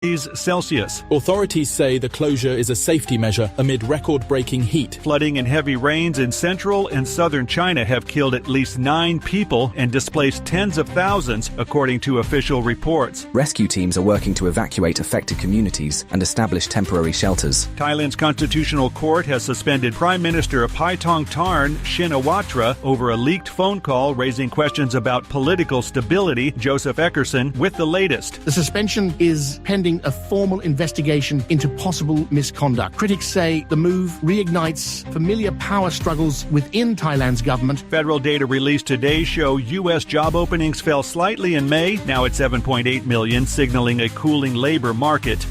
Celsius. Authorities say the closure is a safety measure amid record-breaking heat. Flooding and heavy rains in central and southern China have killed at least 9 people and displaced tens of thousands, according to official reports. Rescue teams are working to evacuate affected communities and establish temporary shelters. Thailand's constitutional court has suspended Prime Minister Paetongtarn Shinawatra over a leaked phone call raising questions about political stability. Joseph Eckerson with the latest. The suspension is pending a formal investigation into possible misconduct. Critics say the move reignites familiar power struggles within Thailand's government. Federal data released today show U.S. job openings fell slightly in May, now at 7.8 million, signaling a cooling labor market.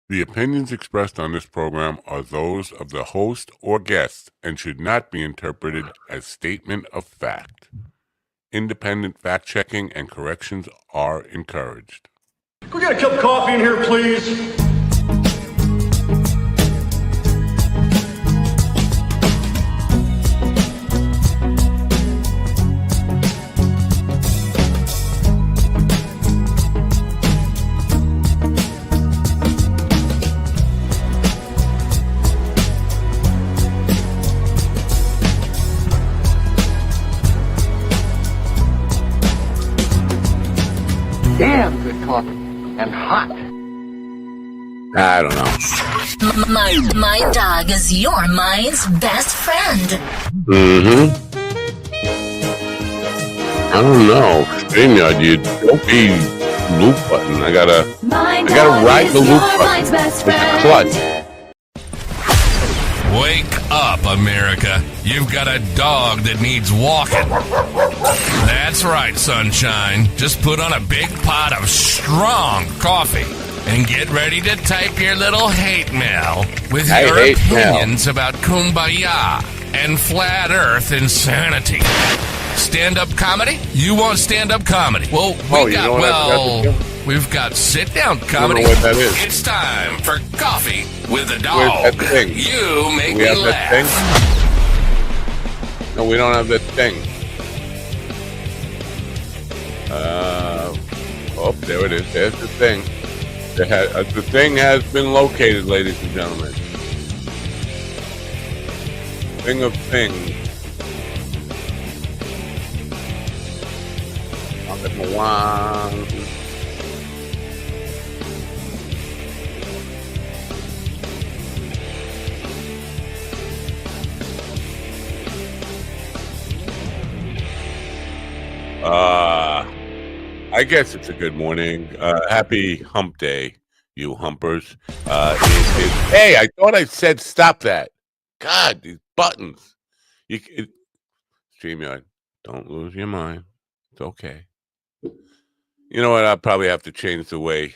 The opinions expressed on this program are those of the host or guest and should not be interpreted as statement of fact. Independent fact-checking and corrections are encouraged. Can we get a cup of coffee in here, please? Damn good coffee and hot. I don't know. My dog is your mind's best friend. I don't know. StreamYard, you don't be loop button. I gotta ride the loop button. It's a clutch. Wake up, America. You've got a dog that needs walking. That's right, sunshine. Just put on a big pot of strong coffee and get ready to type your little hate mail with your opinions about kumbaya and flat earth insanity. Stand-up comedy? You want stand-up comedy? Well, we've got sit-down comedy. I don't know what that is. It's time for Coffee with a Dog. You make me laugh. That thing? No, we don't have that thing. Oh, there it is. There's the thing. The thing has been located, ladies and gentlemen. Thing of things. I guess it's a good morning. Happy hump day, you humpers. Hey, I thought I said stop that. God, these buttons. StreamYard, don't lose your mind. It's okay. You know what? I'll probably have to change the way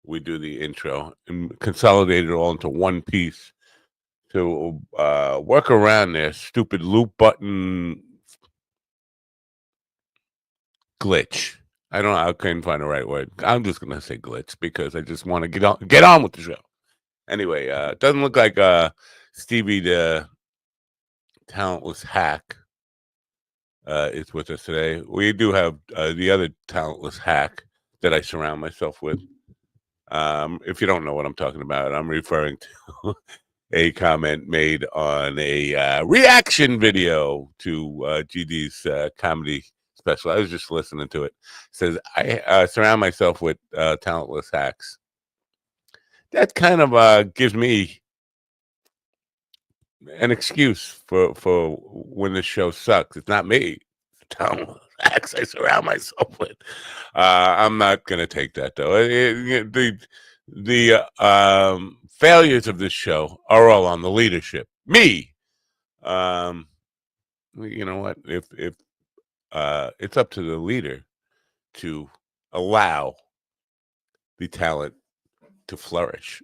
we do the intro and consolidate it all into one piece to work around their stupid loop button glitch. I don't know. I couldn't find the right word. I'm just going to say glitch because I just want to get on with the show. Anyway, it doesn't look like Stevie the talentless hack is with us today. We do have the other talentless hack that I surround myself with. If you don't know what I'm talking about, I'm referring to a comment made on a reaction video to GD's comedy special. I was just listening to it. It says, I surround myself with talentless hacks. That kind of gives me an excuse for when the show sucks. It's not me. It's talentless hacks I surround myself with. I'm not going to take that, though. The failures of this show are all on the leadership. Me. You know what? If it's up to the leader to allow the talent to flourish.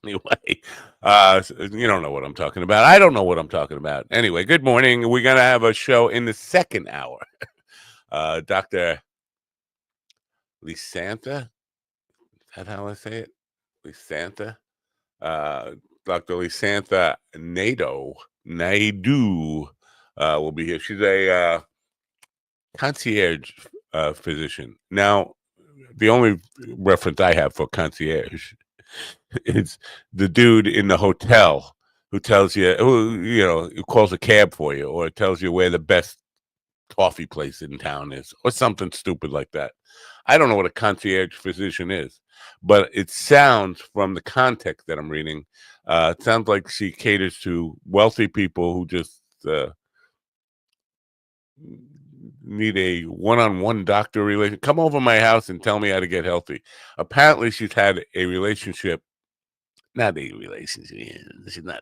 Anyway, you don't know what I'm talking about. I don't know what I'm talking about. Anyway, good morning. We're going to have a show in the second hour. Dr. Lisanta, is that how I say it? Lisanta? Dr. Lisanta Naidu will be here. She's a concierge physician. Now, the only reference I have for concierge is the dude in the hotel who tells you, who calls a cab for you, or tells you where the best coffee place in town is, or something stupid like that. I don't know what a concierge physician is, but it sounds, from the context that I'm reading, it sounds like she caters to wealthy people who just need a one-on-one doctor relation. Come over my house and tell me how to get healthy. Apparently, she's had a relationship. Not a relationship. She's not.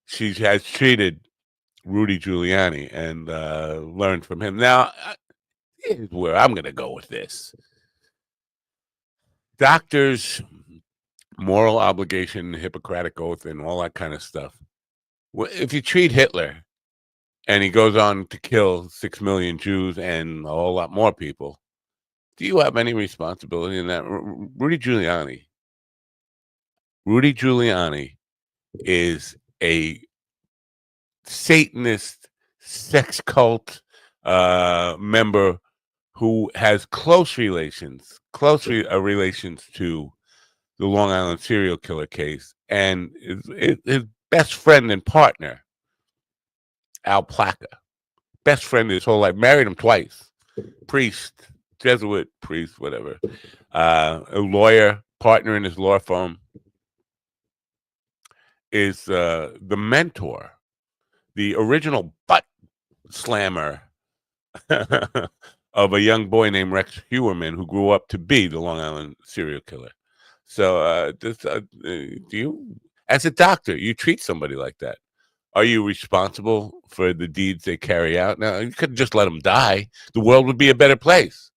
She has treated Rudy Giuliani and learned from him. Now, here's where I'm going to go with this. Doctors, moral obligation, Hippocratic oath, and all that kind of stuff. If you treat Hitler and he goes on to kill 6 million Jews and a whole lot more people, do you have any responsibility in that? Rudy Giuliani is a Satanist sex cult member who has close relations to the Long Island serial killer case, and his best friend and partner, Al Placa, best friend his whole life, married him twice, priest, Jesuit priest, whatever, a lawyer, partner in his law firm, is the mentor, the original butt slammer of a young boy named Rex Heuermann, who grew up to be the Long Island serial killer. So, do you, as a doctor, you treat somebody like that? Are you responsible for the deeds they carry out? Now, you could just let them die. The world would be a better place.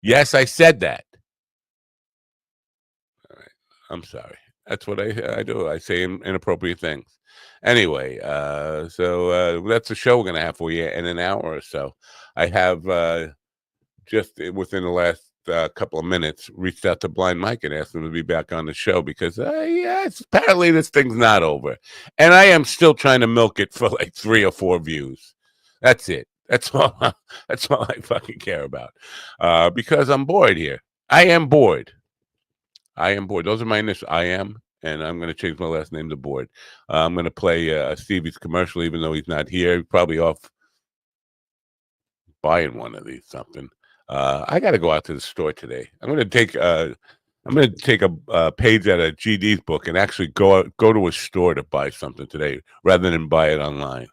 Yes, I said that. All right. I'm sorry. That's what I do. I say inappropriate things. Anyway, so that's the show we're going to have for you in an hour or so. I have just within the last couple of minutes reached out to Blind Mike and asked him to be back on the show because apparently this thing's not over, and I am still trying to milk it for like 3 or 4 views. That's it. That's all. That's all I fucking care about, because I'm bored here. I am bored. Those are my initials. I am, and I'm going to change my last name to Bored. I'm going to play Stevie's commercial, even though he's not here. He's probably off buying one of these something. I got to go out to the store today. I'm going to take a page out of GD's book and actually go to a store to buy something today rather than buy it online.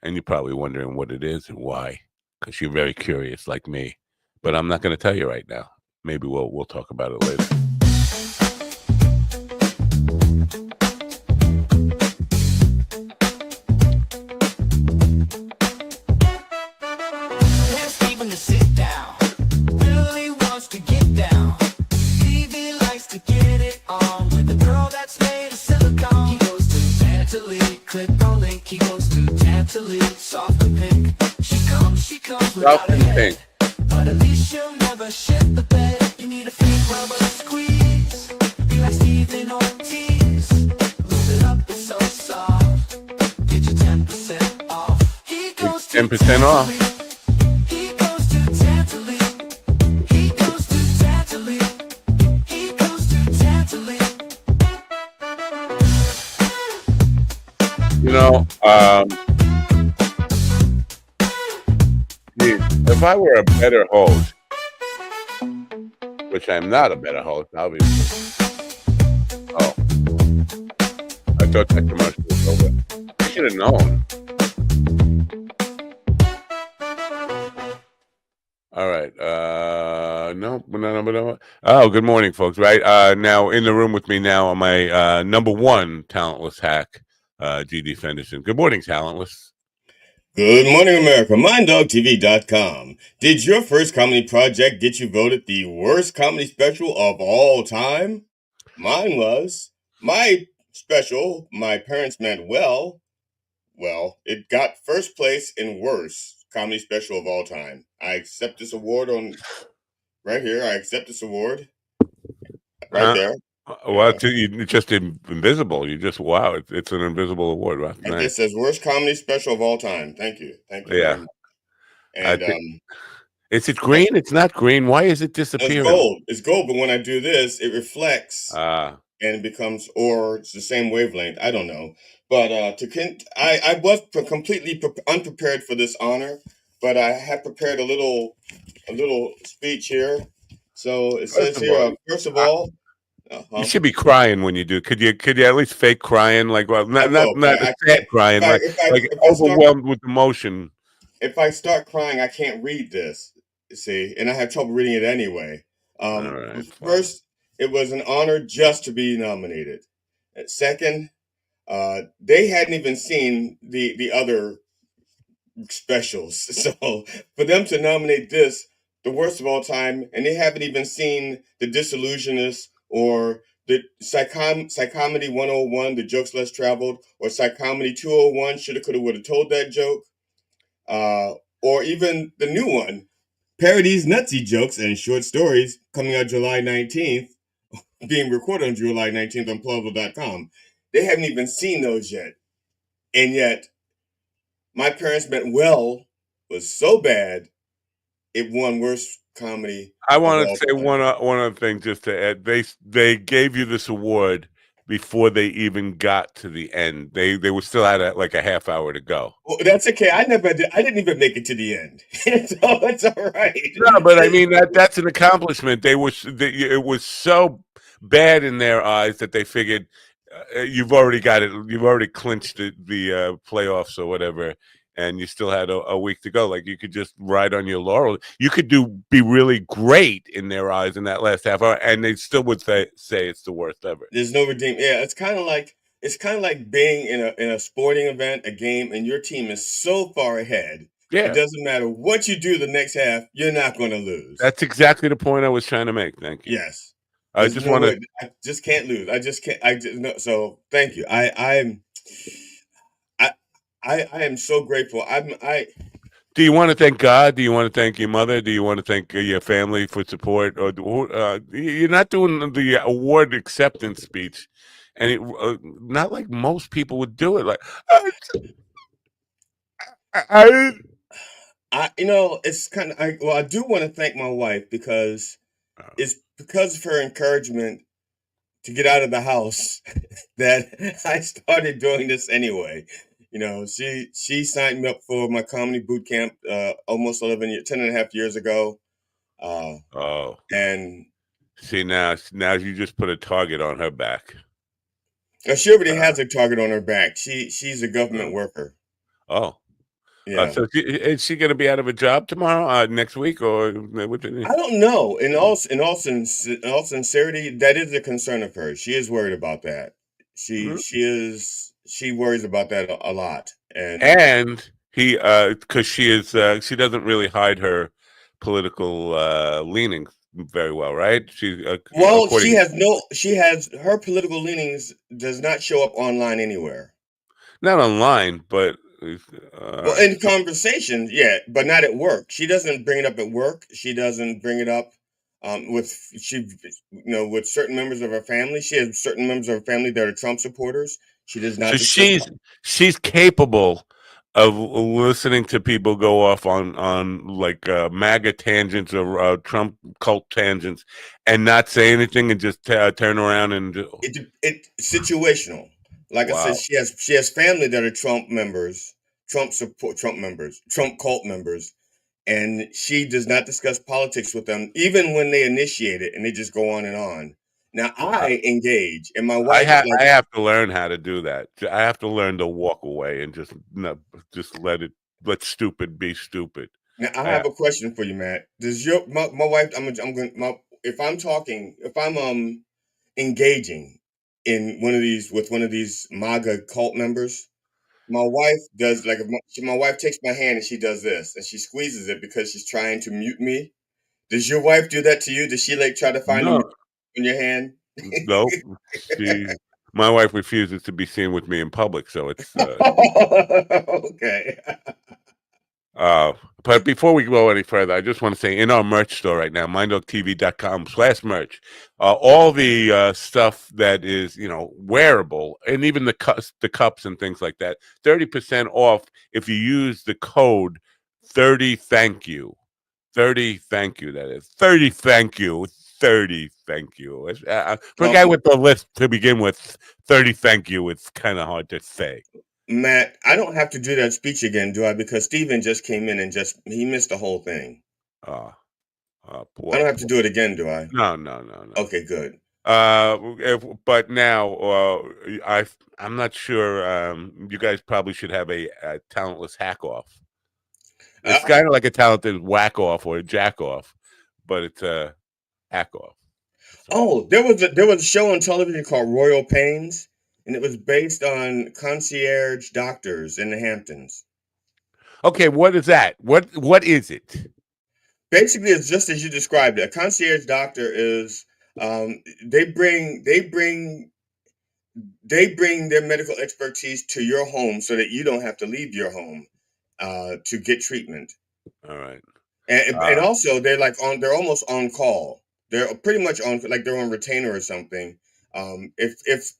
And you're probably wondering what it is and why, because you're very curious like me. But I'm not going to tell you right now. Maybe we'll talk about it later. Soft and pink. But at least you'll never shit the bed. You need a fake rubber squeeze. Be like Stephen Ortiz. Lose it up, it's so soft. Get your 10% off. He goes 10% off. He goes to Tantalene. He goes to Tantalene. He goes to Tantalene. You know, if I were a better host, which I'm not a better host, obviously. Oh, I thought that commercial was over. I should have known. All right. No. Oh, good morning, folks. Right now, in the room with me now are my number one talentless hack, GD Fenderson. Good morning, talentless. Good morning, America. MindDogTV.com. Did your first comedy project get you voted the worst comedy special of all time? Mine was. My special, My Parents Meant Well, it got first place in worst comedy special of all time. I accept this award right here. I accept this award right there. Well, you're just invisible. You just wow. It's an invisible award. Wow, It nice. just says worst comedy special of all time. Thank you very Yeah. much. I And think, is it green? It's not green. Why is it it's disappearing? gold. It's gold, but when I do this, it reflects Ah. and it becomes, or it's the same wavelength. I don't know, but I was completely unprepared for this honor, but I have prepared a little speech here. So it says here, first of all, You should be crying when you do. Could you at least fake crying? Like, well, I not will, not but I sad can't. crying, like If I start overwhelmed with emotion. if I start crying, I can't read this. See, and I have trouble reading it anyway. All right, fine. First, it was an honor just to be nominated. Second, they hadn't even seen the other specials, so for them to nominate this, the worst of all time, and they haven't even seen the Disillusionists or the Psychomedy 101, the jokes less traveled, or Psychomedy 201, shoulda, coulda, woulda, told that joke, or even the new one, Parodies, Nutsy Jokes, and Short Stories, coming out July 19th, being recorded on July 19th on Plausible.com. They haven't even seen those yet. And yet, My Parents Meant Well was so bad, it won worst comedy I of want to all say time. one other thing just to add. They gave you this award before they even got to the end. They were still at like a half hour to go. Well, that's okay. I didn't even make it to the end. So it's all right. No, but I mean that's an accomplishment. It was so bad in their eyes that they figured you've already got it. You've already clinched the playoffs or whatever, and you still had a week to go. Like you could just ride on your laurels. You could be really great in their eyes in that last half hour, and they still would say it's the worst ever. There's no redeem. Yeah, it's kind of like being in a sporting event, a game, and your team is so far ahead. Yeah. It doesn't matter what you do the next half, you're not going to lose. That's exactly the point I was trying to make. Thank you. Yes. I just want to. I just can't lose. I just can't. I just no. So thank you. I am so grateful. Do you want to thank God? Do you want to thank your mother? Do you want to thank your family for support? Or you're not doing the award acceptance speech, and not like most people would do it. Like it's kind of. I do want to thank my wife because it's because of her encouragement to get out of the house that I started doing this anyway. She signed me up for my comedy boot camp almost 10 and a half years ago. And see now you just put a target on her back. She already has a target on her back. She's a government worker. Oh. Yeah. So is she going to be out of a job tomorrow, next week, or I don't know. In all sincerity, that is a concern of hers. She is worried about that. She worries about that a lot. And he because she doesn't really hide her political leanings very well, right? She has her political leanings does not show up online anywhere. Not online, but in conversation, yeah, but not at work. She doesn't bring it up at work. She doesn't bring it up with certain members of her family. She has certain members of her family that are Trump supporters. She does not. So she's capable of listening to people go off on like MAGA tangents or Trump cult tangents and not say anything and just turn around and it's situational. Like I said, she has family that are Trump members, Trump cult members, and she does not discuss politics with them, even when they initiate it, and they just go on and on. Now I engage, and my wife. I have to learn how to do that. I have to learn to walk away and just let stupid be stupid. Now I have a question for you, Matt. Does my wife? If I'm engaging in one of these MAGA cult members, my wife does like if my wife takes my hand and she does this and she squeezes it because she's trying to mute me. Does your wife do that to you? Does she try to find a mute in your hand? Nope. My wife refuses to be seen with me in public, so it's okay. But before we go any further, I just want to say in our merch store right now, minddogtv.com/merch, all the stuff that is, wearable, and even the cups and things like that, 30% off if you use the code 30 thank you. 30 thank you, that is. 30 thank you. 30 thank you. For a guy with the list to begin with, 30 thank you, it's kind of hard to say. Matt, I don't have to do that speech again, do I? Because Steven just came in and he missed the whole thing. Poor, I don't have to do it again, do I? No. Okay, good. But now I'm not sure. You guys probably should have a talentless hack off. It's kind of like a talented whack off or a jack off, but it's a hack off. So. There was a show on television called Royal Pains, and it was based on concierge doctors in the Hamptons. Okay, what is that? What is it? Basically, it's just as you described it. A concierge doctor is they bring their medical expertise to your home so that you don't have to leave your home to get treatment. All right. And also they're almost on call. They're pretty much on, like they're on retainer or something. If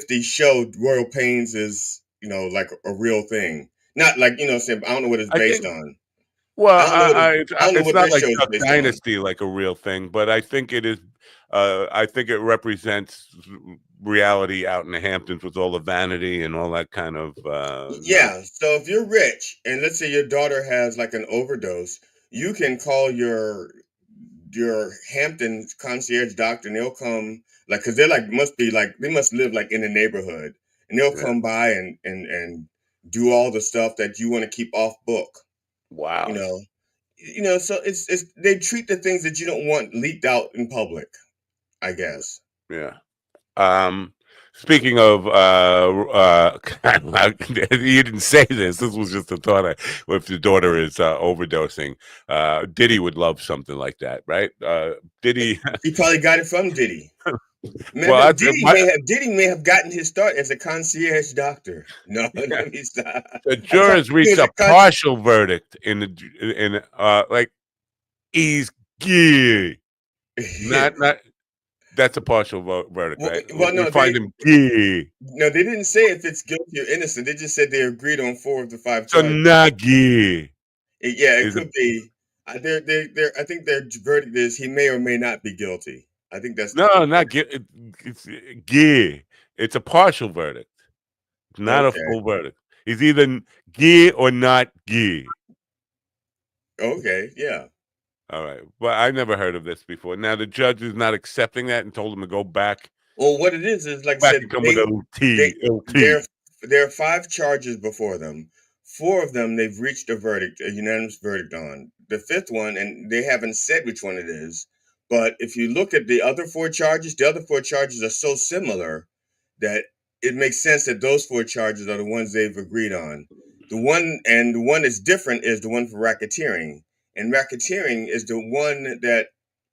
the show Royal Pains is like a real thing, not like saying I don't know what it's based on. Well, I don't know it's what not that like show is Duck based Dynasty, like a real thing, but I think it is. I think it represents reality out in the Hamptons with all the vanity and all that kind of. Yeah. So if you're rich and let's say your daughter has like an overdose, you can call your Hampton concierge doctor and they'll come because they're they must live like in the neighborhood and they'll come by and do all the stuff that you want to keep off book. Wow. So it's they treat the things that you don't want leaked out in public, I guess. Yeah. Speaking of, you didn't say this. This was just a thought. If your daughter is overdosing, Diddy would love something like that, right? Diddy. He probably got it from Diddy. Well, Diddy may have gotten his start as a concierge doctor. No, let me stop. The jurors reached a partial verdict in like he's gay. Not. That's a partial verdict, right? Well, no, we find him gay. No, they didn't say if it's guilty or innocent. They just said they agreed on 4 of the 5 So charges. not gay. It could be. I think their verdict is he may or may not be guilty. I think that's not gay. It's gay. It's a partial verdict. It's not a full verdict. He's either gay or not gay. Okay, yeah. All right. Well, I never heard of this before. Now the judge is not accepting that and told him to go back. Well, what it is like I said, there are 5 charges before them. 4 of them they've reached a unanimous verdict on. The 5th one, and they haven't said which one it is. But if you look at the other 4 charges, the other 4 charges are so similar that it makes sense that those 4 charges are the ones they've agreed on. The one that's different is the one for racketeering. And racketeering is the one that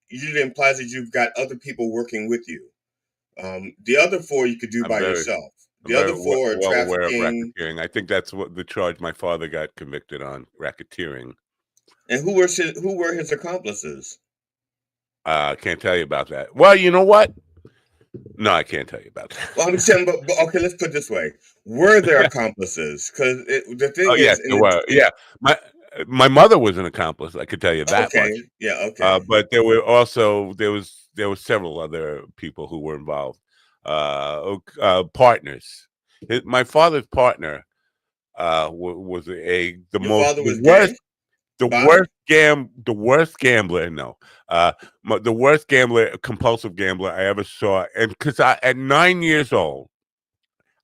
usually implies that you've got other people working with you. The other 4 you could do by yourself. The other 4 are trafficking. Aware of racketeering. I think that's what the charge my father got convicted on, racketeering. And who were his accomplices? I can't tell you about that. Well, you know what? No, I can't tell you about that. Well, I'm saying, but okay, let's put it this way: were there accomplices? Because the thing is, yes, there were. Yeah, my mother was an accomplice. I could tell you that much. Yeah, okay. But there were also there were several other people who were involved. Partners. My father's partner was the worst gambler. No, the worst compulsive gambler I ever saw. And because at 9 years old,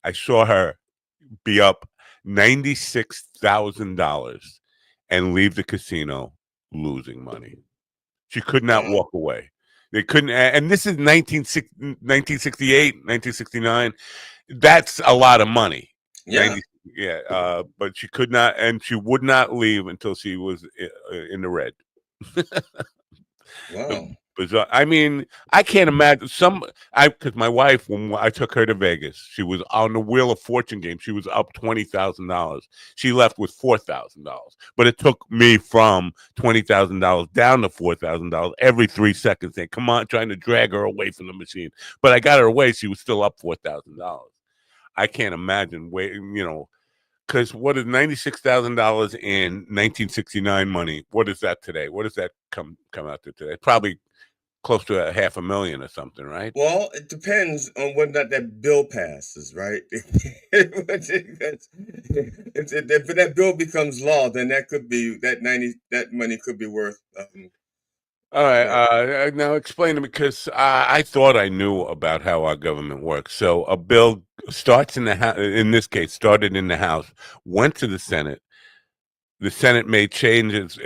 I saw her be up $96,000 and leave the casino losing money. She could not walk away. They couldn't, and this is 1968, 1969. That's a lot of money. Yeah. But she could not, and she would not leave until she was in the red. Wow. bizarre. I mean, I can't imagine because my wife, when I took her to Vegas, she was on the Wheel of Fortune game. She was up $20,000. She left with $4,000, but it took me from $20,000 down to $4,000 every 3 seconds. Saying, "Come on," trying to drag her away from the machine, but I got her away. She was still up $4,000. I can't imagine because what is $96,000 in 1969 money? What is that today? What does that come out to today? Probably close to $500,000 or something, right? Well, it depends on whether or not that bill passes, right? If that bill becomes law, then that money could be worth. All right. Now explain to me, because I thought I knew about how our government works. So a bill starts in the House. In this case, started in the House, went to the Senate. The Senate made changes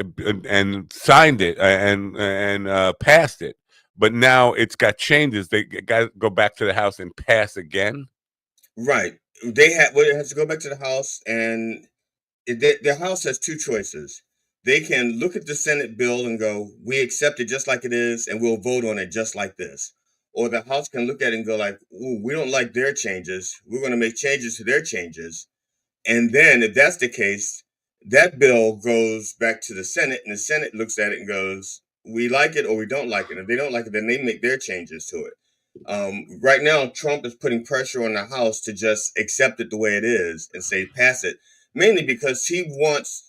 and signed it and passed it. But now it's got changes. They got to go back to the House and pass again. Right. It has to go back to the House, and the House has two choices. They can look at the Senate bill and go, "We accept it just like it is, and we'll vote on it just like this." Or the House can look at it and go like, "Ooh, we don't like their changes. We're going to make changes to their changes." And then, if that's the case, that bill goes back to the Senate, and the Senate looks at it and goes, "We like it or we don't like it." If they don't like it, then they make their changes to it. Right now, Trump is putting pressure on the House to just accept it the way it is and say pass it, mainly because he wants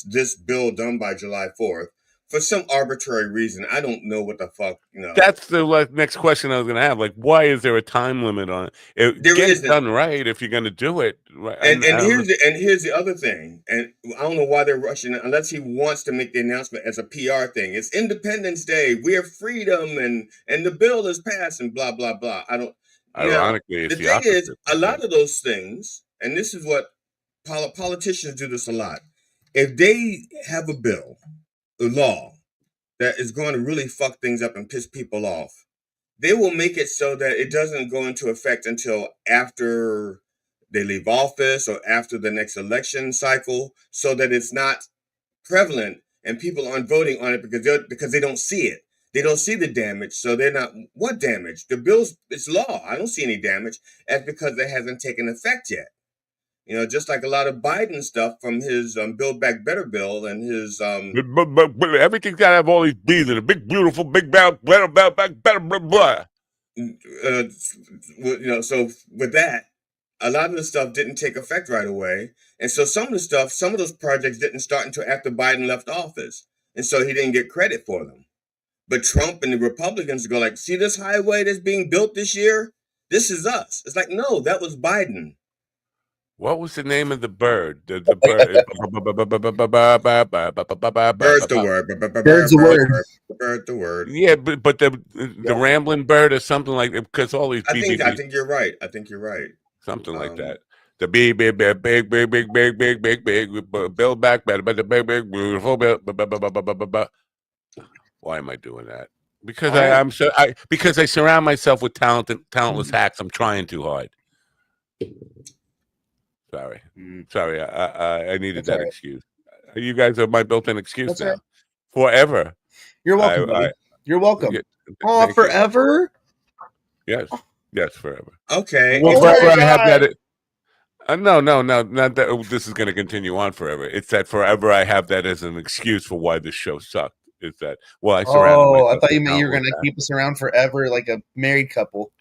this bill done by July 4th for some arbitrary reason. I don't know what the fuck. That's the next question I was going to have. Like, why is there a time limit on it? It gets done right if you're going to do it. Right. And here's the other thing. And I don't know why they're rushing it, unless he wants to make the announcement as a PR thing. It's Independence Day. We have freedom, and the bill is passed, and blah blah blah. I don't. Ironically, the thing is, a lot of those things, and this is what politicians do this a lot. If they have a bill, a law that is going to really fuck things up and piss people off, they will make it so that it doesn't go into effect until after they leave office or after the next election cycle, so that it's not prevalent and people aren't voting on it because they don't see it. They don't see the damage, so they're not. What damage? The bill's it's law. I don't see any damage. That's because it hasn't taken effect yet. Just like a lot of Biden stuff from his Build Back Better bill and his but everything's got to have all these B's in it. Big, beautiful, big, better, better, blah, blah. So with that, a lot of the stuff didn't take effect right away, and so some of those projects didn't start until after Biden left office, and so he didn't get credit for them. But Trump and the Republicans go like, "See this highway that's being built this year? This is us." It's like, no, that was Biden. What was the name of the bird? The bird. Bird's the word. Bird's the word. Bird the word. Yeah, but the rambling bird or something like that, because all these. I think you're right. Something like that. The big, build back better, but the big, beautiful. Why am I doing that? Because because I surround myself with talentless hacks. I'm trying too hard. Sorry. I needed that excuse. You guys are my built-in excuse now. Forever. You're welcome, buddy. You're welcome. Forever? Yes, forever. Okay. Well, forever I have that. No, not that. This is going to continue on forever. It's that forever I have that as an excuse for why this show sucked. Is that I surrounded myself. I thought you meant you were going to keep us around forever, like a married couple.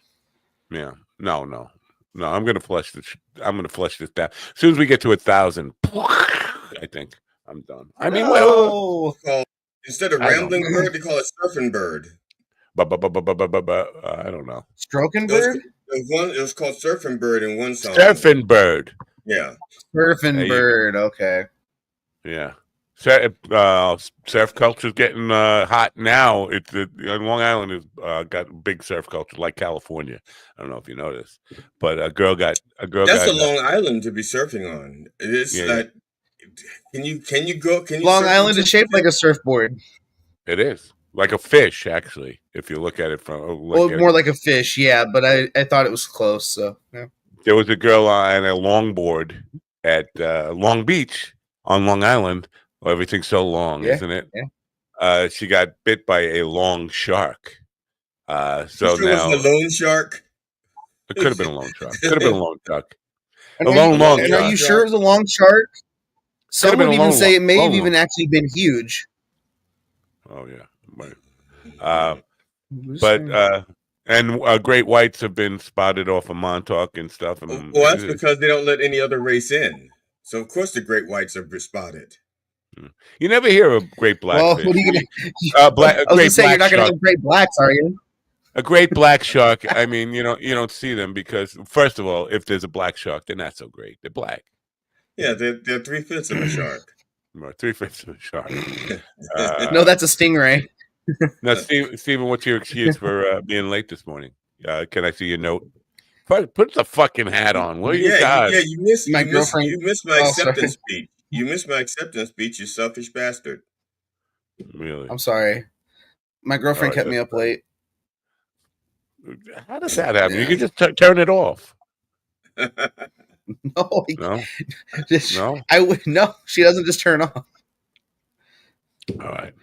Yeah. No. I'm going to flush this. I'm going to flush this down. As soon as we get to 1,000, I think I'm done. I mean, instead of rambling bird, they call it surfing bird. I don't know. Stroking bird? It was called surfing bird in one song. Surfing bird. Yeah. Surfing bird. Okay. Yeah. Surf culture's getting hot now. It's Long Island has got a big surf culture, like California. I don't know if you noticed, but a girl got. That's a Long Island to be surfing on. It is. Can you go? Long Island is shaped like a surfboard. It is like a fish, actually. If you look at it from more like a fish, yeah. But I thought it was close. So yeah. There was a girl on a longboard at Long Beach on Long Island. Well, everything's so long, isn't it? Yeah. she got bit by a long shark. So Sure now wasn't a loan shark. it could have been a long shark. Could have been a long shark. And A long are shark. you sure it was a long shark? Some been would a even long say one. it may have Long even one. actually been huge. Oh yeah, right. And great whites have been spotted off of Montauk and stuff. And Well, that's because they don't let any other race in. So of course the great whites are spotted. you never hear of great Well, blackfish. what are you gonna? A I was gonna great say you're black not gonna shark. have great blacks, are you? A great black shark. I mean, you don't see them because, first of all, if there's a black shark, they're not so great. They're black. Yeah, they're 3/5 of a shark. Or 3/5 of a shark. No, that's a stingray. Now, Stephen, what's your excuse for being late this morning? Can I see your note? Put the fucking hat on, will you, guys? You missed My my Oh, acceptance sorry. speech. You missed my acceptance speech, you selfish bastard. Really? I'm sorry. My girlfriend kept me up late. How does that happen? Yeah. You can just turn it off. No, No, no. No. She doesn't just turn off. All right.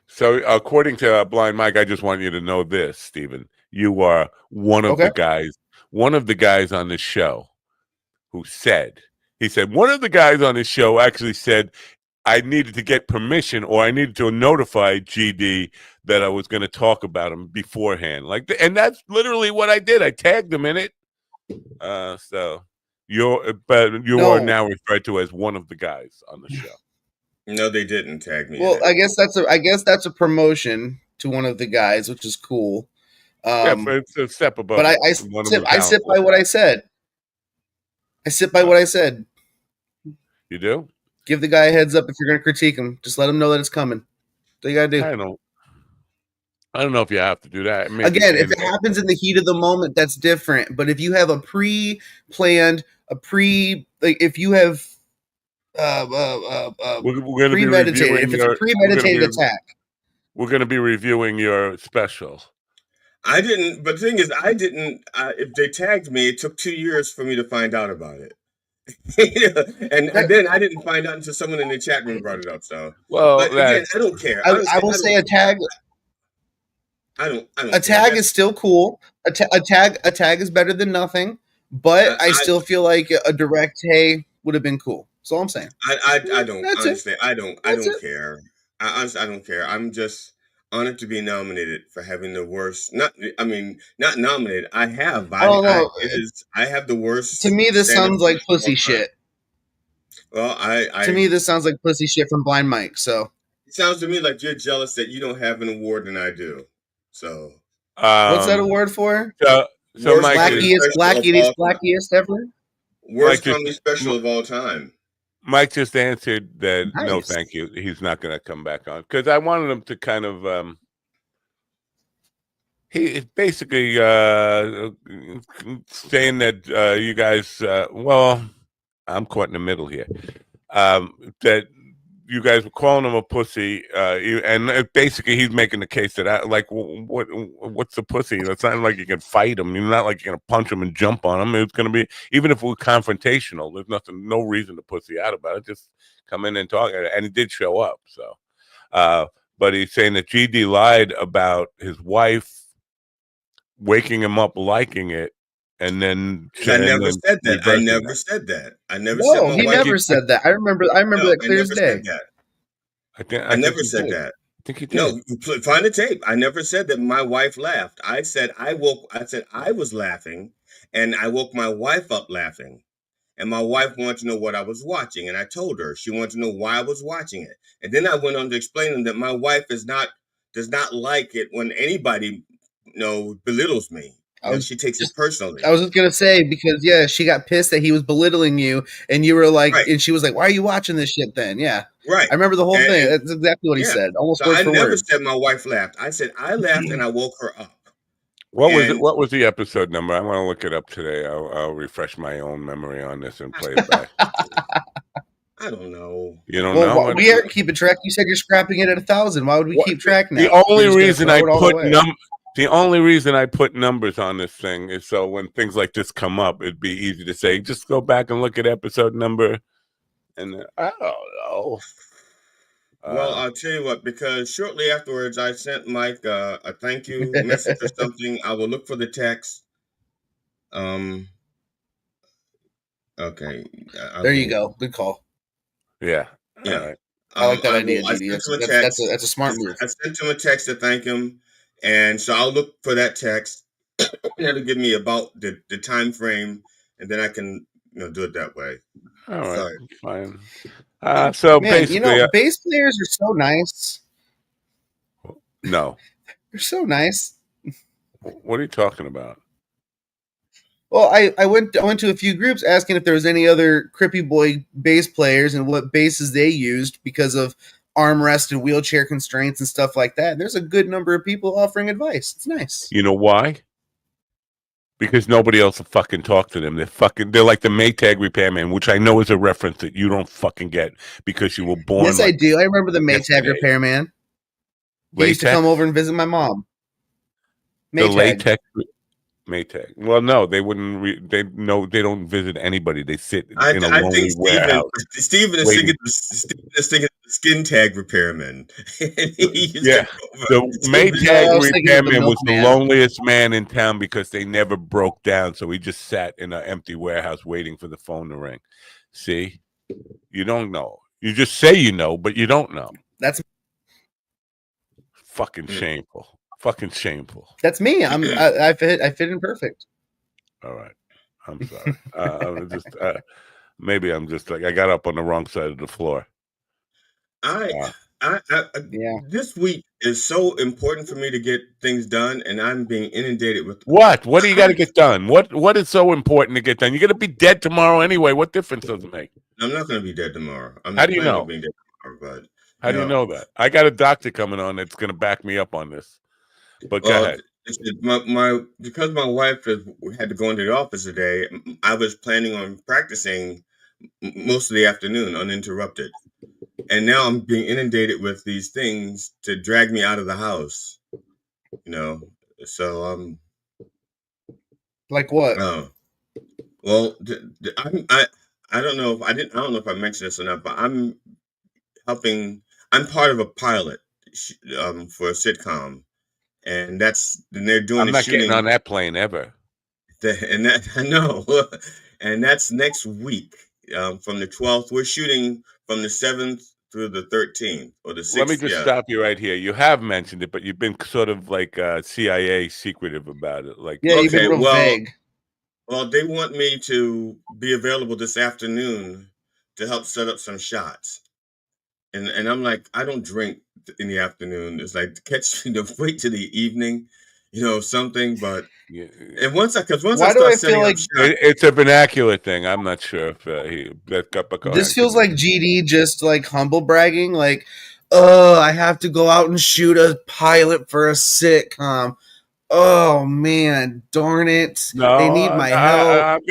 So according to Blind Mike, I just want you to know this, Stephen. You are one of the guys on the show who said, one of the guys on the show actually said, I needed to get permission or I needed to notify GD that I was going to talk about him beforehand. And that's literally what I did. I tagged him in it. So you are now referred to as one of the guys on the show. No, they didn't tag me. Well, I guess that's a promotion to one of the guys, which is cool. It's a step above. But I sit by what I said. I sit by what I said. You do? Give the guy a heads up if you're going to critique him. Just let him know that it's coming. That's what you got to do. I don't know if you have to do that. Again, if it happens in the heat of the moment, that's different. But if you have a pre-planned, if you have premeditated, if it's a premeditated attack, we're going to be reviewing your special. I didn't, but the thing is, I didn't. If they tagged me, it took 2 years for me to find out about it. and then I didn't find out until someone in the chat room brought it up. So, but again, I don't care. I will say a tag. I don't. A tag is still cool. A tag is better than nothing. But I still feel like a direct hey would have been cool. That's all I'm saying. I don't honestly. I don't care. I don't care. I'm just honored to be nominated for having the worst. Not nominated. I have. I have the worst. To me, this sounds like pussy shit. Well, to me, this sounds like pussy shit from Blind Mike. So it sounds to me like you're jealous that you don't have an award and I do. So what's that award for? So Mike, blackiest ever. Worst comedy special of all time. Mike just answered that. Nice. No, thank you. He's not going to come back on because I wanted him to kind of. He basically saying that you guys. Well, I'm caught in the middle here. That you guys were calling him a pussy, and basically he's making the case that what's the pussy? It's not like you can fight him. You're not like you're gonna punch him and jump on him. It's gonna be, even if we're confrontational, there's no reason to pussy out about it. Just come in and talk, and he did show up. So, but he's saying that GD lied about his wife waking him up liking it. And then I never said that. I never said that. I never said that. He never said that. I remember that clear as day. I never said that. I think he did. No, find the tape. I never said that my wife laughed. I said I was laughing, and I woke my wife up laughing. And my wife wanted to know what I was watching, and I told her. She wanted to know why I was watching it. And then I went on to explain to them that my wife does not like it when anybody belittles me. She takes it personally. I was just gonna say because she got pissed that he was belittling you, and you were like, and she was like, "Why are you watching this shit?" Then, right. I remember the whole thing. That's exactly what he said, almost word for word. I never said my wife laughed. I said I laughed and I woke her up. What was it? What was the episode number? I want to look it up today. I'll refresh my own memory on this and play it back. I don't know. You don't know? We aren't keeping track. You said you're scrapping it at 1,000. Why would we keep track now? The only reason I put numbers on this thing is so when things like this come up, it'd be easy to say, just go back and look at episode number. And I don't know. Well, I'll tell you what, because shortly afterwards I sent Mike a thank you message or something. I will look for the text. Okay. There you go. Good call. Yeah. Yeah. All right. I like that idea, I DD. sent him a text. That's a smart move. I sent him a text to thank him, and so I'll look for that text. That'll give me about the time frame, and then I can do it that way. All right. Sorry. Fine. So Man, basically, bass players are so nice. no. They're so nice. What are you talking about? Well, I went to a few groups asking if there was any other Crippy Boy bass players and what basses they used because of armrest and wheelchair constraints and stuff like that. And there's a good number of people offering advice. It's nice. You know why? Because nobody else will fucking talk to them. They're like the Maytag repairman, which I know is a reference that you don't fucking get because you were born. Yes, I do. I remember the Maytag repairman. He used to come over and visit my mom. Maytag. The latex Maytag. Well, no, they wouldn't. They don't visit anybody. They sit in a lonely warehouse. Steven is thinking the skin tag repairman. Yeah, the Maytag repairman was the loneliest man in town because they never broke down. So he just sat in an empty warehouse waiting for the phone to ring. See, you don't know. You just say you know, but you don't know. That's fucking shameful. Fucking shameful. That's me. I fit in perfect. All right. I'm sorry. Maybe I'm just like I got up on the wrong side of the floor. This week is so important for me to get things done, and I'm being inundated with what? What do you got to get done? What is so important to get done? You're gonna be dead tomorrow anyway. What difference does it make? I'm not gonna be dead tomorrow. How do you know? Being dead tomorrow, but how do you know that? I got a doctor coming on that's gonna back me up on this. But go ahead. Because my wife had to go into the office today, I was planning on practicing most of the afternoon uninterrupted. And now I'm being inundated with these things to drag me out of the house. So like what? Well, I don't know if I mentioned this or not, but I'm helping. I'm part of a pilot for a sitcom. And they're doing. I'm not getting on that plane ever. I know, and that's next week from the 12th. We're shooting from the 7th through the 13th or the 6th. Let me just stop you right here. You have mentioned it, but you've been sort of like CIA secretive about it. Like, you've been real vague. Well, they want me to be available this afternoon to help set up some shots. And I'm like, I don't drink in the afternoon. It's like wait till the evening, something. But and once I start setting up shots, it's a vernacular thing. I'm not sure if this feels like GD just like humble bragging, like, I have to go out and shoot a pilot for a sitcom. Oh man, darn it! No, they need my help.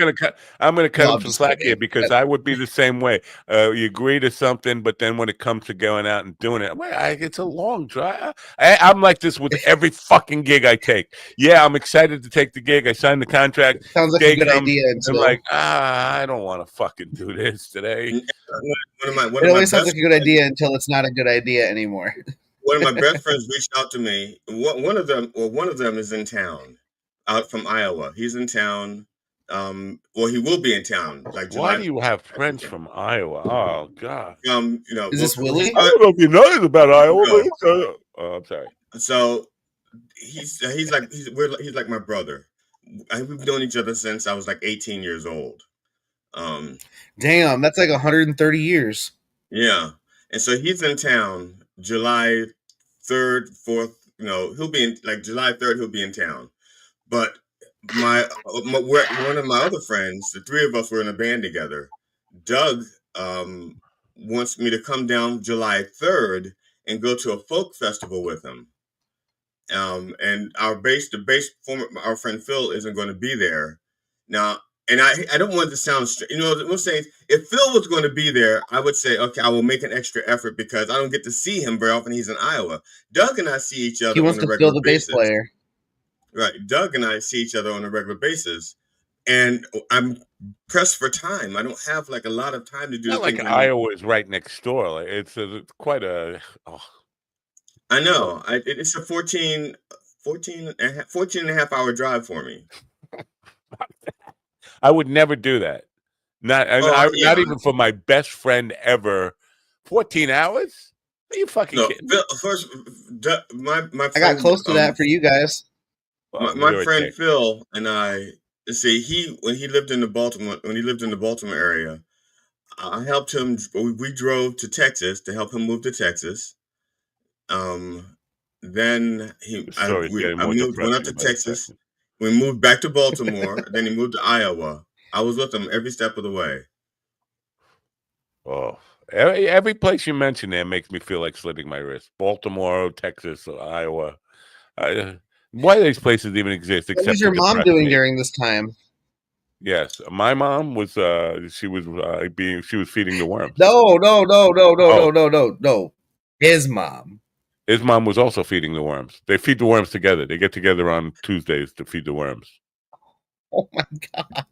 I'm gonna cut him some slack here because I would be the same way. You agree to something, but then when it comes to going out and doing it, it's a long drive. I'm like this with every fucking gig I take. Yeah, I'm excited to take the gig. I signed the contract. Sounds like a good idea. I'm like, I don't want to fucking do this today. It always sounds like a good idea until it's not a good idea anymore. One of my best friends reached out to me. One of them is in town, out from Iowa. He's in town. He will be in town. Like July. Why do you have friends from Iowa? Oh God. Is this Willie? I don't know if you know this about Iowa. But I'm sorry. So he's like my brother. We've known each other since I was like 18 years old. Damn, that's like 130 years. Yeah, and so he's in town July 3rd, 4th. He'll be in July 3rd. He'll be in town. But one of my other friends, the three of us were in a band together. Doug wants me to come down July 3rd and go to a folk festival with him. And our our friend Phil isn't going to be there now. And I don't want to sound, I'm saying if Phil was going to be there, I would say, okay, I will make an extra effort because I don't get to see him very often. He's in Iowa. Doug and I see each other. He wants to fill the bass player. Right. Doug and I see each other on a regular basis. And I'm pressed for time. I don't have like a lot of time to do the Not like things I need. Iowa is right next door. Like, it's quite a. Oh, I know. It's a 14 and a half hour drive for me. I would never do that. Not Yeah. not even for my best friend ever. 14 hours? Are you fucking No, kidding? Phil, first, my I friend, got close to that for you guys. my you're a friend dick. Phil and I. See, when he lived in the Baltimore area, I helped him. We drove to Texas to help him move to Texas. Then The story's getting more went out depressing to by the Texas. second. We moved back to Baltimore. Then he moved to Iowa. I was with him every step of the way. Oh, every place you mention there makes me feel like slitting my wrist. Baltimore, Texas, Iowa. Why do these places even exist? What Except was to your mom depress doing me? during this time? Yes, my mom was. She was She was feeding the worms. No. Oh. His mom. His mom was also feeding the worms. They feed the worms together. They get together on Tuesdays to feed the worms. Oh my god.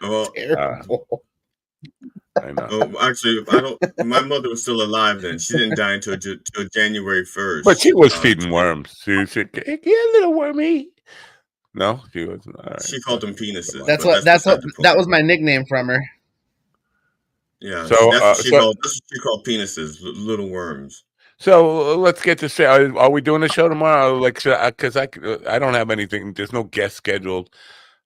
Oh, terrible. I know. Oh, actually, I don't. My mother was still alive then. She didn't die until January 1st. But she was feeding worms. She said, "Yeah, little wormy." No, she wasn't. All right. She called them penises. That's what that was my nickname from her. Yeah, So, that's what she called penises, little worms. So let's get to say, are we doing a show tomorrow? Like, because I don't have anything. There's no guest scheduled.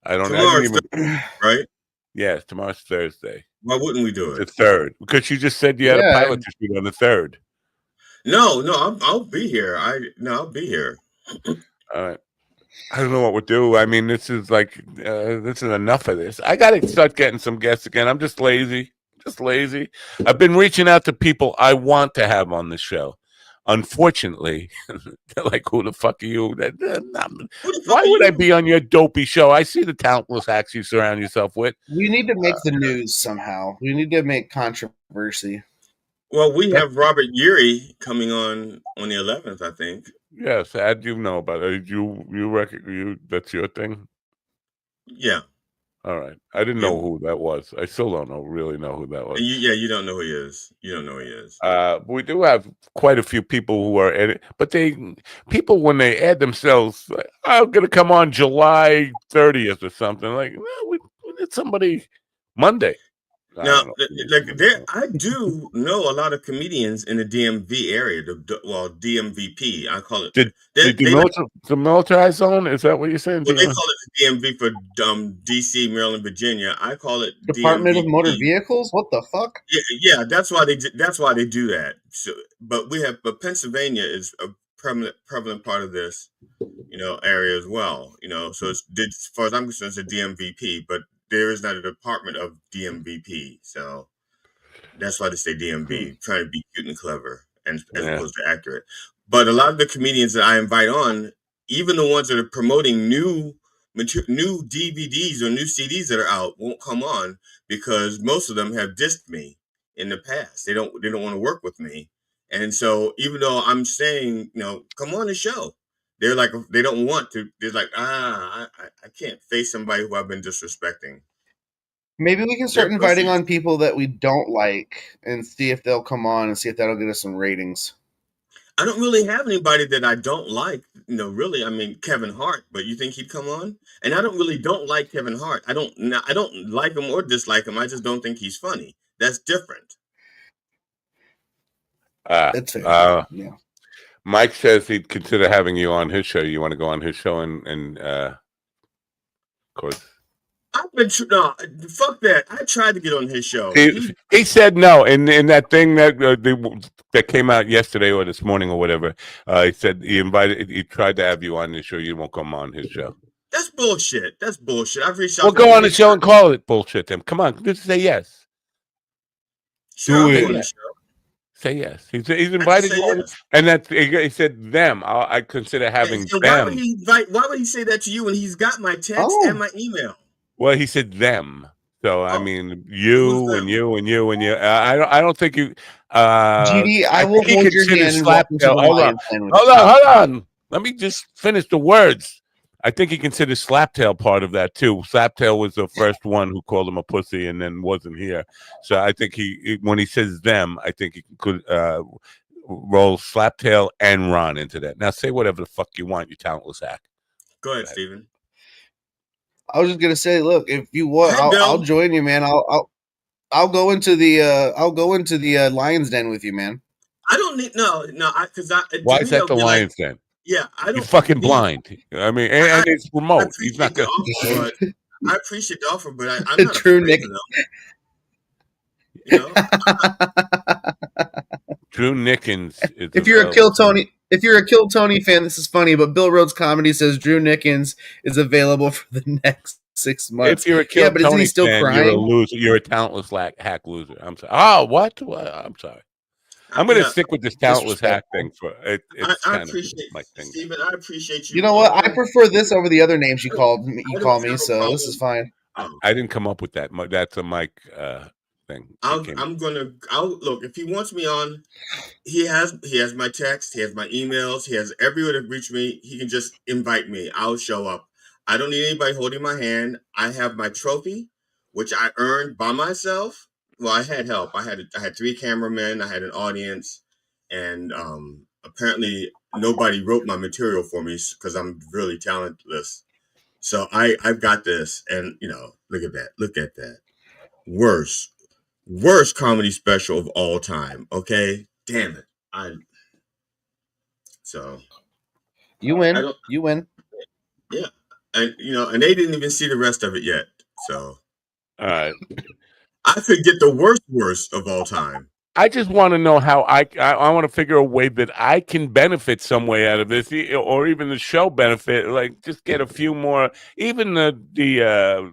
I didn't even. Right? Yes, tomorrow's Thursday. Why wouldn't we do it? The 3rd, because you just said you had a pilot to shoot on the 3rd. No, I'll be here. I'll be here. All right. I don't know what we'll do. I mean, this is enough of this. I got to start getting some guests again. I'm just lazy. I've been reaching out to people I want to have on the show. Unfortunately, they're like, who the fuck are you? Why would I be on your dopey show? I see the talentless acts you surround yourself with. We need to make the news somehow. We need to make controversy. Well, we have Robert Urey coming on the 11th, I think. Yes, how do you know about it? You that's your thing? Yeah. All right. I didn't know who that was. I still don't really know who that was. You don't know who he is. You don't know who he is. We do have quite a few people who are but people when they add themselves, like, I'm gonna come on July 30th or something. Like, no, we need somebody Monday. Now, I do know a lot of comedians in the DMV area. DMVP, I call it. The militarized zone? Is that what you're saying? Well, they call it the DMV for DC, Maryland, Virginia. I call it Department DMVP. of Motor Vehicles. What the fuck? Yeah. That's why they do that. So, but Pennsylvania is a prevalent part of this, area as well. So it's as far as I'm concerned, it's a DMVP, but there is not a department of DMVP. So that's why they say DMV, trying to be cute and clever as opposed to accurate. But a lot of the comedians that I invite on, even the ones that are promoting new DVDs or new CDs that are out, won't come on because most of them have dissed me in the past. They don't want to work with me. And so even though I'm saying, come on the show, they're like, they don't want to. They're like, I can't face somebody who I've been disrespecting. Maybe we can start inviting on people that we don't like and see if they'll come on and see if that'll get us some ratings. I don't really have anybody that I don't like, really. I mean, Kevin Hart, but you think he'd come on? And I don't like Kevin Hart. I don't like him or dislike him. I just don't think he's funny. That's different. That's fair. Yeah. Mike says he'd consider having you on his show. You want to go on his show and of course. I've been fuck that. I tried to get on his show. He said no, and that thing that came out yesterday or this morning or whatever. He said he tried to have you on his show. You won't come on his show. That's bullshit. I've reached out. Well, go on the show and call it bullshit. Then come on, just say yes. Sure, I'll go on the show. Say yes. He's invited you, yes. And he said them. I consider having them. Why would he say that to you when he's got my text and my email? Well, he said them. So I mean, you and you and you and you. I don't think you. GD, I will hold your hand and walk into the Hold on. Let me just finish the words. I think he considers Slaptail part of that too. Slaptail was the first one who called him a pussy and then wasn't here. So I think when he says them, I think he could roll Slaptail and Ron into that. Now say whatever the fuck you want, you talentless hack. Go ahead, Steven. I was just gonna say, look, if you want, I'll join you, man. I'll go into the Lion's Den with you, man. I don't need because why is that the Lion's Den? Yeah, I don't. He's fucking blind. I mean, and it's remote. He's not gonna. I appreciate the offer, but I'm not True, Nick. You know, Drew Nickens. If you're a Kill Tony fan, this is funny, but Bill Rhodes Comedy says Drew Nickens is available for the next 6 months. If you're a Kill but Tony isn't he still fan, crying? you're a loser. You're a talentless hack loser. I'm sorry. Oh, what? I'm sorry. I'm going to stick with this talentless hack thing for it. I appreciate my thing. Steven, I appreciate you. You know what? I prefer this over the other names you call me, so this is fine. I didn't come up with that. That's a Mike thing. I'll look, if he wants me on, he has my text, he has my emails, he has everywhere to reach me. He can just invite me. I'll show up. I don't need anybody holding my hand. I have my trophy, which I earned by myself. Well, I had help. I had 3 cameramen. I had an audience, and apparently nobody wrote my material for me because I'm really talentless. So I've got this, and look at that. Worst comedy special of all time. Okay, damn it. So you win. You win. Yeah, and they didn't even see the rest of it yet. So all right. I could get the worst of all time. I just want to know how I want to figure a way that I can benefit some way out of this, or even the show benefit. Like, just get a few more. Even the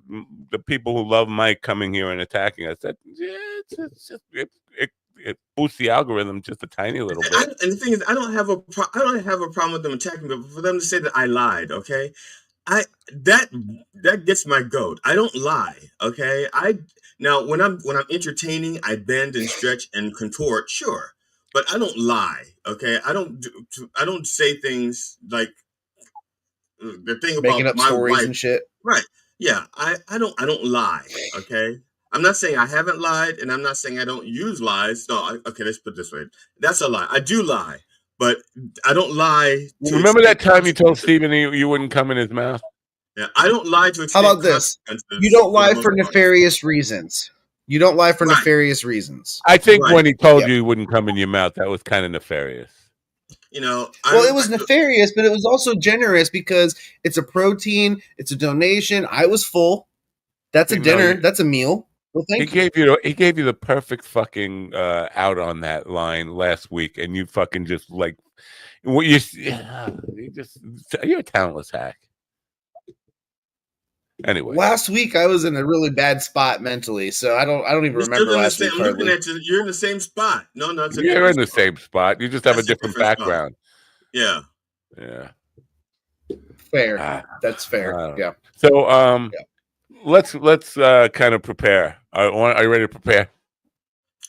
people who love Mike coming here and attacking us. It boosts the algorithm just a tiny little bit. And the thing is, I don't have a problem with them attacking me, but for them to say that I lied, okay, that gets my goat. I don't lie, okay. Now, when I'm entertaining, I bend and stretch and contort, sure, but I don't lie. Okay, I don't say things like the thing making about up my stories wife and shit. Right? Yeah, I don't lie. Okay, I'm not saying I haven't lied, and I'm not saying I don't use lies. No, okay, let's put it this way. That's a lie. I do lie, but I don't lie. Remember that time you told Steven you wouldn't come in his mouth? Yeah, I don't lie to. How about this? You don't lie for nefarious reasons. You don't lie for nefarious reasons. I think when he told you he wouldn't come in your mouth, that was kind of nefarious. Well, it was nefarious, but it was also generous because it's a protein, it's a donation. I was full. That's a dinner. That's a meal. Well, he gave you the perfect fucking out on that line last week, and you fucking just like you're a talentless hack. Anyway, last week I was in a really bad spot mentally, so I don't even remember last week. I'm looking at you. You're in the same spot. No, you're in the same spot. You just have a different background. Yeah. Fair. That's fair. Yeah. So let's kind of prepare. Are you ready to prepare?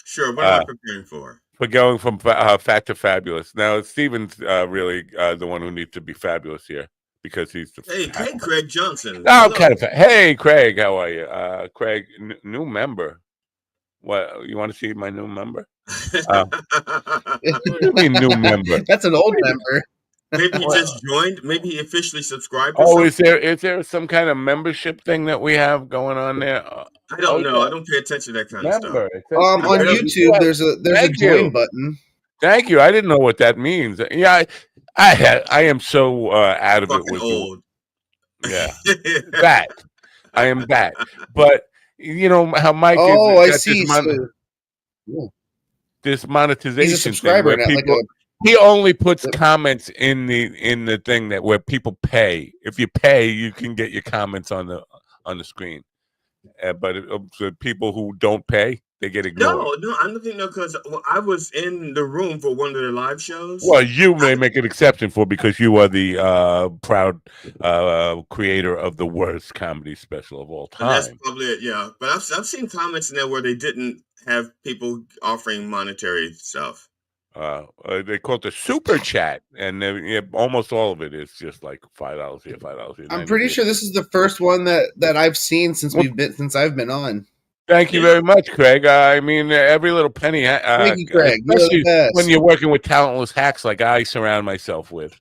Sure. What am I preparing for? For going from fat to fabulous. Now, Steven's really the one who needs to be fabulous here. Because he's hey, Craig Johnson. Oh, kind of. Hey, Craig, how are you? Craig, new member. What, you want to see my new member? What do you mean new member? That's an old member. Maybe he just joined. Maybe he officially subscribed. Oh, is there some kind of membership thing that we have going on there? I don't know. I don't pay attention to that kind of stuff. On YouTube, there's a join button. Thank you. I didn't know what that means. Yeah, I am so out of it with old. Yeah, that I am that. But you know how Mike is. I see. This monetization He's a subscriber thing where people, he only puts comments in the thing that where people pay. If you pay, you can get your comments on the screen. But so people who don't pay, they get ignored. No, I don't think because I was in the room for one of their live shows. Well, you may make an exception for because you are the proud creator of the worst comedy special of all time. And that's probably it, yeah. But I've seen comments in there where they didn't have people offering monetary stuff. They call it the super chat, and almost all of it is just like $5 here, $5 here. I'm pretty sure this is the first one that I've seen since I've been on. Thank you very much, Craig. I mean, every little penny. Thank you, Craig. Especially You're the best. when you're working with talentless hacks like I surround myself with.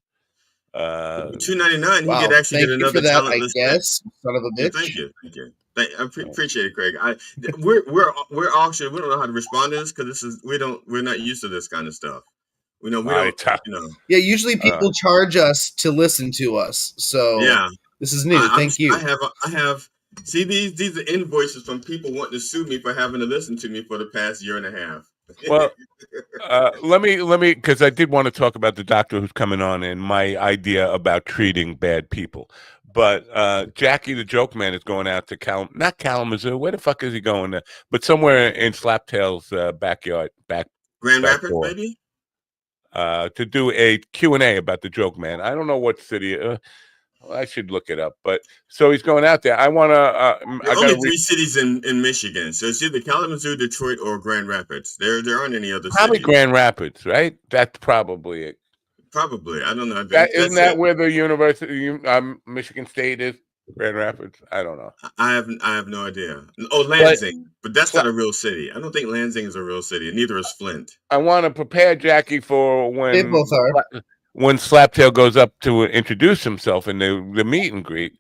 $2.99. Wow, You could actually thank get you another for that, talentless I guess. Son of a bitch. Thank you. I appreciate it, Craig. We're actually we don't know how to respond to this because we're not used to this kind of stuff. We don't. Yeah, usually people charge us to listen to us. So yeah, this is new. Thank you. I have. See, these are invoices from people wanting to sue me for having to listen to me for the past year and a half. Well, let me, because I did want to talk about the doctor who's coming on and my idea about treating bad people. But Jackie the Joke Man is going out to not Kalamazoo. Where the fuck is he going to? But somewhere in Slaptail's backyard, Grand Rapids, door, maybe. To do a Q&A about the Joke Man. I don't know what city. I should look it up. But so he's going out there. I want to. There are only 3 cities in Michigan, so it's either Kalamazoo, Detroit, or Grand Rapids. There aren't any other probably cities. Grand Rapids, right? That's probably it. Probably, I don't know. Isn't that where the University, Michigan State is? Grand Rapids? I don't know. I have no idea. Oh, Lansing, but that's not a real city. I don't think Lansing is a real city. Neither is Flint. I want to prepare Jackie for when they both are. When Slaptail goes up to introduce himself in the meet and greet.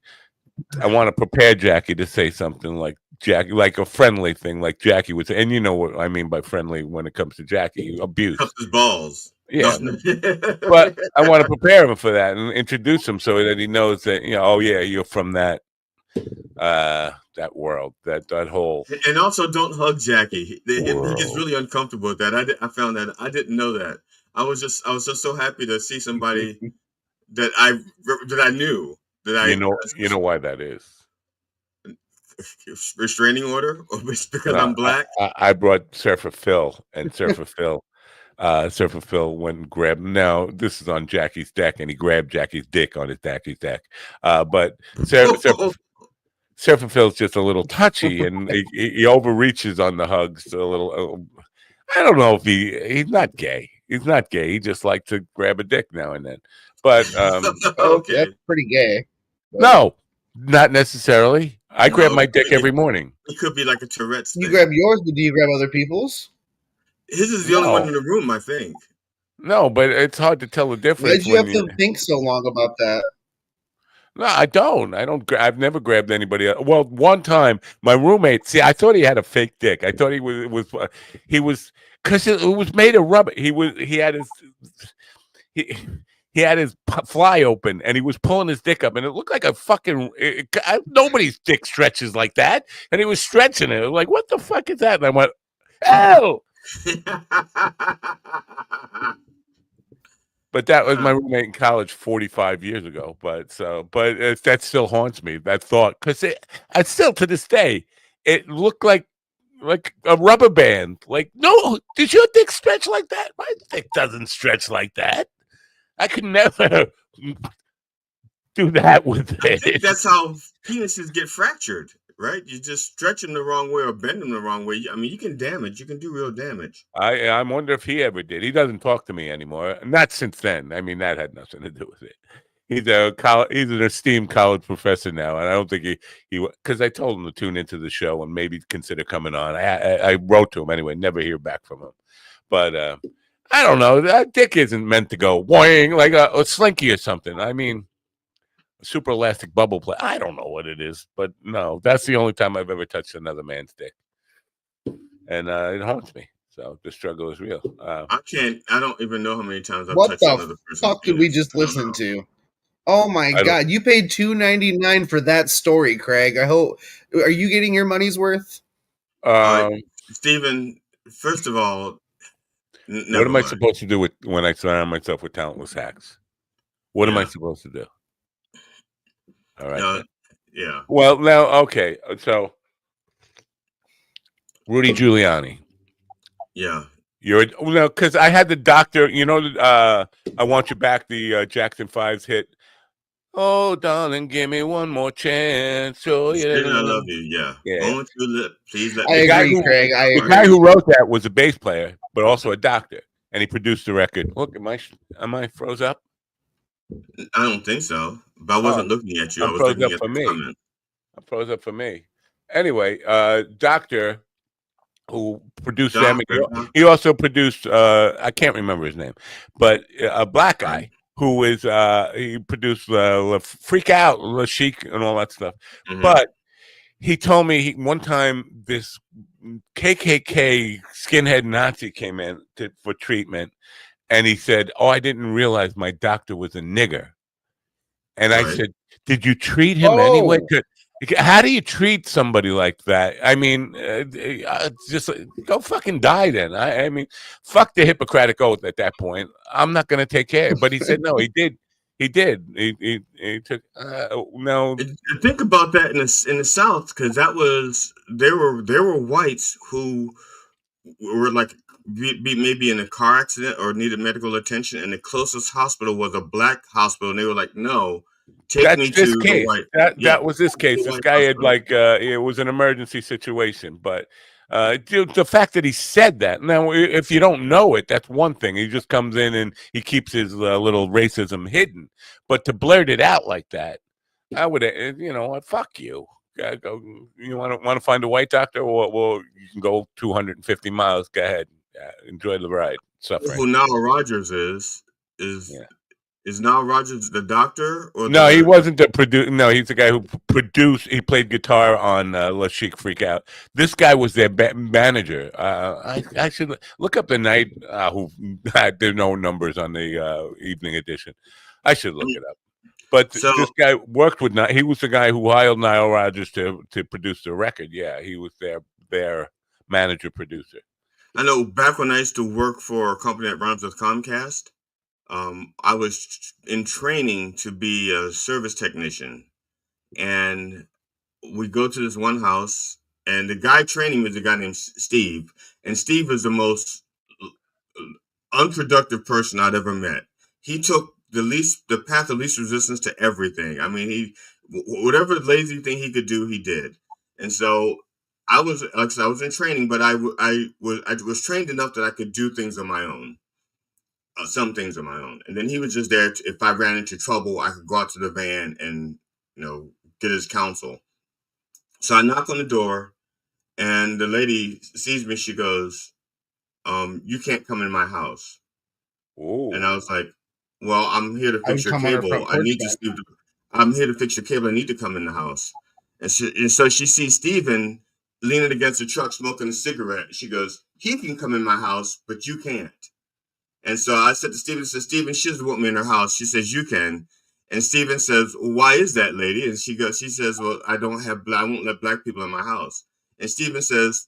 I want to prepare Jackie to say something like Jackie, like a friendly thing, like Jackie would say. And you know what I mean by friendly when it comes to Jackie, abuse. Cups his balls. Yeah, but I want to prepare him for that and introduce him so that he knows that oh yeah, you're from that world, that whole. And also, don't hug Jackie. He gets really uncomfortable with that. I found that I didn't know that. I was just so happy to see somebody that I knew that I. You know why that is. Restraining order, or because I'm black. I brought Surfer Phil, and Surfer Phil. Surfer Phil went and grabbed. Now this is on Jackie's deck, and he grabbed Jackie's dick on his Jackie's deck. But Surfer Phil's just a little touchy, and he overreaches on the hugs a little. I don't know if he's not gay. He's not gay. He just likes to grab a dick now and then. But okay, that's pretty gay. No, not necessarily. I grab my dick every morning. It could be like a Tourette's thing. You grab yours, but do you grab other people's? His is the only one in the room, I think. No, but it's hard to tell the difference. Why did you have to think so long about that? No, I don't. I've never grabbed anybody else. Well, one time, my roommate. See, I thought he had a fake dick. I thought he was because it was made of rubber. He had his fly open, and he was pulling his dick up, and it looked like a fucking. Nobody's dick stretches like that, and he was stretching it. I was like, what the fuck is that? And I went, oh. But that was my roommate in college 45 years ago. But that still haunts me, that thought, because it still to this day it looked like a rubber band. Like, no, did your dick stretch like that? My dick doesn't stretch like that. I could never do that with it. I think that's how penises get fractured. Right, you just stretch them the wrong way or bend them the wrong way. I mean, you can do real damage. I wonder if he ever did. He doesn't talk to me anymore. Not since then. I mean, that had nothing to do with it. He's an esteemed college professor now, and I don't think he because I told him to tune into the show and maybe consider coming on. I wrote to him anyway. Never hear back from him. But I don't know. That dick isn't meant to go boing like a slinky or something. I mean. Super elastic bubble play. I don't know what it is, but no, that's the only time I've ever touched another man's dick, and it haunts me. So the struggle is real. I don't even know how many times I've touched another person's dick. What the fuck did we just listen to? Oh my god, you paid $2.99 for that story, Craig. I hope. Are you getting your money's worth? Stephen, first of all, what am I supposed to do when I surround myself with talentless hacks? What am I supposed to do? All right. Yeah. Well, now, okay. So, Rudy Giuliani. Yeah. Because I had the doctor. I Want You Back. The Jackson 5's hit. Oh, darling, give me one more chance. Oh, yeah. I love you. Yeah. Please let me. I agree, Craig. The guy who wrote that was a bass player, but also a doctor. and he produced the record. Look, am I froze up? I don't think so. But I wasn't looking at you. I I'm was froze looking up at for the me. comment. I'm froze up for me. Anyway, Doctor, who produced them, he also produced I can't remember his name, but a black guy who is he produced Freak Out, La Chic, and all that stuff. Mm-hmm. But he told me one time this KKK skinhead Nazi came in for treatment, and he said, "Oh, I didn't realize my doctor was a nigger." And I said, "Did you treat him anyway? How do you treat somebody like that? I mean, just go fucking die then. I mean, fuck the Hippocratic Oath at that point. I'm not going to take care." But he said, no, he did. He did. He took no. Think about that in the South, because that was there were whites who were like maybe in a car accident or needed medical attention, and the closest hospital was a black hospital, and they were like, "No, take me to the white." That was this case. This guy had it was an emergency situation, but the fact that he said that, now if you don't know it, that's one thing. He just comes in and he keeps his little racism hidden, but to blurt it out like that, I would, fuck you. Go, you want to find a white doctor, or you can go 250 miles. Go ahead, enjoy the ride. Suffering. Who Nile Rodgers is Nile Rodgers the doctor? Or no, he wasn't the producer. No, he's the guy who produced. He played guitar on La Chic Freak Out. This guy was their manager. I should look up the night who had there no numbers on the evening edition. I should look it up. But this guy worked with. He was the guy who hired Nile Rodgers to produce the record. Yeah, he was their manager producer. I know back when I used to work for a company that runs with Comcast, I was in training to be a service technician, and we go to this one house, and the guy training me is a guy named Steve, and Steve is the most unproductive person I'd ever met. He took the path of least resistance to everything. I mean, whatever lazy thing he could do, he did. And so I was, like I said, I was in training, but I was trained enough that I could do things on my own, some things on my own. And then he was just there. If I ran into trouble, I could go out to the van and, get his counsel. So I knock on the door, and the lady sees me. She goes, "You can't come in my house." Ooh. And I was like, "Well, I'm here to fix your cable. I'm here to fix your cable. I need to come in the house." And so she sees Steven leaning against the truck smoking a cigarette. She goes, "He can come in my house, but you can't." And so I said to Steven, "Steven, she doesn't want me in her house." She says, "You can." And Steven says, "Why is that, lady?" And she says, "Well, I won't let black people in my house." And Steven says,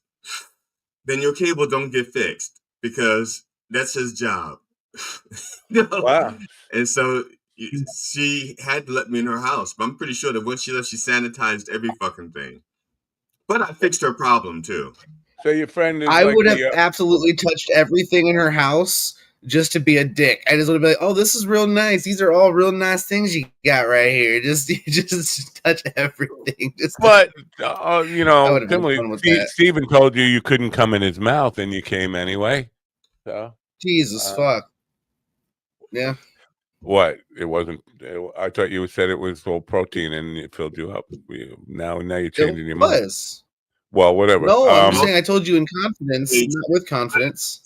"Then your cable don't get fixed, because that's his job." Wow. And so she had to let me in her house. But I'm pretty sure that when she left, she sanitized every fucking thing. But I fixed her problem too. So your friend is I like would have absolutely touched everything in her house just to be a dick. I just would have been like, "Oh, this is real nice. These are all real nice things you got right here. Just touch everything." But Steven told you couldn't come in his mouth, and you came anyway. So Jesus fuck. Yeah. What? It wasn't. I thought you said it was all protein and it filled you up. Now you're changing your mind. Well, whatever. No, I'm saying I told you in confidence, not with confidence.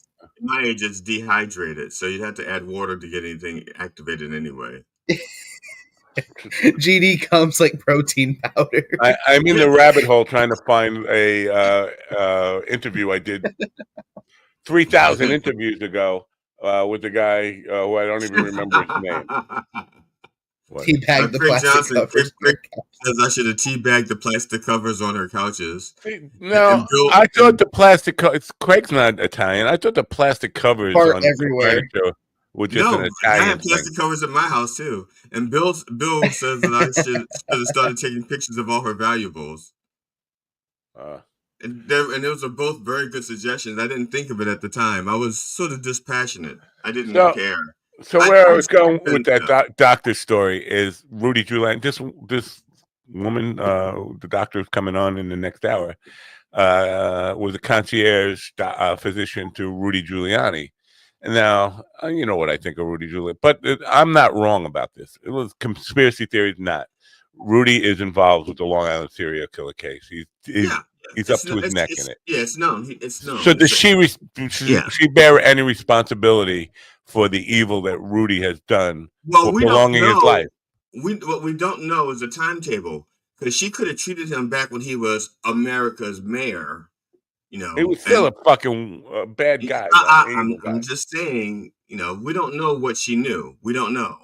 My age is dehydrated, so you'd have to add water to get anything activated anyway. GD comes like protein powder. I'm in the rabbit hole trying to find a interview I did 3,000 interviews ago with the guy who I don't even remember his name. Teabagged the plastic covers. Craig says I should have teabagged the plastic covers on her couches. No, I thought the plastic. Craig's not Italian. I thought the plastic covers on everywhere were just an Italian I have plastic covers at my house too. And Bill says that I should have started taking pictures of all her valuables. And those are both very good suggestions. I didn't think of it at the time. I was sort of dispassionate. I didn't care. So where I was going with that doctor story is Rudy Giuliani. This woman, the doctor is coming on in the next hour, was a concierge physician to Rudy Giuliani. Now, you know what I think of Rudy Giuliani, but I'm not wrong about this. It was conspiracy theories, not. Rudy is involved with the Long Island serial killer case. He's up to his neck in it. Yeah, it's known. It's known. So does she bear any responsibility for the evil that Rudy has done for prolonging his life? What we don't know is the timetable, because she could have treated him back when he was America's mayor. You know, he was still a fucking bad guy. I'm just saying, you know, we don't know what she knew. We don't know.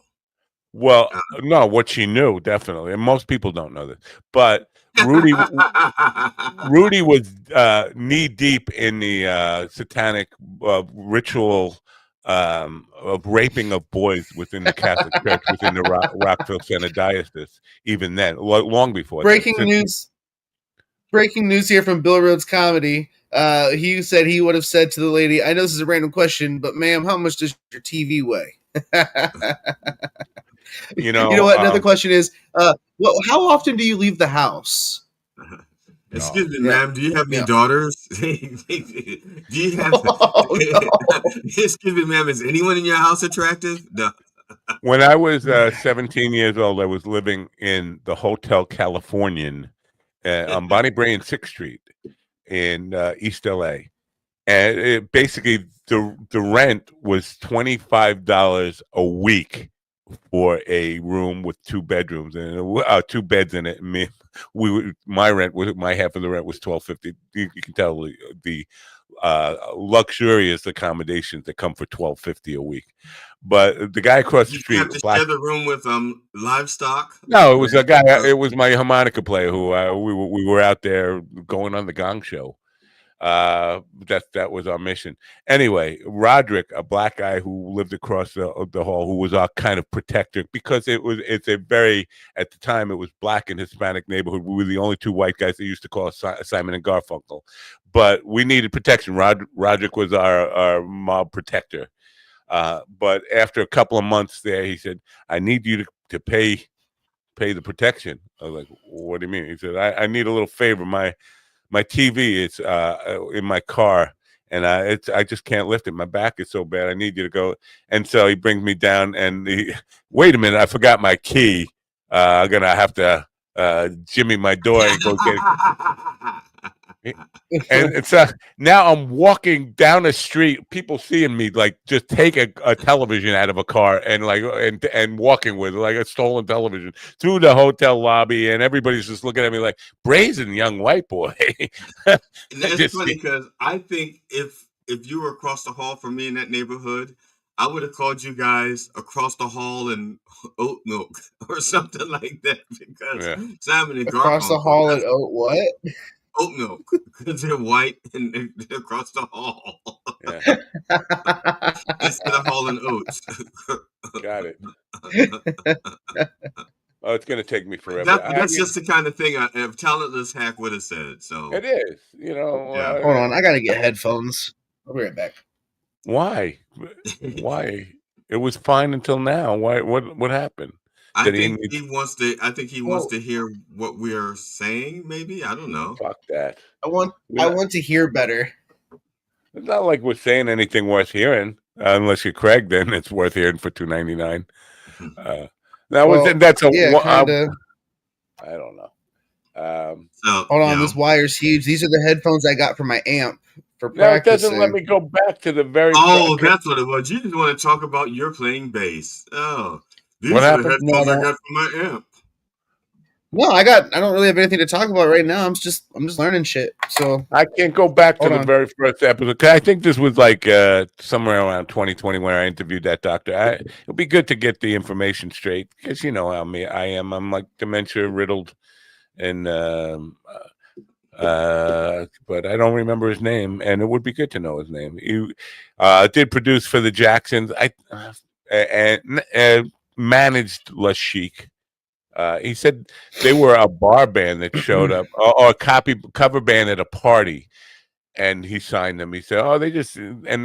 Well, no, what she knew, definitely, and most people don't know this. But Rudy was knee deep in the satanic ritual of raping of boys within the Catholic Church, within the Rockville Center Diocese. Even then, long before. Breaking news here from Bill Rhodes Comedy. He said he would have said to the lady, "I know this is a random question, but ma'am, how much does your TV weigh?" You know what? Another question is, how often do you leave the house? Excuse me, ma'am. Do you have any daughters? Do you have? Excuse me, ma'am. Is anyone in your house attractive? No. When I was 17 years old, I was living in the Hotel Californian on Bonnie Bray and 6th Street in East LA, and basically the rent was $25 a week for a room with 2 bedrooms and 2 beds in it. My rent was, my half of the rent was $12.50. You can tell the luxurious accommodations that come for $12.50 a week. But the guy across the street, you have to share the room with livestock. No, it was a guy. It was my harmonica player who we were out there going on the Gong Show. That was our mission. Anyway, Roderick, a black guy who lived across the hall, who was our kind of protector, because it's a very, at the time, it was black and Hispanic neighborhood. We were the only 2 white guys they used to call Simon and Garfunkel, but we needed protection. Roderick was our mob protector. But after a couple of months there, he said, "I need you to pay the protection." I was like, "What do you mean?" He said, I need a little favor. My TV is in my car, and I just can't lift it. My back is so bad. I need you to go. And so he brings me down, and wait a minute, I forgot my key. I'm gonna have to jimmy my door and go get it. And so now I'm walking down the street, people seeing me like just take a television out of a car and walking with like a stolen television through the hotel lobby, and everybody's just looking at me like, brazen young white boy. And that's funny because I think if you were across the hall from me in that neighborhood, I would have called you guys across the hall in oat milk or something like that, because Simon and Garfunkel across the hall in oat what? Oat milk, because they're white and they're across the hall. Yeah. Instead of hall and oats. Got it. Oh, it's going to take me forever. That's just the kind of thing a talentless hack would have said. So it is, you know. Yeah. Hold on, I got to get headphones. I'll be right back. Why? Why? It was fine until now. Why? What happened? I think he wants to hear what we're saying. Maybe, I don't know. Fuck that. I want to hear better. It's not like we're saying anything worth hearing, unless you're Craig. Then it's worth hearing for $2.99. That's a. Yeah, I don't know. Hold on, this wire's huge. These are the headphones I got for my amp for practicing. No, it doesn't let me go back to the very. Oh, that's what it was. You just want to talk about your playing bass. Oh. These what are happened? the headphones I got from my amp. No, I don't really have anything to talk about right now. I'm just learning shit. So I can't go back to the very first episode. I think this was like somewhere around 2020 where I interviewed that doctor. It'll be good to get the information straight, because you know how I am. I'm like dementia riddled, and but I don't remember his name, and it would be good to know his name. He did produce for the Jacksons. And managed La Chic. He said they were a bar band that showed up, or a cover band at a party, and he signed them. He said, "Oh, they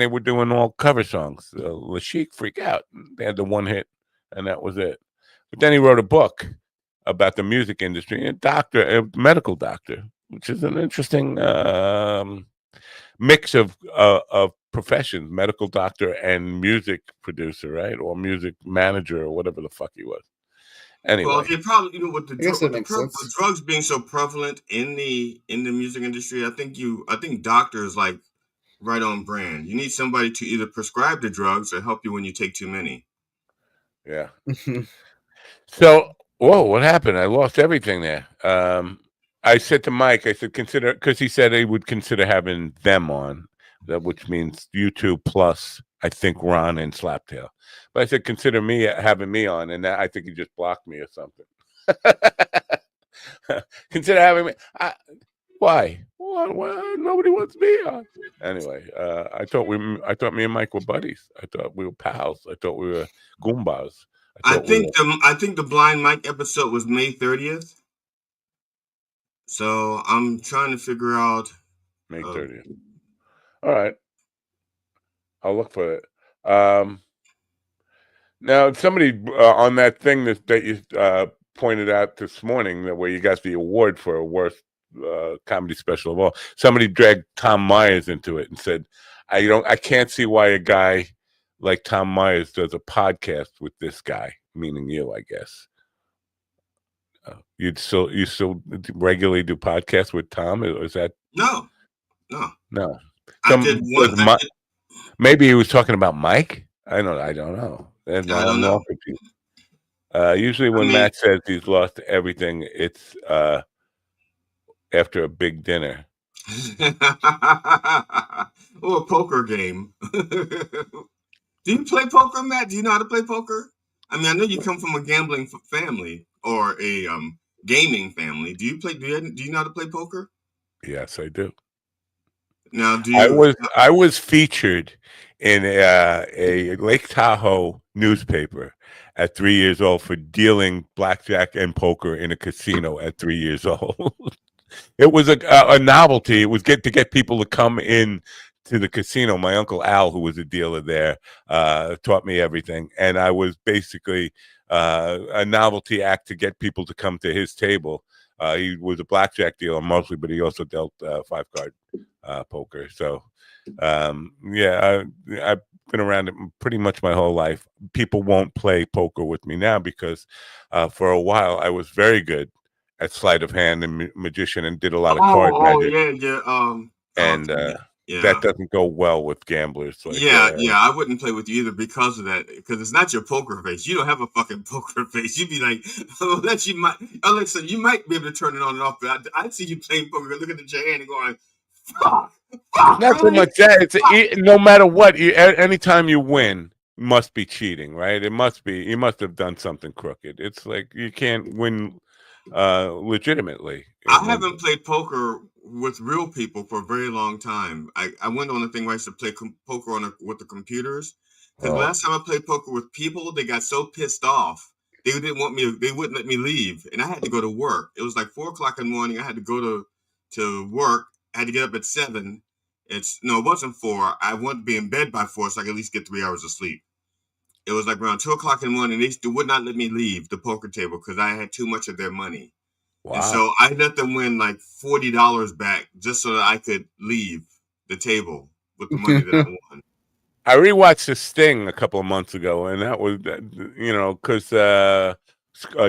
were doing all cover songs." La Chic freak out. They had the one hit, and that was it. But then he wrote a book about the music industry, a medical doctor, which is an interesting mix of professions, medical doctor and music producer, right? Or music manager or whatever the fuck he was. Anyway. Well, they probably, with I guess that makes sense. with drugs being so prevalent in the music industry, I think doctors like right on brand. You need somebody to either prescribe the drugs or help you when you take too many. Yeah. So, whoa, what happened? I lost everything there. I said to Mike, I said, consider, because he said he would consider having them on, which means you two plus, I think, Ron and Slaptail. But I said, consider having me on, and I think he just blocked me or something. Consider having me. Why? Why? Nobody wants me on. Anyway, I thought me and Mike were buddies. I thought we were pals. I thought we were goombas. I think the Blind Mike episode was May 30th. So I'm trying to figure out May 30th. All right, I'll look for it. Now, somebody on that thing that you pointed out this morning, where you got the award for a worst comedy special of all, somebody dragged Tom Myers into it and said, I can't see why a guy like Tom Myers does a podcast with this guy, meaning you, I guess. You still regularly do podcasts with Tom? Or is that no? I did one. Maybe he was talking about Mike. I don't know. I don't know. Usually when Matt says he's lost everything, it's after a big dinner or a poker game. Do you play poker, Matt? Do you know how to play poker? I mean, I know you come from a gambling family or a gaming family. Do you know how to play poker? Yes, I do. Now, do you? I was featured in a Lake Tahoe newspaper at 3 years old for dealing blackjack and poker in a casino at 3 years old. It was a novelty. It was to get people to come in to the casino. My uncle Al, who was a dealer there, taught me everything, and I was basically a novelty act to get people to come to his table. He was a blackjack dealer mostly, but he also dealt 5-card poker. So, I've been around it pretty much my whole life. People won't play poker with me now because for a while I was very good at sleight of hand and magician and did a lot of card magic. And that doesn't go well with gamblers. Like, I wouldn't play with you either because of that. Because it's not your poker face. You don't have a fucking poker face. You'd be like, Alexa, you might be able to turn it on and off, but I'd see you playing poker, looking at your hand and going, fuck. Not so much that. It's no matter what. Anytime you win, must be cheating, right? It must be. You must have done something crooked. It's like you can't win legitimately. I haven't played poker with real people for a very long time. I went on a thing where I used to play poker with the computers. Because last time I played poker with people, they got so pissed off. They wouldn't let me leave. And I had to go to work. It was like 4:00 in the morning. I had to go to work. I had to get up at 7. It wasn't 4. I wanted to be in bed by 4 so I could at least get 3 hours of sleep. It was like around 2:00 in the morning. They would not let me leave the poker table because I had too much of their money. Wow. And so I let them win like $40 back just so that I could leave the table with the money that I won. I rewatched The Sting a couple of months ago, and that was, because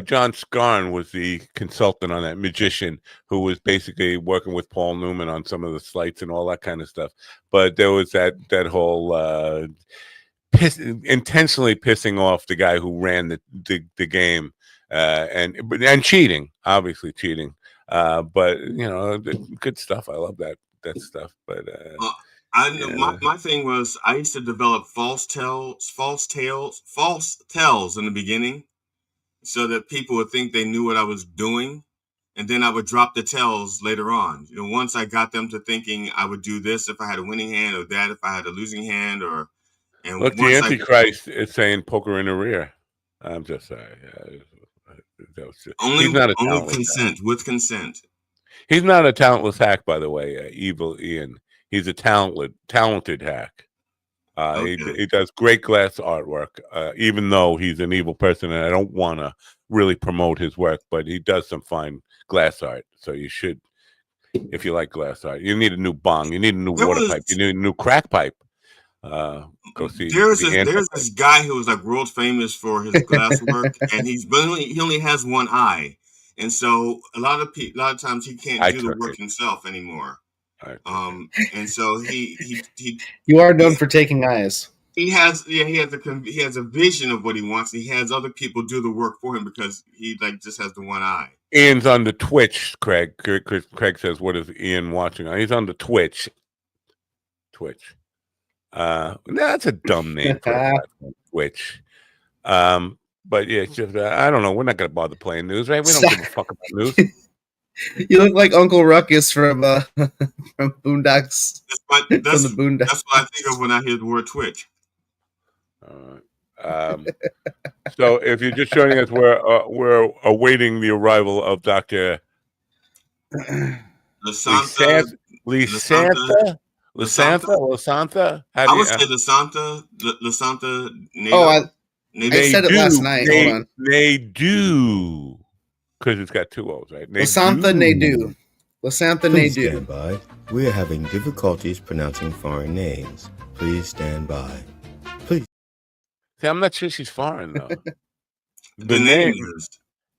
John Scarn was the consultant on that, magician who was basically working with Paul Newman on some of the sleights and all that kind of stuff. But there was that whole intentionally pissing off the guy who ran the game. And cheating, obviously cheating, but good stuff. I love that stuff. But my thing was I used to develop false tells in the beginning, so that people would think they knew what I was doing, and then I would drop the tells later on. Once I got them to thinking I would do this if I had a winning hand, or that if I had a losing hand, look, the Antichrist is saying poker in the rear. I'm just sorry. Only consent. With consent. He's not a talentless hack, by the way. Evil Ian. He's a talented hack. He does great glass artwork, even though he's an evil person, and I don't want to really promote his work, but he does some fine glass art. So you should, if you like glass art. You need a new bong. You need a new water pipe. You need a new crack pipe. go see There's the this guy who was like world famous for his glass work, and he only has one eye, and so a lot of times he can't do the work himself anymore. And so he You are known for taking eyes. He has a vision of what he wants. He has other people do the work for him because he like just has the one eye. Ian's on the Twitch, Craig. Craig says, what is Ian watching? He's on the Twitch. That's a dumb name for a platform, Twitch. But yeah, it's just I don't know. We're not gonna bother playing news, right? We don't give a fuck about news. You look like Uncle Ruckus from Boondocks. That's what I think of when I hear the word Twitch. So if you're just joining us, we're awaiting the arrival of Dr. Lasantha. I would say Lasantha. I said it last night. Hold on. They do. Because it's got two O's, right? Lasantha Naidu. Lasantha Naidu. Stand by. We are having difficulties pronouncing foreign names. Please stand by. Please. See, I'm not sure she's foreign, though. The name is.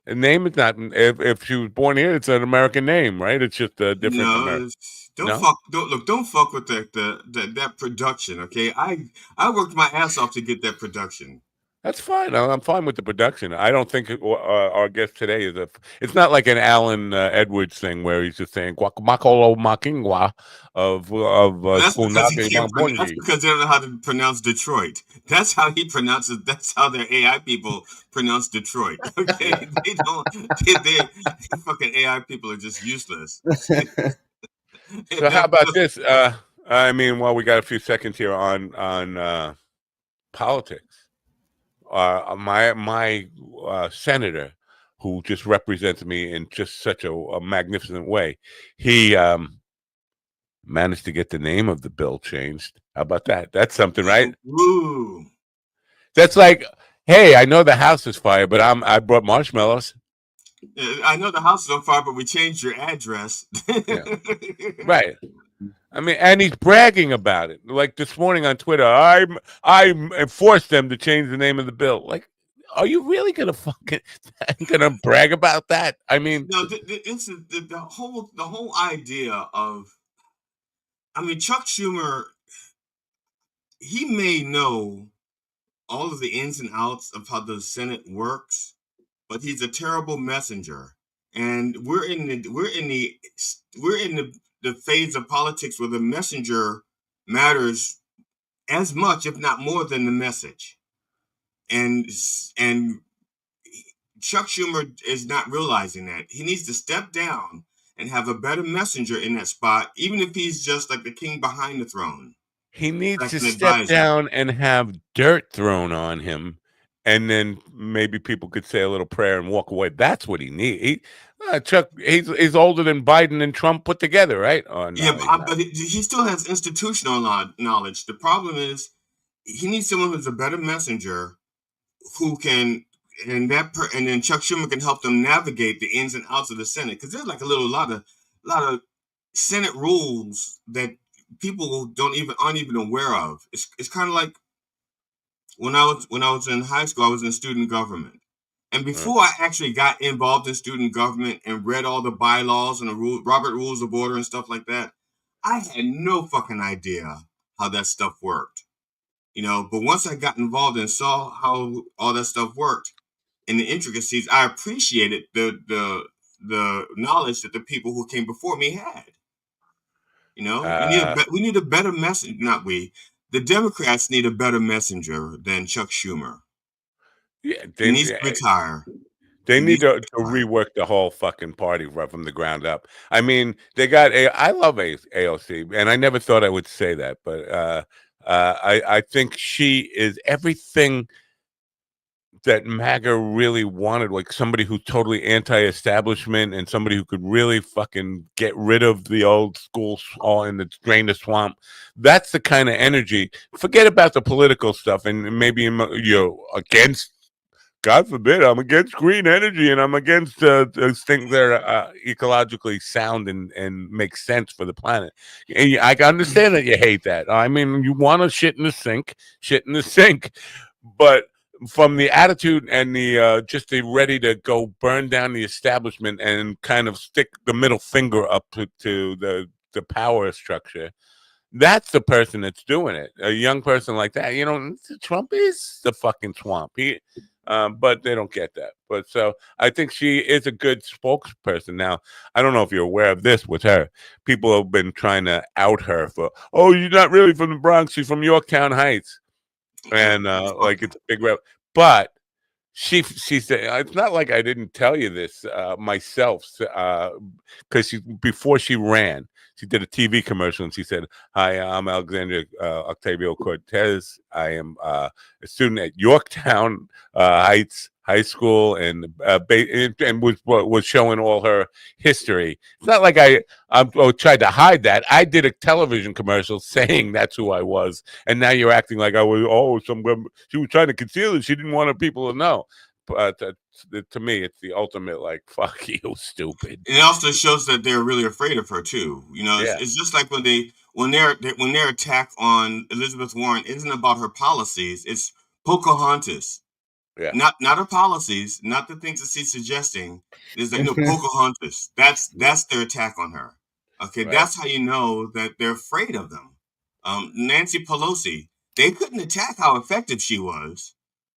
The name is not. If she was born here, it's an American name, right? It's just a different. Don't fuck with that production, okay? I worked my ass off to get that production. That's fine. I'm fine with the production. I don't think our guest today is it's not like an Alan Edwards thing where he's just saying guacamacolo makingwa of that's because they don't know how to pronounce Detroit. That's how he pronounces. That's how their AI people pronounce Detroit. Okay, they don't. They fucking AI people are just useless. So how about this? I mean, well, we got a few seconds here on politics. My senator, who just represents me in just such a magnificent way, he managed to get the name of the bill changed. How about that? That's something, right? Ooh. That's like, hey, I know the house is fire, but I brought marshmallows. I know the house is on fire, but we changed your address. Yeah. Right. I mean, and he's bragging about it. Like this morning on Twitter, I forced them to change the name of the bill. Like, are you really gonna brag about that? I mean, no, it's the whole idea of. I mean, Chuck Schumer, he may know all of the ins and outs of how the Senate works, but he's a terrible messenger. And we're in the phase of politics where the messenger matters as much, if not more, than the message. And Chuck Schumer is not realizing that. He needs to step down and have a better messenger in that spot, even if he's just like the king behind the throne. He needs to step down and have dirt thrown on him, and then maybe people could say a little prayer and walk away. That's what he needs. Chuck, he's older than Biden and Trump put together, right? Oh, no, yeah, but he still has institutional knowledge. The problem is he needs someone who's a better messenger who can, and then Chuck Schumer can help them navigate the ins and outs of the Senate, because there's like a lot of Senate rules that people aren't even aware of. It's kind of like when I was in high school, I was in student government. And before I actually got involved in student government and read all the bylaws and the Robert Rules of Order and stuff like that, I had no fucking idea how that stuff worked. But once I got involved and saw how all that stuff worked and the intricacies, I appreciated the knowledge that the people who came before me had. We need a better message. Not we. The Democrats need a better messenger than Chuck Schumer. Yeah, he needs to retire. They need to rework the whole fucking party right from the ground up. I mean, they got I love AOC, and I never thought I would say that, but I think she is everything that MAGA really wanted, like somebody who's totally anti-establishment and somebody who could really fucking get rid of the old school all in the drain the swamp. That's the kind of energy. Forget about the political stuff, and maybe you're against God forbid, I'm against green energy and I'm against things that are ecologically sound and make sense for the planet. And I understand that you hate that. I mean, you want to shit in the sink, but from the attitude and the just the ready to go burn down the establishment and kind of stick the middle finger up to the power structure. That's the person that's doing it. A young person like that, Trump is the fucking swamp. But they don't get that. But so I think she is a good spokesperson. Now, I don't know if you're aware of this with her. People have been trying to out her for, oh, you're not really from the Bronx. She's from Yorktown Heights. And like it's a big rep. But she said, it's not like I didn't tell you this myself, because before she ran, she did a TV commercial and she said, "Hi, I'm Alexandria Octavio Cortez. I am a student at Yorktown Heights High School," and was showing all her history. It's not like I tried to hide that. I did a television commercial saying that's who I was, and now you're acting like I was. Oh, she was trying to conceal it. She didn't want people to know. But to me, it's the ultimate like, fuck you, stupid. It also shows that they're really afraid of her too. Yeah. It's just like when their attack on Elizabeth Warren isn't about her policies. It's Pocahontas. Yeah. Not her policies, not the things that she's suggesting. It's like, no, Pocahontas. That's their attack on her. Okay, Right. That's how you know that they're afraid of them. Nancy Pelosi, they couldn't attack how effective she was.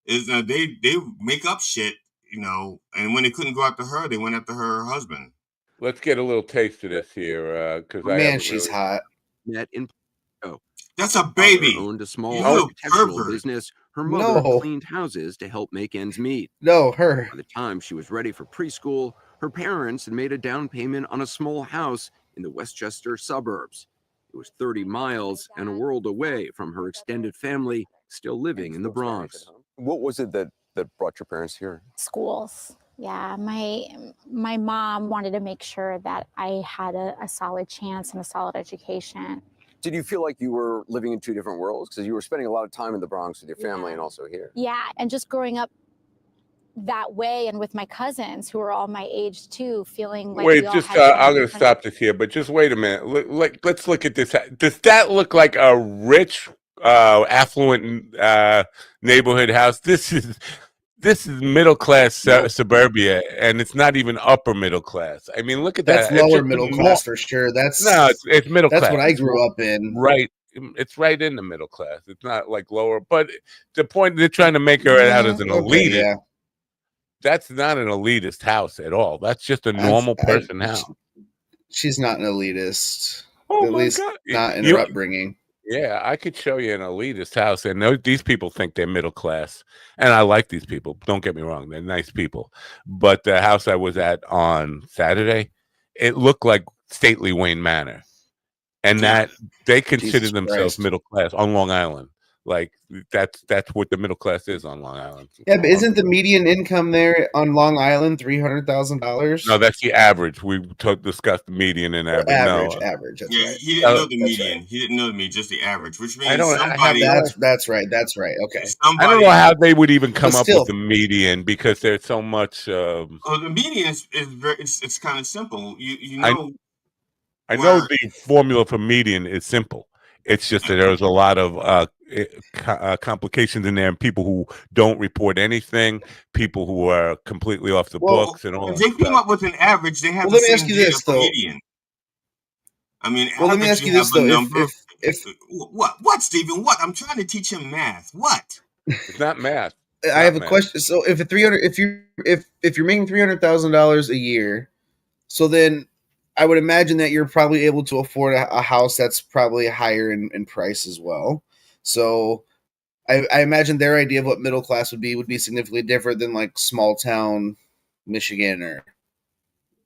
They make up shit, and when they couldn't go after her, they went after her husband. Let's get a little taste of this here, because Man, she's hot. That's a baby. Owned a small You architectural pervert. business. Her mother No. cleaned houses to help make ends meet. No, her. By the time she was ready for preschool, her parents had made a down payment on a small house in the Westchester suburbs. It was 30 miles and a world away from her extended family still living in the Bronx. What was it that brought your parents here? Schools. Yeah, my mom wanted to make sure that I had a solid chance and a solid education. Did you feel like you were living in two different worlds? Because you were spending a lot of time in the Bronx with your family and also here. Yeah, and just growing up that way and with my cousins who are all my age too, feeling like wait, we all just had I'm going to stop this here, but just wait a minute. Let's look at this. Does that look like a rich, affluent neighborhood house? This is middle class suburbia, and it's not even upper middle class. I mean, look at That's that. It's lower just middle class for sure. That's it's middle class. That's what I grew up in. Right. It's right in the middle class. It's not like lower, but the point they're trying to make her out as an elitist. Yeah. That's not an elitist house at all. That's just a normal person house. She's not an elitist. Oh at my least God. not in her upbringing. Yeah, I could show you an elitist house, and these people think they're middle class, and I like these people. Don't get me wrong; they're nice people. But the house I was at on Saturday, it looked like stately Wayne Manor, and that they consider themselves middle class on Long Island. Like that's what the middle class is on Long Island. Yeah, but isn't the median income there on Long Island $300,000? No, that's the average. We discussed the median and average. Average. That's right. He didn't know the median. Right. He didn't know the median, just the average, which means That's right. Okay. I don't know how they would even come up with the median because there's so much. The median is very. It's kind of simple. You know. I know the formula for median is simple. It's just that there's a lot of complications in there, and people who don't report anything, people who are completely off the books, and all. If they came up with an average, they have. Let me ask you this though. Median. I mean, let me ask you this though. If what, Stephen? What? I'm trying to teach him math. What? It's not math. I have a question. So if you're making $300,000 a year, so then I would imagine that you're probably able to afford a house that's probably higher in price as well. So I imagine their idea of what middle class would be significantly different than like small town Michigan or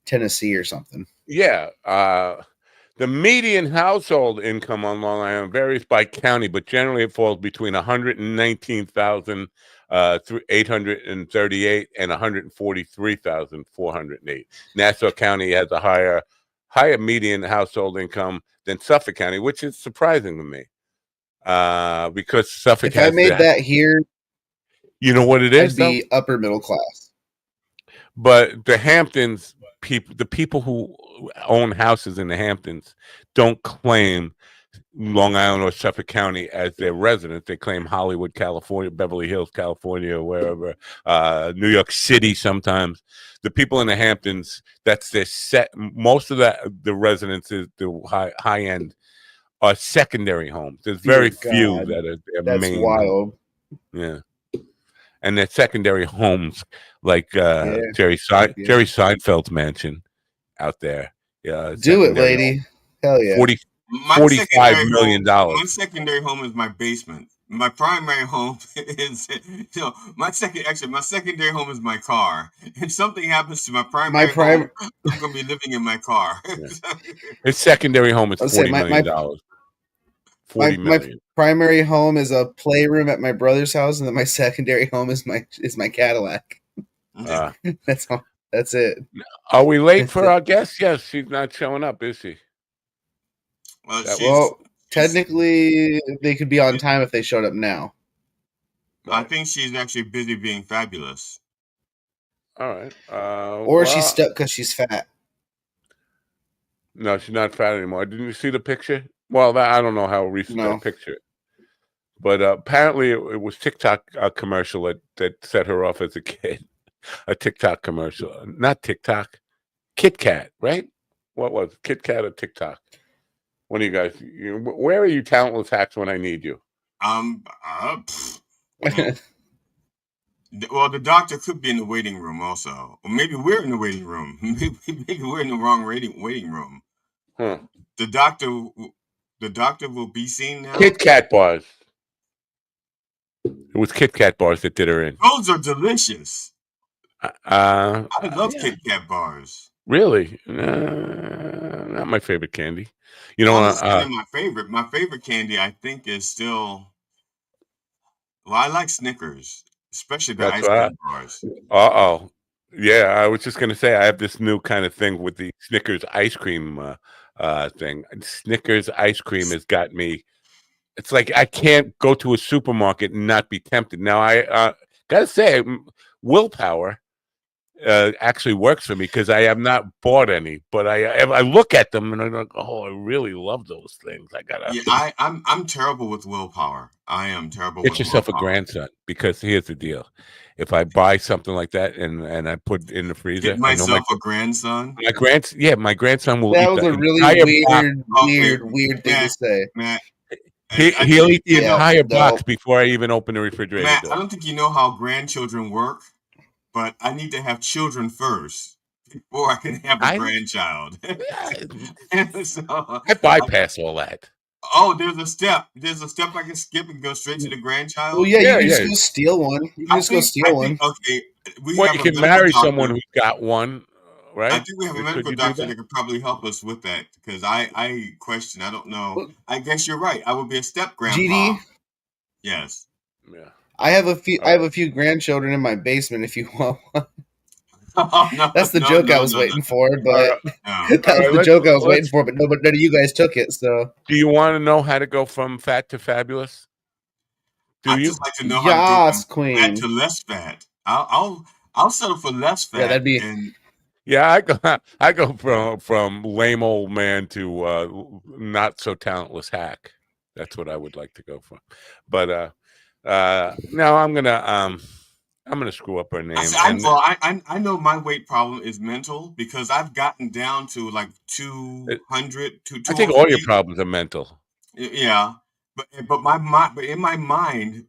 Tennessee or something. Yeah. The median household income on Long Island varies by county, but generally it falls between $119,838 and $143,408. Nassau County has a higher median household income than Suffolk County, which is surprising to me, because Suffolk. If I made that here, You know what it is? I'd be upper middle class. But the Hamptons people, the people who own houses in the Hamptons, don't claim Long Island or Suffolk County as their residence. They claim Hollywood, California, Beverly Hills, California, or wherever, New York City sometimes. The people in the Hamptons, that's their set. Most of the residences, the high end, are secondary homes. There's very few that are their That's main. wild. Yeah. And they're secondary homes, like Jerry Seinfeld's mansion out there. Yeah, do it, lady. Hell yeah. $45 million. My secondary home is my basement. My primary home is my secondary home is my car. If something happens to my primary home, I'm gonna be living in my car. His secondary home is $40 million. My primary home is a playroom at my brother's house, and then my secondary home is my Cadillac. That's all. That's it. Are we late for our guest? Yes, she's not showing up, is she? Well, technically, they could be on time if they showed up now. I think she's actually busy being fabulous. All right. Or she's stuck because she's fat. No, she's not fat anymore. Didn't you see the picture? Well, I don't know how recent that picture is. But apparently it was TikTok commercial that set her off as a kid. A TikTok commercial. Not TikTok. Kit Kat, right? What was it? Kit Kat or TikTok? One of you guys, where are you talentless hacks when I need you? Well, the doctor could be in the waiting room also. Or maybe we're in the waiting room. Maybe we're in the wrong waiting room. Huh. The doctor will be seen now. Kit Kat bars. It was Kit Kat bars that did her in. Those are delicious. I love Kit Kat bars. Really? Not my favorite candy. You know, my favorite. My favorite candy, I think, is still. Well, I like Snickers, especially the ice cream bars. Yeah, I was just gonna say I have this new kind of thing with the Snickers ice cream thing. Snickers ice cream has got me. It's like I can't go to a supermarket and not be tempted. Now I gotta say, willpower actually works for me because I have not bought any, but I look at them and I'm like, oh, I really love those things. I gotta. Yeah, I'm terrible with willpower. I am terrible. Get yourself a grandson, because here's the deal: if I buy something like that and I put it in the freezer, get myself a grandson. My grandson will. That was a really weird thing to say, Matt. He'll eat the entire box before I even open the refrigerator. Matt, I don't think you know how grandchildren work, but I need to have children first before I can have a grandchild. So, I bypass all that. Oh, there's a step. I can skip and go straight to the grandchild. Well, yeah, you can just go steal one. You can just go steal one. Okay, you can marry someone who's got one, right? I think we have a medical doctor that could probably help us with that, because I question. I don't know. I guess you're right. I would be a step grandpa. GD? Yes. Yeah. I have a few grandchildren in my basement. If you want one. That's the joke I was waiting for, but that was the joke I was waiting for. But none of you guys took it. So, do you want to know how to go from fat to fabulous? I just like to know how to go from fat to less fat. I'll settle for less fat. Yeah, that'd be. Yeah, I go from lame old man to not so talentless hack. That's what I would like to go for. But no, I'm gonna screw up her name. I know my weight problem is mental, because I've gotten down to like 200 to 250. I think all your problems are mental. Yeah, but in my mind,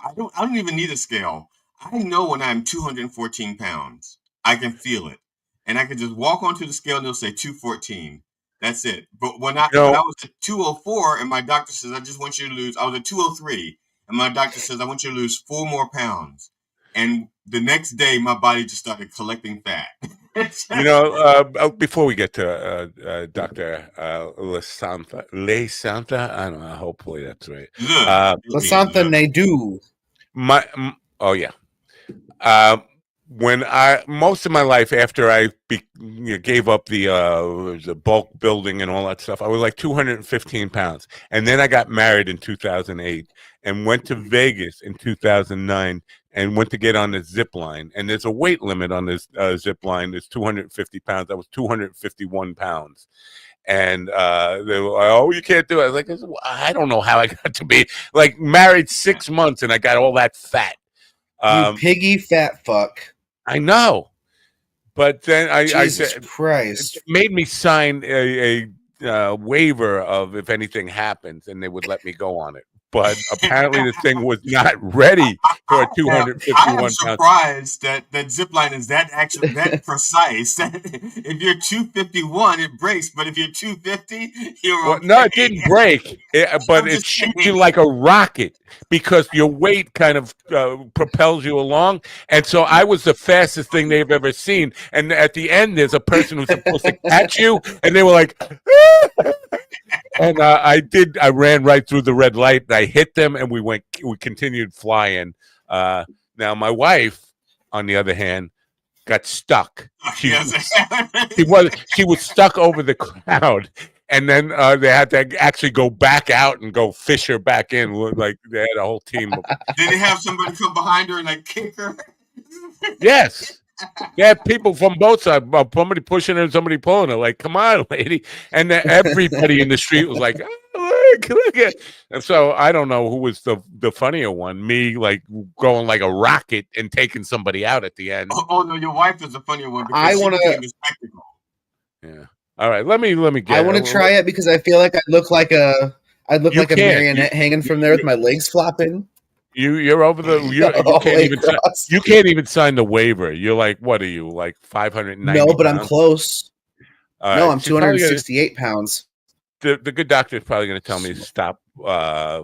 I don't even need a scale. I know when I'm 214 pounds. I can feel it, and I can just walk onto the scale and they'll say 214. That's it. But when I was at 204 and my doctor says, I just want you to lose. I was at 203 and my doctor says, I want you to lose 4 more pounds. And the next day, my body just started collecting fat. Before we get to Dr. Lesanta, I don't know. Hopefully that's right. Lesanta Naidu. When most of my life after I gave up the bulk building and all that stuff, I was like 215 pounds. And then I got married in 2008. and went to Vegas in 2009 and went to get on the zip line. And there's a weight limit on this zip line. It's 250 pounds. That was 251 pounds. And they were like, oh, you can't do it. I was like, I don't know how I got to be like married 6 months and I got all that fat. You piggy fat fuck. I know. But then I said, Christ, it made me sign a waiver of if anything happens, and they would let me go on it. But apparently, the thing was not ready for a 251 I am surprised that zipline is that precise. If you're 251, it breaks, but if you're 250, you're okay. No, it didn't break, but it shoots you like a rocket because your weight kind of propels you along. And so I was the fastest thing they've ever seen. And at the end, there's a person who's supposed to catch you, and they were like, and I ran right through the red light. I hit them, and we continued flying. Now my wife, on the other hand, got stuck. She was stuck over the crowd, and then they had to actually go back out and go fish her back in. Like they had a whole team. Did they have somebody come behind her and like kick her? Yes. They had people from both sides, somebody pushing her and somebody pulling her. Like, come on, lady! And then everybody in the street was like, oh, look at. And so I don't know who was the funnier one. Me, like going like a rocket and taking somebody out at the end. Oh no, your wife is the funnier one. I want to. Yeah. All right. Let me get. I want to try it because I feel like I look like a marionette hanging from there with my legs flopping. You're over the you can't even sign the waiver. You're like, what are you, like 590? No, but I'm close. No, I'm 268 pounds. The good doctor is probably going to tell me to stop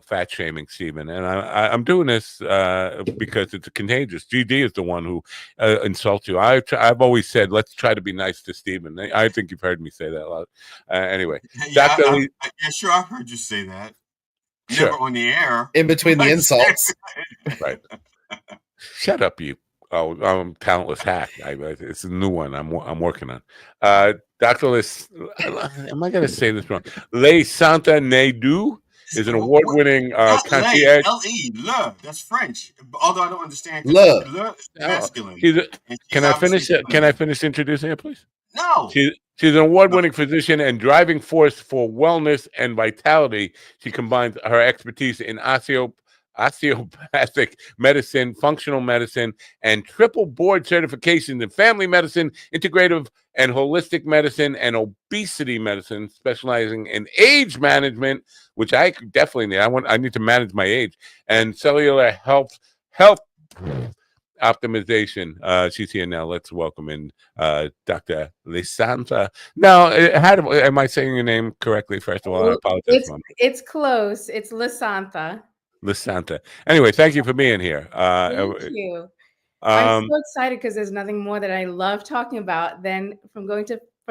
fat shaming Stephen, and I'm doing this because it's contagious. GD is the one who insults you. I've always said let's try to be nice to Stephen. I think you've heard me say that a lot. Anyway, yeah, sure, I've heard you say that. Sure. Never on the air. In between the insults. Right. Shut up, you. Oh, I'm talentless hack. It's a new one I'm working on. Dr. Am I going to say this wrong? Le Santa Nedu is an award-winning concierge. Le, that's French. Although I don't understand. Le is masculine. Can I finish? Can I finish introducing her, please? No. She's an award-winning physician and driving force for wellness and vitality. She combines her expertise in osteopathic medicine, functional medicine, and triple board certifications in family medicine, integrative and holistic medicine, and obesity medicine, specializing in age management, which I definitely need. I need to manage my age, and cellular health optimization. She's here now. Let's welcome in Dr. Lisanta. Now, am I saying your name correctly? First of all, I apologize. It's close. It's Lisanta. Lisanta. Anyway, thank you for being here. Thank you. I'm so excited because there's nothing more that I love talking about than from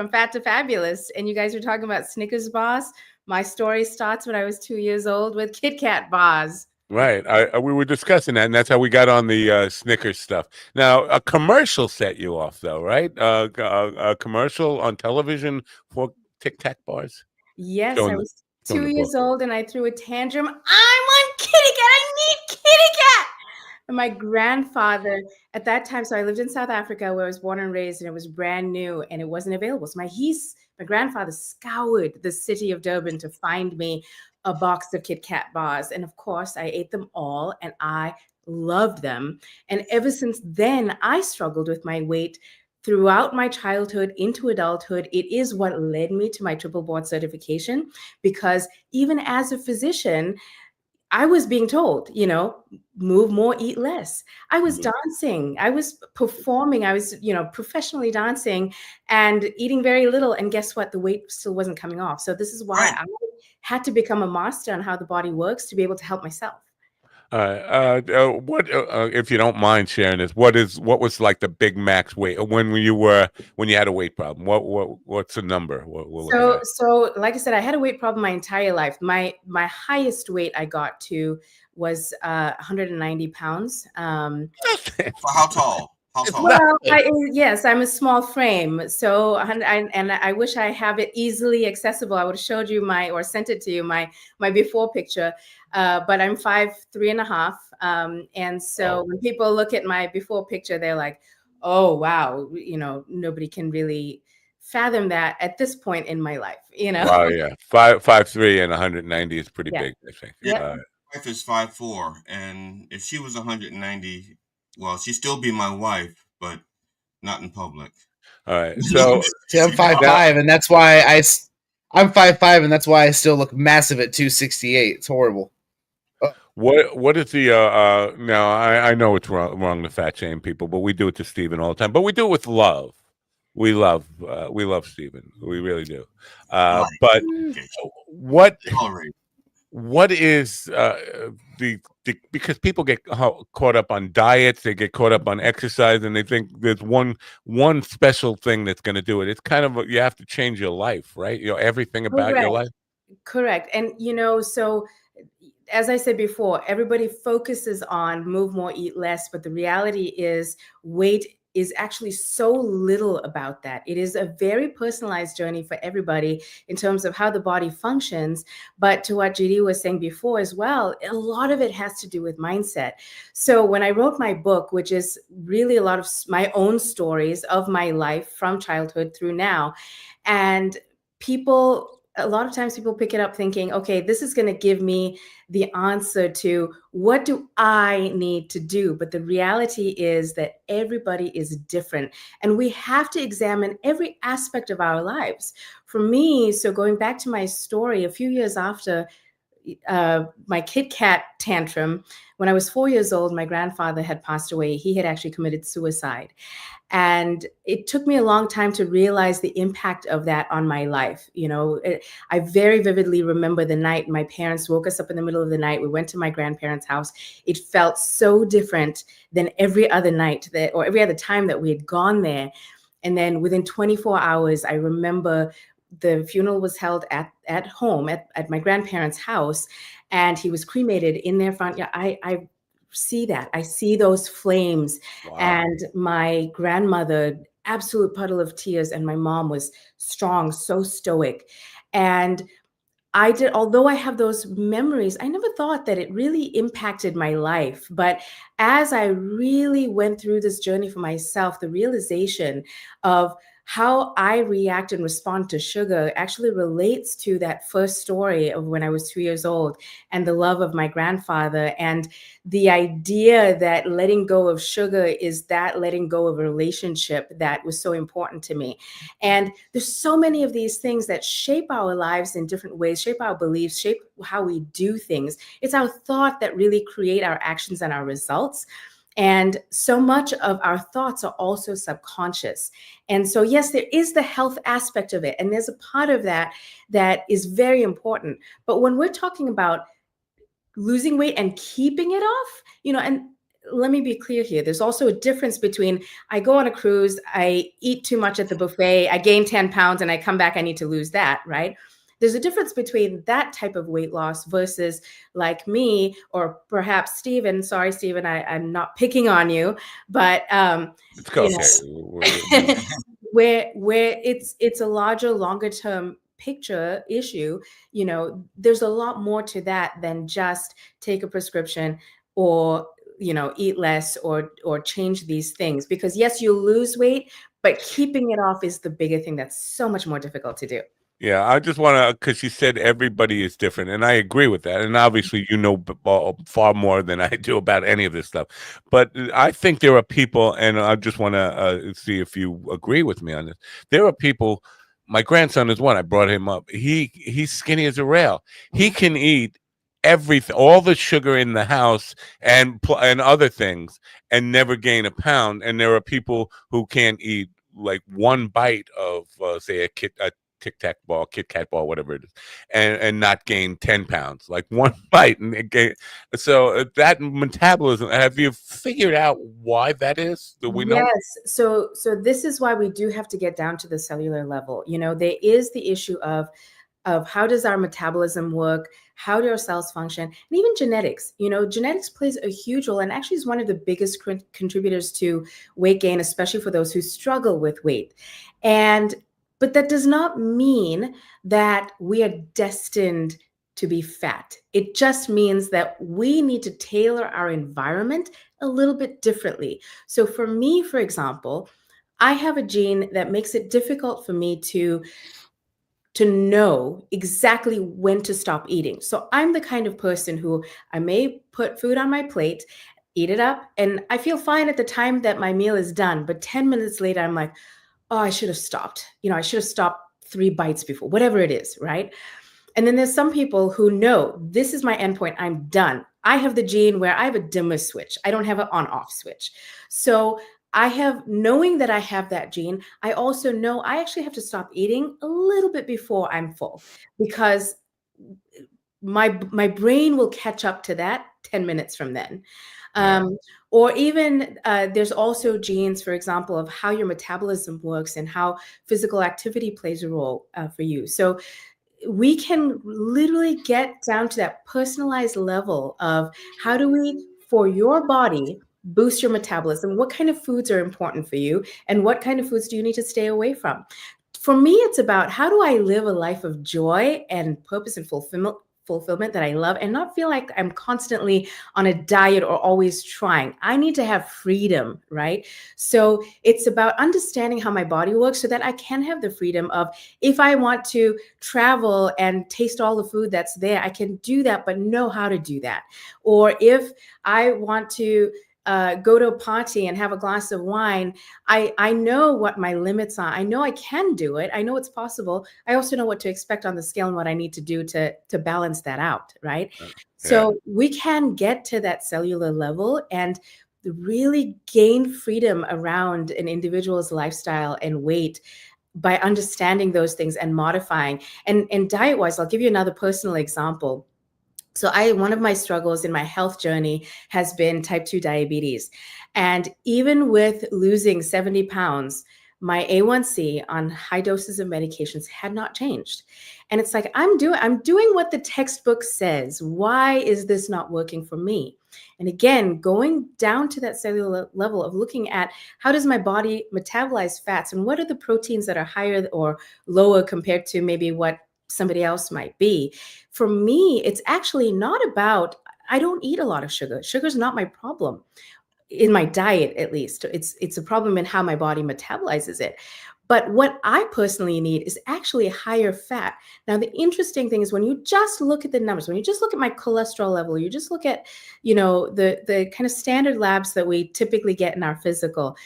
fat to fabulous. And you guys are talking about Snickers bars. My story starts when I was 2 years old with Kit Kat bars. Right. We were discussing that, and that's how we got on the Snickers stuff. Now, a commercial set you off, though, right? A commercial on television for Tic Tac bars? Yes, I was 2 years old, and I threw a tantrum. I want Kitty Cat! I need Kitty Cat! And my grandfather, at that time, so I lived in South Africa where I was born and raised, and it was brand new, and it wasn't available. So my grandfather scoured the city of Durban to find me a box of Kit Kat bars. And of course, I ate them all and I loved them. And ever since then, I struggled with my weight throughout my childhood into adulthood. It is what led me to my triple board certification, because even as a physician, I was being told, move more, eat less. I was dancing. I was performing. I was, professionally dancing and eating very little. And guess what? The weight still wasn't coming off. So this is why I had to become a master on how the body works to be able to help myself. What, if you don't mind sharing this, what was like the big max weight when you had a weight problem? What's the number? So like I said, I had a weight problem my entire life. My highest weight I got to was 190 pounds. For how tall? Well, yes, I'm a small frame, so and I wish I have it easily accessible. I would have showed you or sent it to you my before picture, but I'm 5'3.5", and so when people look at my before picture, they're like, "Oh wow, nobody can really fathom that at this point in my life." Wow, yeah, 5'3" and 190 is pretty Yeah. big, I think. Yep. My wife is 5'4", and if she was 190, well, she'd still be my wife, but not in public. All right, so See, I'm 5'5", and that's why I'm 5'5", and that's why I still look massive at 268. It's horrible. What is the now I know it's wrong to fat shame people, but we do it to Steven all the time. But we do it with love. We love Steven. We really do. But what is the because people get caught up on diets, they get caught up on exercise, and they think there's one special thing that's going to do it. It's kind of you have to change your life, right? Everything about your life. Correct. And so as I said before, everybody focuses on move more, eat less, but the reality is weight is actually so little about that. It is a very personalized journey for everybody in terms of how the body functions. But to what Judy was saying before as well, a lot of it has to do with mindset. So when I wrote my book, which is really a lot of my own stories of my life from childhood through now, and a lot of times people pick it up thinking, okay, this is going to give me the answer to what do I need to do? But the reality is that everybody is different, and we have to examine every aspect of our lives. For me, so going back to my story, a few years after my Kit Kat tantrum, when I was 4 years old, my grandfather had passed away. He had actually committed suicide. And it took me a long time to realize the impact of that on my life. I very vividly remember the night my parents woke us up in the middle of the night. We went to my grandparents' house. It felt so different than every other night or every other time that we had gone there. And then within 24 hours, I remember the funeral was held at home at my grandparents' house, and he was cremated in their front yard. I see that. I see those flames. Wow. And my grandmother, absolute puddle of tears, and my mom was strong, so stoic. And although I have those memories, I never thought that it really impacted my life. But as I really went through this journey for myself, the realization of how I react and respond to sugar actually relates to that first story of when I was 2 years old and the love of my grandfather, and the idea that letting go of sugar is that letting go of a relationship that was so important to me. And there's so many of these things that shape our lives in different ways, shape our beliefs, shape how we do things. It's our thought that really create our actions and our results. And so much of our thoughts are also subconscious. And so, yes, there is the health aspect of it. And there's a part of that is very important. But when we're talking about losing weight and keeping it off, and let me be clear here. There's also a difference between I go on a cruise, I eat too much at the buffet, I gain 10 pounds and I come back, I need to lose that, right? There's a difference between that type of weight loss versus like me, or perhaps Steven. Sorry, Steven, I'm not picking on you, but it's okay. where it's a larger, longer term picture issue. There's a lot more to that than just take a prescription or eat less or change these things, because yes, you lose weight, but keeping it off is the bigger thing that's so much more difficult to do. Yeah, I just want to, because you said everybody is different, and I agree with that. And obviously, far more than I do about any of this stuff. But I think there are people, and I just want to see if you agree with me on this. There are people. My grandson is one. I brought him up. He's skinny as a rail. He can eat everything, all the sugar in the house, and other things, and never gain a pound. And there are people who can't eat like one bite of, say, a Tic Tac ball, Kit Kat ball, whatever it is, and not gain 10 pounds, like one bite. And so that metabolism, have you figured out why that is? Do we know? Yes. So this is why we do have to get down to the cellular level. There is the issue of how does our metabolism work? how do our cells function, and even genetics. Genetics plays a huge role and actually is one of the biggest contributors to weight gain, especially for those who struggle with weight. But that does not mean that we are destined to be fat. It just means that we need to tailor our environment a little bit differently. So for me, for example, I have a gene that makes it difficult for me to know exactly when to stop eating. So I'm the kind of person who I may put food on my plate, eat it up, and I feel fine at the time that my meal is done. But 10 minutes later, I'm like, oh, I should have stopped. I should have stopped 3 bites before, whatever it is, right? And then there's some people who know this is my endpoint. I'm done. I have the gene where I have a dimmer switch. I don't have an on-off switch. So knowing that I have that gene, I also know I actually have to stop eating a little bit before I'm full, because my brain will catch up to that 10 minutes from then. Or even there's also genes, for example, of how your metabolism works and how physical activity plays a role for you. So we can literally get down to that personalized level of how do we, for your body, boost your metabolism? What kind of foods are important for you? And what kind of foods do you need to stay away from? For me, it's about how do I live a life of joy and purpose and fulfillment that I love, and not feel like I'm constantly on a diet or always trying. I need to have freedom, right? So it's about understanding how my body works so that I can have the freedom of, if I want to travel and taste all the food that's there, I can do that, but know how to do that. Or if I want to go to a party and have a glass of wine, I know what my limits are. I know I can do it. I know it's possible. I also know what to expect on the scale and what I need to do to balance that out, right? So we can get to that cellular level and really gain freedom around an individual's lifestyle and weight by understanding those things and modifying. And diet-wise, I'll give you another personal example. So one of my struggles in my health journey has been type 2 diabetes. And even with losing 70 pounds, my A1C on high doses of medications had not changed. And it's like, I'm doing what the textbook says. Why is this not working for me? And again, going down to that cellular level of looking at how does my body metabolize fats and what are the proteins that are higher or lower compared to maybe what somebody else might be. For me, it's actually not about, I don't eat a lot of sugar. Sugar's not my problem in my diet, at least. It's a problem in how my body metabolizes it. But what I personally need is actually higher fat. Now, the interesting thing is when you just look at the numbers, when you just look at my cholesterol level, you just look at, the kind of standard labs that we typically get in our physical.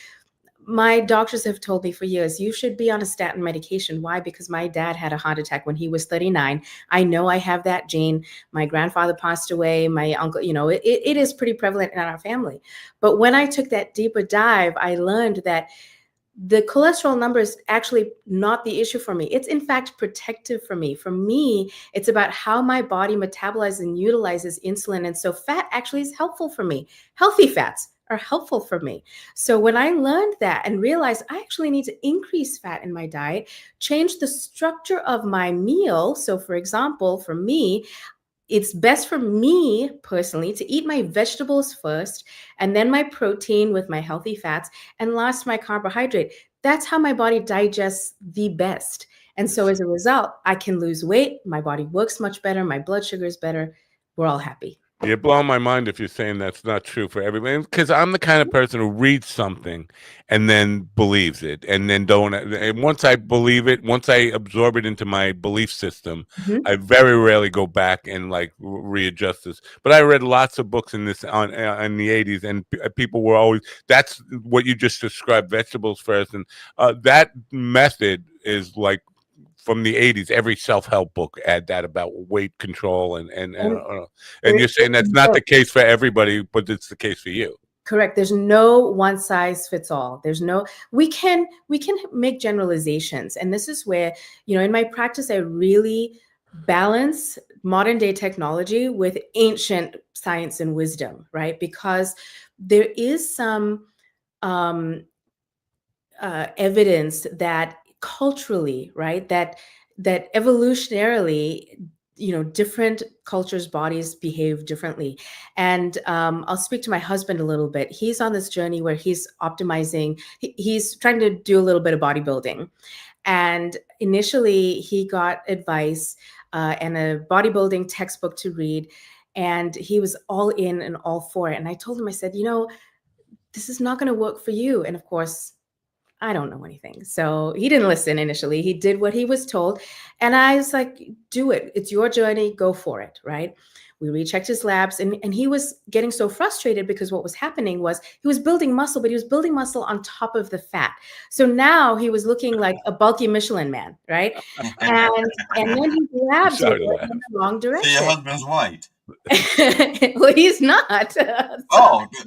My doctors have told me for years, you should be on a statin medication. Why? Because my dad had a heart attack when he was 39. I know I have that gene. My grandfather passed away. My uncle, it is pretty prevalent in our family. But when I took that deeper dive, I learned that the cholesterol number is actually not the issue for me. It's in fact protective for me. For me, it's about how my body metabolizes and utilizes insulin. And so fat actually is helpful for me. Healthy fats are helpful for me. So when I learned that and realized I actually need to increase fat in my diet, change the structure of my meal. So for example, for me, it's best for me personally to eat my vegetables first and then my protein with my healthy fats and last my carbohydrate. That's how my body digests the best. And so as a result, I can lose weight. My body works much better. My blood sugar is better. We're all happy. You're blowing my mind if you're saying that's not true for everybody. Because I'm the kind of person who reads something and then believes it, and then don't. And once I believe it, once I absorb it into my belief system, I very rarely go back and like readjust this. But I read lots of books in this in the '80s, and people were always, that's what you just described, vegetables first, and that method is like from the '80s. Every self-help book had that about weight control, and you're saying that's not the case for everybody, but it's the case for you. Correct. There's no one size fits all. We can make generalizations. And this is where, in my practice, I really balance modern day technology with ancient science and wisdom, right? Because there is some evidence that culturally, right, that evolutionarily different cultures' bodies behave differently. And I'll speak to my husband a little bit. He's on this journey where he's optimizing, he's trying to do a little bit of bodybuilding. And initially, he got advice and a bodybuilding textbook to read. And he was all in and all for it. And I told him, I said, this is not going to work for you. And of course, I don't know anything. So he didn't listen initially. He did what he was told. And I was like, do it. It's your journey. Go for it. Right. We rechecked his labs and he was getting so frustrated because what was happening was he was building muscle, but he was building muscle on top of the fat. So now he was looking like a bulky Michelin man. Right. And then his labs were going in the wrong direction. So your husband's white. Well, he's not. Then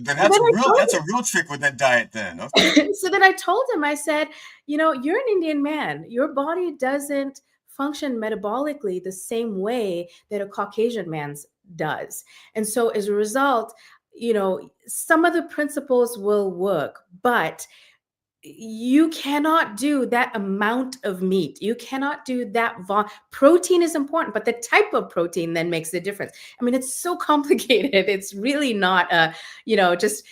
that's a real trick with that diet then. Okay. So then I told him, I said, you're an Indian man. Your body doesn't function metabolically the same way that a Caucasian man's does. And so as a result, some of the principles will work, but you cannot do that amount of meat. You cannot do that. Protein is important, but the type of protein then makes the difference. I mean, it's so complicated. It's really not just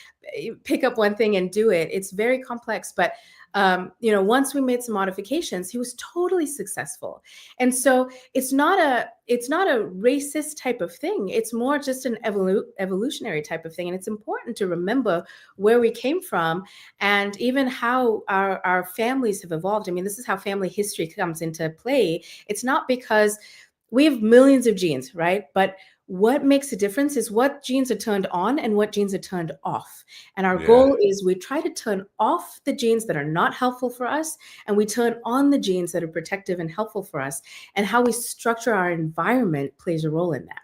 pick up one thing and do it. It's very complex, but once we made some modifications, he was totally successful. And so it's not a racist type of thing. It's more just an evolutionary type of thing. And it's important to remember where we came from and even how our families have evolved. I mean, this is how family history comes into play. It's not because we have millions of genes, right? But what makes a difference is what genes are turned on and what genes are turned off. And our goal is we try to turn off the genes that are not helpful for us, and we turn on the genes that are protective and helpful for us. And how we structure our environment plays a role in that.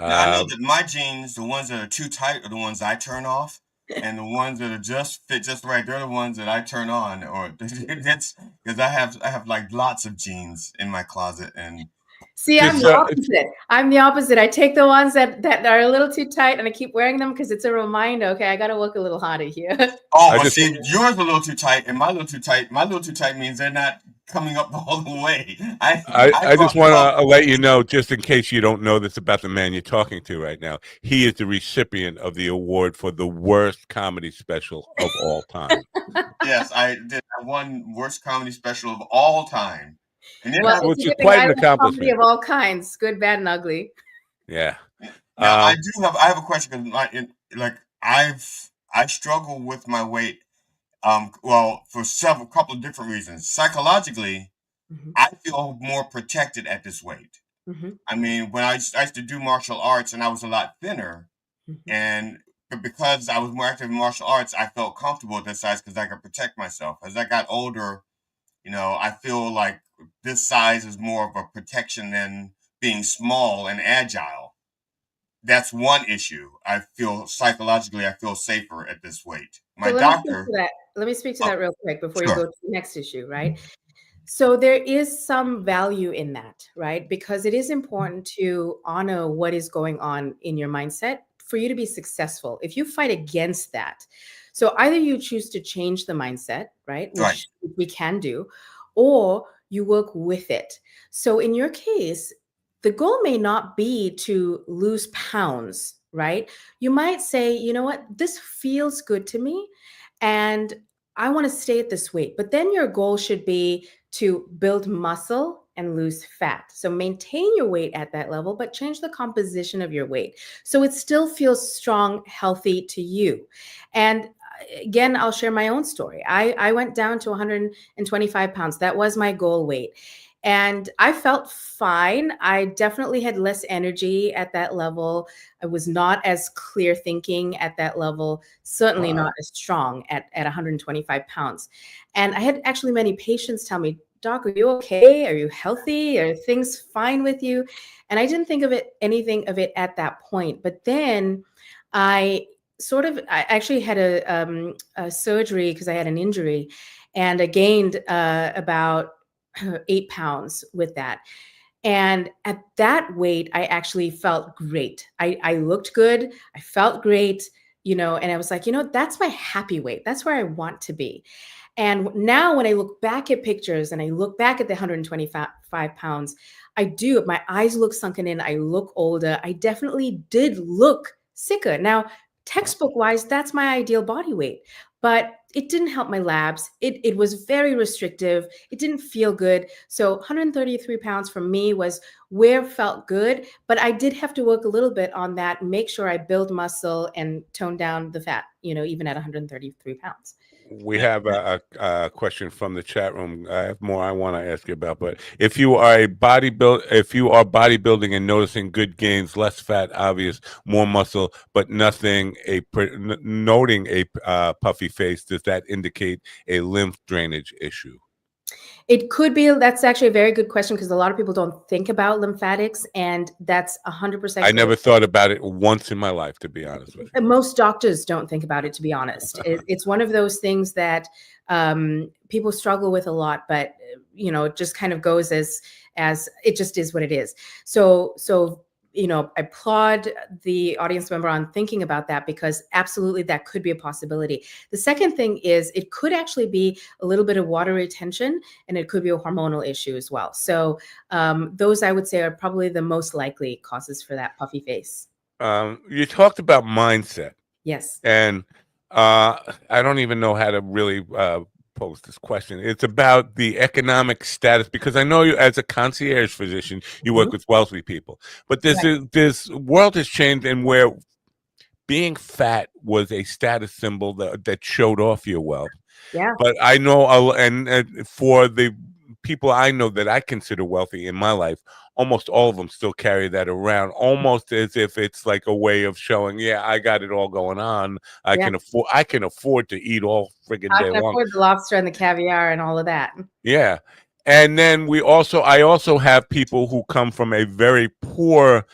Now, I know that my genes, the ones that are too tight, are the ones I turn off, and the ones that are just fit just right, they're the ones that I turn on. Or that's because I have like lots of genes in my closet. And see, I'm the opposite. I'm the opposite. I take the ones that are a little too tight and I keep wearing them because it's a reminder. Okay, I got to work a little harder here. See, yours are a little too tight and my little too tight. My little too tight means they're not coming up all the way. I just want to let you know, just in case you don't know this about the man you're talking to right now, he is the recipient of the award for the worst comedy special of all time. Yes, I did. I won worst comedy special of all time. And which is quite an accomplishment. Of all kinds, good, bad, and ugly. Yeah. Now, I have a question because I struggle with my weight. For couple of different reasons. Psychologically, I feel more protected at this weight. I mean, when I used to do martial arts and I was a lot thinner, but because I was more active in martial arts, I felt comfortable at this size because I could protect myself. As I got older, I feel like this size is more of a protection than being small and agile. That's one issue. I feel psychologically, I feel safer at this weight. My doctor. Let me speak to that real quick before you go to the next issue, right? So there is some value in that, right? Because it is important to honor what is going on in your mindset for you to be successful. If you fight against that, so either you choose to change the mindset, right? Which we can do, or you work with it. So in your case, the goal may not be to lose pounds, right? You might say, you know what, this feels good to me and I want to stay at this weight. But then your goal should be to build muscle and lose fat. So maintain your weight at that level, but change the composition of your weight so it still feels strong, healthy to you. And again, I'll share my own story. I went down to 125 pounds. That was my goal weight. And I felt fine. I definitely had less energy at that level. I was not as clear thinking at that level, certainly not as strong at 125 pounds. And I had actually many patients tell me, Doc, are you okay? Are you healthy? Are things fine with you? And I didn't think of anything of it at that point. But then I actually had a surgery because I had an injury, and I gained about 8 pounds with that. And at that weight, I actually felt great. I looked good. I felt great, and I was like, that's my happy weight. That's where I want to be. And now when I look back at pictures and I look back at the 125 pounds, I do. My eyes look sunken in. I look older. I definitely did look sicker. Now, textbook wise, that's my ideal body weight, but it didn't help my labs. It was very restrictive. It didn't feel good. So 133 pounds for me was where felt good, but I did have to work a little bit on that, make sure I build muscle and tone down the fat, even at 133 pounds. We have a question from the chat room. I have more I want to ask you about, but if you are bodybuilding and noticing good gains, less fat, obvious, more muscle, but noting a puffy face, does that indicate a lymph drainage issue? It could be. That's actually a very good question because a lot of people don't think about lymphatics, and that's 100%. I never thought about it once in my life, to be honest with you. Most doctors don't think about it, to be honest. It's one of those things that people struggle with a lot, but it just kind of goes as it just is what it is. So I applaud the audience member on thinking about that because absolutely that could be a possibility. The second thing is it could actually be a little bit of water retention and it could be a hormonal issue as well. So those I would say are probably the most likely causes for that puffy face. You talked about mindset. Yes. And I don't even know how to really pose this question. It's about the economic status, because I know you, as a concierge physician, you work with wealthy people, but this world has changed, and where being fat was a status symbol that showed off your wealth. Yeah. But I know, and for the people I know that I consider wealthy in my life, almost all of them still carry that around, almost as if it's like a way of showing, yeah, I got it all going on. I can afford to eat all friggin' day long. I can afford the lobster and the caviar and all of that. Yeah. And then I also have people who come from a very poor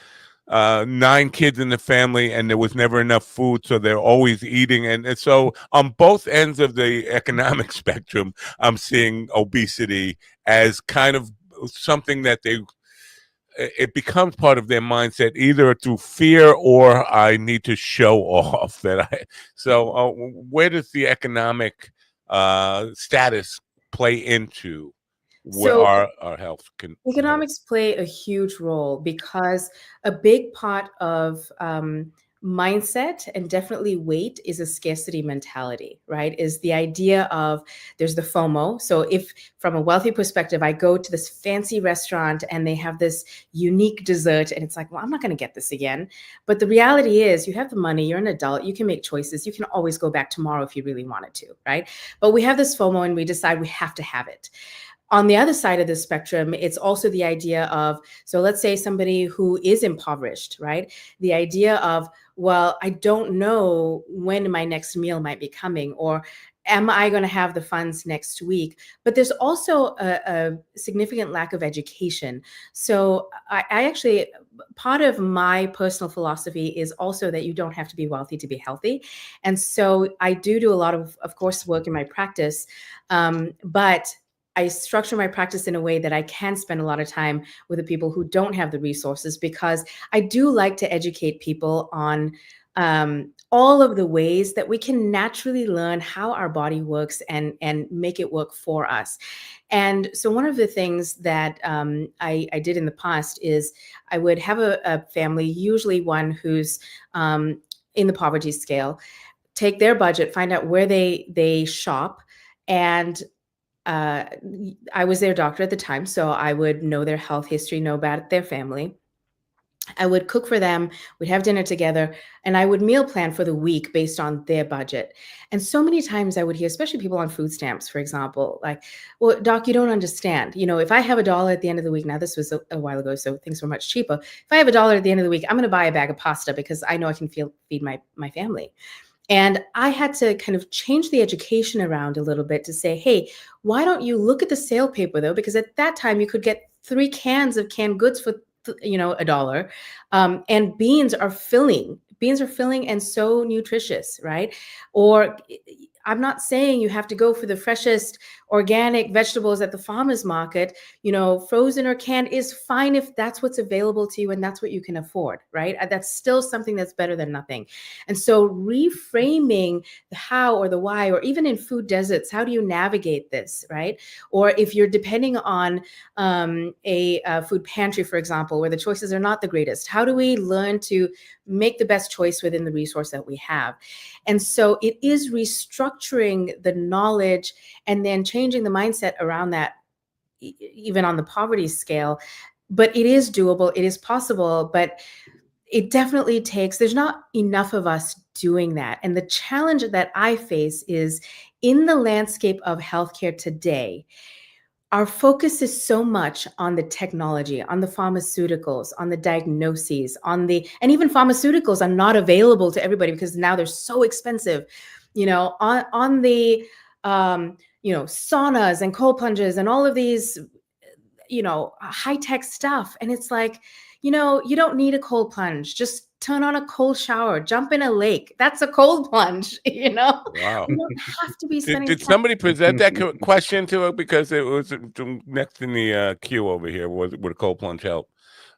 9 kids in the family, and there was never enough food, so they're always eating. And so on both ends of the economic spectrum, I'm seeing obesity as kind of something that it becomes part of their mindset, either through fear or I need to show off where does the economic status play into where our health can? Economics play a huge role because a big part of mindset and definitely weight is a scarcity mentality, right? Is the idea of there's the FOMO. So if from a wealthy perspective, I go to this fancy restaurant and they have this unique dessert and it's like, well, I'm not going to get this again. But the reality is you have the money, you're an adult, you can make choices. You can always go back tomorrow if you really wanted to, right? But we have this FOMO and we decide we have to have it. On the other side of the spectrum, it's also the idea of, so let's say somebody who is impoverished, right? The idea of, well, I don't know when my next meal might be coming, or am I going to have the funds next week? But there's also a significant lack of education. So I actually, part of my personal philosophy is also that you don't have to be wealthy to be healthy. And so I do a lot of course, work in my practice, but I structure my practice in a way that I can spend a lot of time with the people who don't have the resources, because I do like to educate people on all of the ways that we can naturally learn how our body works and make it work for us. And so one of the things that I did in the past is I would have a family, usually one who's in the poverty scale, take their budget, find out where they shop, and I was their doctor at the time, so I would know their health history, know about their family. I would cook for them, we'd have dinner together, and I would meal plan for the week based on their budget. And so many times I would hear, especially people on food stamps, for example, like, well, doc, you don't understand. If I have $1 at the end of the week, now this was a while ago, so things were much cheaper. If I have $1 at the end of the week, I'm going to buy a bag of pasta because I know I can feed my family. And I had to kind of change the education around a little bit to say, hey, why don't you look at the sale paper, though? Because at that time you could get 3 cans of canned goods for $1. And beans are filling and so nutritious, right? Or I'm not saying you have to go for the freshest organic vegetables at the farmer's market. Frozen or canned is fine if that's what's available to you and that's what you can afford, right? That's still something that's better than nothing. And so reframing the how or the why, or even in food deserts, how do you navigate this, right? Or if you're depending on a food pantry, for example, where the choices are not the greatest, how do we learn to make the best choice within the resource that we have? And so it is restructuring the knowledge and then changing the mindset around that, even on the poverty scale. But it is doable, it is possible, but it definitely takes, there's not enough of us doing that. And the challenge that I face is in the landscape of healthcare today, our focus is so much on the technology, on the pharmaceuticals, on the diagnoses, and even pharmaceuticals are not available to everybody because now they're so expensive, on the, saunas and cold plunges and all of these, high-tech stuff. And it's like, you don't need a cold plunge. Just turn on a cold shower, jump in a lake. That's a cold plunge, Wow. We don't have to be spending Did time. somebody present that question to her? Because it was next in the queue over here. Would a cold plunge help?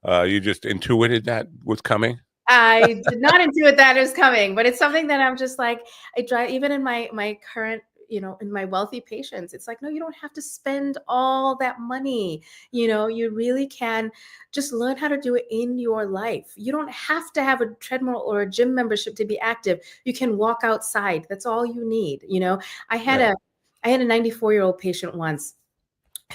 You just intuited that was coming? I did not intuit that it was coming, but it's something that I'm just like, I try, even in my current, in my wealthy patients, it's like, no, you don't have to spend all that money. You really can just learn how to do it in your life. You don't have to have a treadmill or a gym membership to be active. You can walk outside. That's all you need. I had a 94-year-old patient once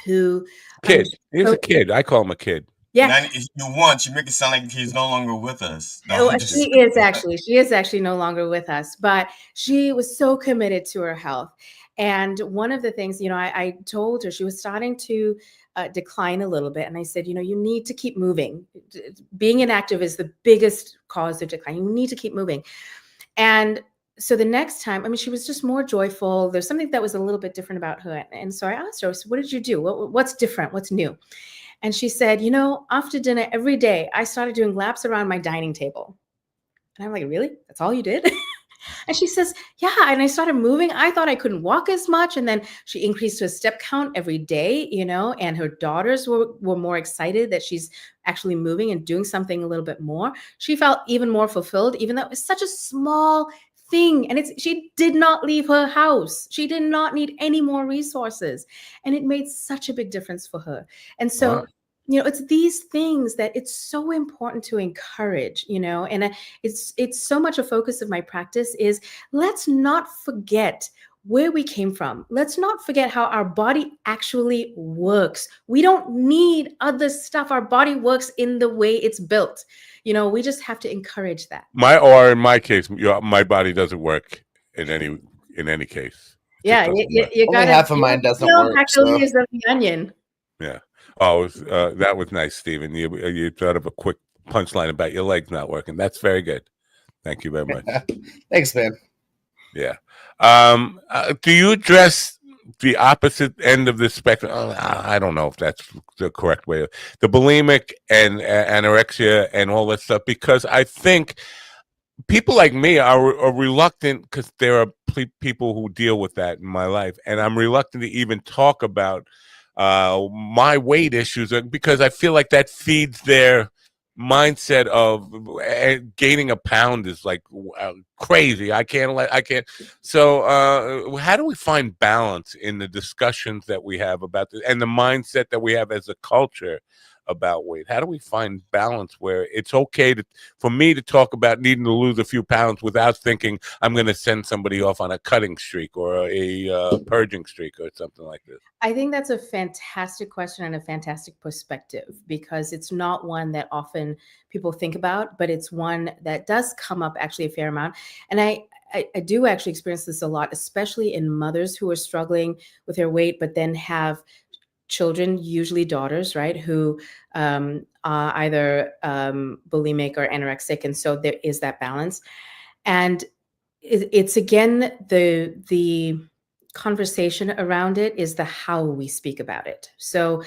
who Kid. He was a kid. I call him a kid. Yeah. You make it sound like he's no longer with us. No, she is actually no longer with us, but she was so committed to her health. And one of the things, I told her, she was starting to decline a little bit. And I said, you need to keep moving. Being inactive is the biggest cause of decline. You need to keep moving. And so the next time, she was just more joyful. There's something that was a little bit different about her. And so I asked her, what did you do? What's different? What's new? And she said, after dinner every day, I started doing laps around my dining table. And I'm like, really? That's all you did? And she says, yeah. And I started moving. I thought I couldn't walk as much. And then she increased her step count every day, and her daughters were more excited that she's actually moving and doing something a little bit more. She felt even more fulfilled, even though it was such a small thing. And she did not leave her house. She did not need any more resources. And it made such a big difference for her. And so, it's these things that it's so important to encourage, and it's so much a focus of my practice is let's not forget where we came from. Let's not forget how our body actually works. We don't need other stuff. Our body works in the way it's built. We just have to encourage that. In my case, my body doesn't work in any case. Yeah, you got half of mine doesn't work. Actually, is the onion. Yeah. Oh, that was nice, Stephen. You thought of a quick punchline about your legs not working. That's very good. Thank you very much. Thanks, man. Yeah. Do you address the opposite end of the spectrum? I don't know if that's the correct way. The bulimic and anorexia and all that stuff, because I think people like me are reluctant, because there are people who deal with that in my life, and I'm reluctant to even talk about my weight issues, because I feel like that feeds their mindset of gaining a pound is like crazy. I can't. So how do we find balance in the discussions that we have about this and the mindset that we have as a culture about weight? How do we find balance where it's okay for me to talk about needing to lose a few pounds without thinking I'm going to send somebody off on a cutting streak or a purging streak or something like this? I think that's a fantastic question and a fantastic perspective, because it's not one that often people think about, but it's one that does come up actually a fair amount. And I do actually experience this a lot, especially in mothers who are struggling with their weight, but then have children, usually daughters, right, who are either bulimic or anorexic. And so there is that balance. And it's again, the conversation around it is the how we speak about it. So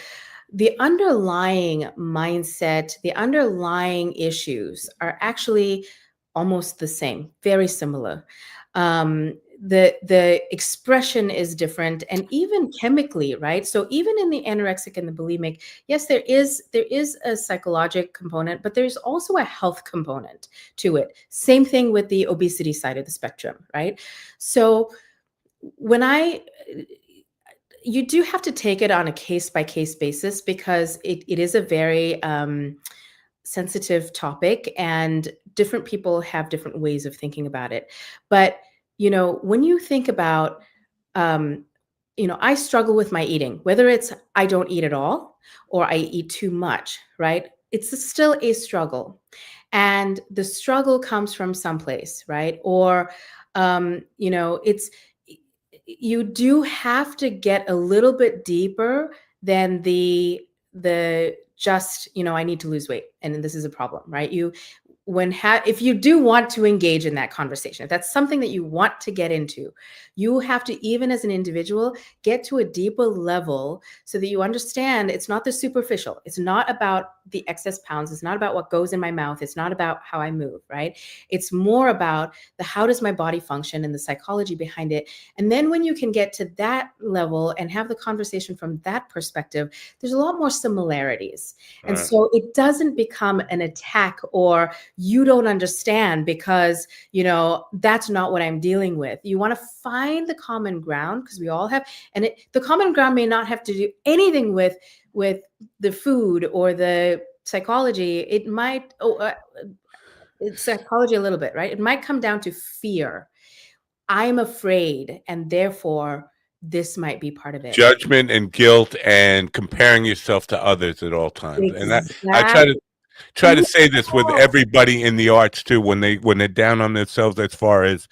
the underlying mindset, the underlying issues are actually almost the same, very similar. The expression is different, and even chemically, right? So even in the anorexic and the bulimic, yes, there is a psychological component, but there's also a health component to it. Same thing with the obesity side of the spectrum, right? So you do have to take it on a case by case basis, because it is a very sensitive topic, and different people have different ways of thinking about it. But when you think about, I struggle with my eating, whether it's I don't eat at all or I eat too much, right? It's still a struggle. And the struggle comes from someplace, right? Or, you do have to get a little bit deeper than the just, I need to lose weight and this is a problem, right? If you do want to engage in that conversation, if that's something that you want to get into, you have to, even as an individual, get to a deeper level so that you understand it's not the superficial. It's not about the excess pounds. It's not about what goes in my mouth. It's not about how I move, right? It's more about how does my body function and the psychology behind it. And then when you can get to that level and have the conversation from that perspective, there's a lot more similarities. And so it doesn't become an attack or you don't understand because, that's not what I'm dealing with. You want to find the common ground, because we all have, and the common ground may not have to do anything with the food or the psychology. It might, it's psychology a little bit, right? It might come down to fear. I'm afraid, and therefore this might be part of it. Judgment and guilt and comparing yourself to others at all times. Exactly. And I try to say this with everybody in the arts too, when they're down on themselves as far as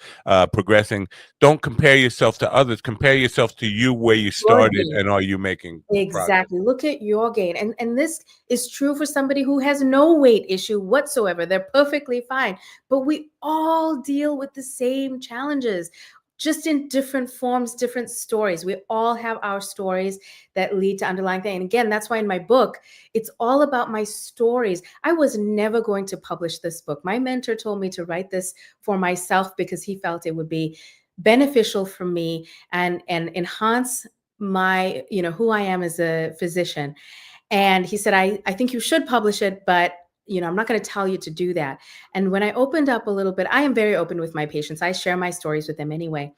progressing. Don't compare yourself to others. Compare yourself to you, where you started, and are you making exactly progress? Look at your gain. And this is true for somebody who has no weight issue whatsoever. They're perfectly fine. But we all deal with the same challenges, just in different forms, different stories. We all have our stories that lead to underlying things. And again, that's why in my book, it's all about my stories. I was never going to publish this book. My mentor told me to write this for myself because he felt it would be beneficial for me and enhance my, who I am as a physician. And he said, I think you should publish it, but I'm not going to tell you to do that. And when I opened up a little bit, I am very open with my patients. I share my stories with them anyway.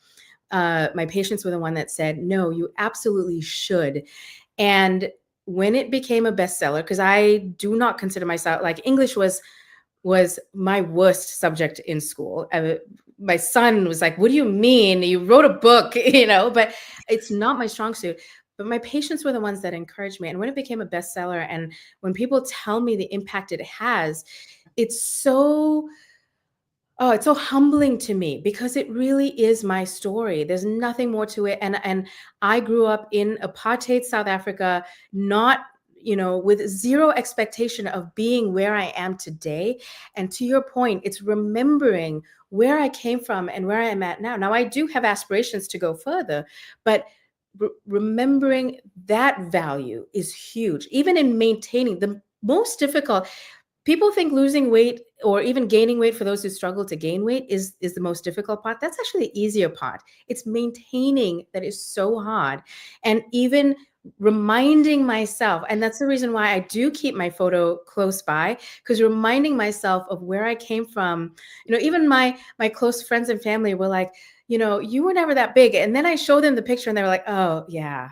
My patients were the one that said, no, you absolutely should. And when it became a bestseller, because I do not consider myself, like, English was my worst subject in school. My son was like, what do you mean? You wrote a book, but it's not my strong suit. But my patients were the ones that encouraged me. And when it became a bestseller, and when people tell me the impact it has, it's so humbling to me, because it really is my story. There's nothing more to it. And I grew up in apartheid South Africa, not, with zero expectation of being where I am today. And to your point, it's remembering where I came from and where I am at now. Now, I do have aspirations to go further, but remembering that value is huge. Even in maintaining, the most difficult, people think losing weight or even gaining weight, for those who struggle to gain weight, is the most difficult part. That's actually the easier part. It's maintaining that is so hard. And even reminding myself, and that's the reason why I do keep my photo close by, because reminding myself of where I came from. Even my close friends and family were like, you were never that big. And then I showed them the picture and they were like, oh, yeah.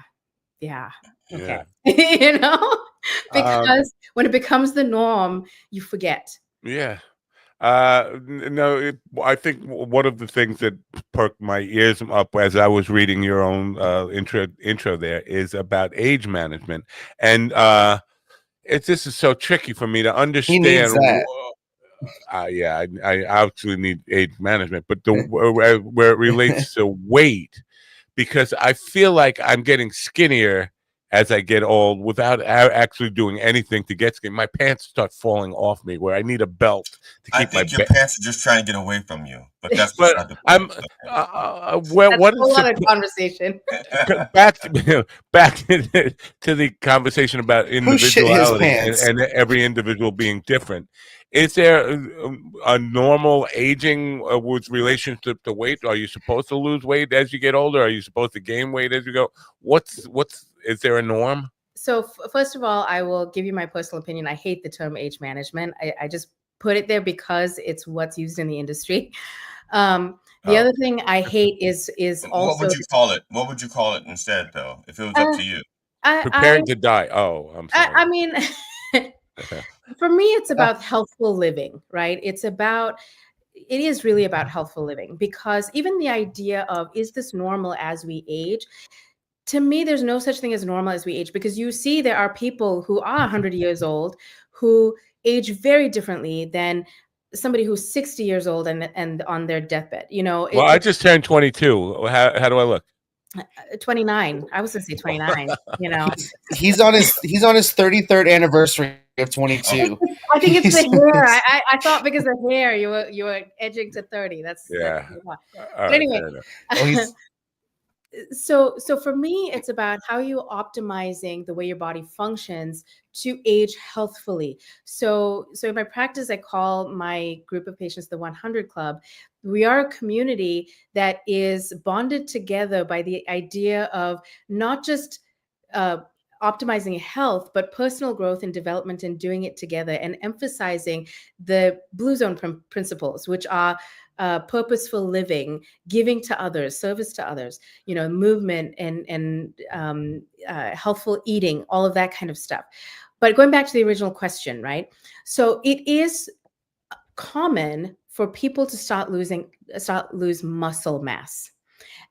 Okay. Because when it becomes the norm, you forget. Yeah. No, I think one of the things that perked my ears up as I was reading your own intro there is about age management. And this is so tricky for me to understand. He needs that. Yeah, I absolutely need age management, but where it relates to weight, because I feel like I'm getting skinnier as I get old without actually doing anything to get skinny. My pants start falling off me, where I need a belt to keep my. I think your pants are just trying to get away from you, but that's. But I'm. That's a whole other conversation. Back to the conversation about individuality and every individual being different. Is there a normal aging with relationship to weight? Are you supposed to lose weight as you get older? Are you supposed to gain weight as you go? Is there a norm? So first of all, I will give you my personal opinion. I hate the term age management. I just put it there because it's what's used in the industry. The other thing I hate is also. What would you call it? What would you call it instead, though, if it was up to you? Prepared to die. Oh, I'm sorry. I mean, for me, it's about healthful living, right? It is really about healthful living, because even the idea of, is this normal as we age? To me, there's no such thing as normal as we age, because you see there are people who are 100 years old who age very differently than somebody who's 60 years old and on their deathbed. Well, I just turned 22. How do I look? 29. I was gonna say 29. He's on his 33rd anniversary of 22. I think it's the hair. I thought because of hair you were edging to 30. That's but anyway. So for me, it's about how you optimizing the way your body functions to age healthfully. So in my practice, I call my group of patients the 100 Club. We are a community that is bonded together by the idea of not just optimizing health, but personal growth and development, and doing it together, and emphasizing the Blue Zone principles, which are purposeful living, giving to others, service to others, movement and healthful eating, all of that kind of stuff. But going back to the original question, right? So it is common for people to lose muscle mass.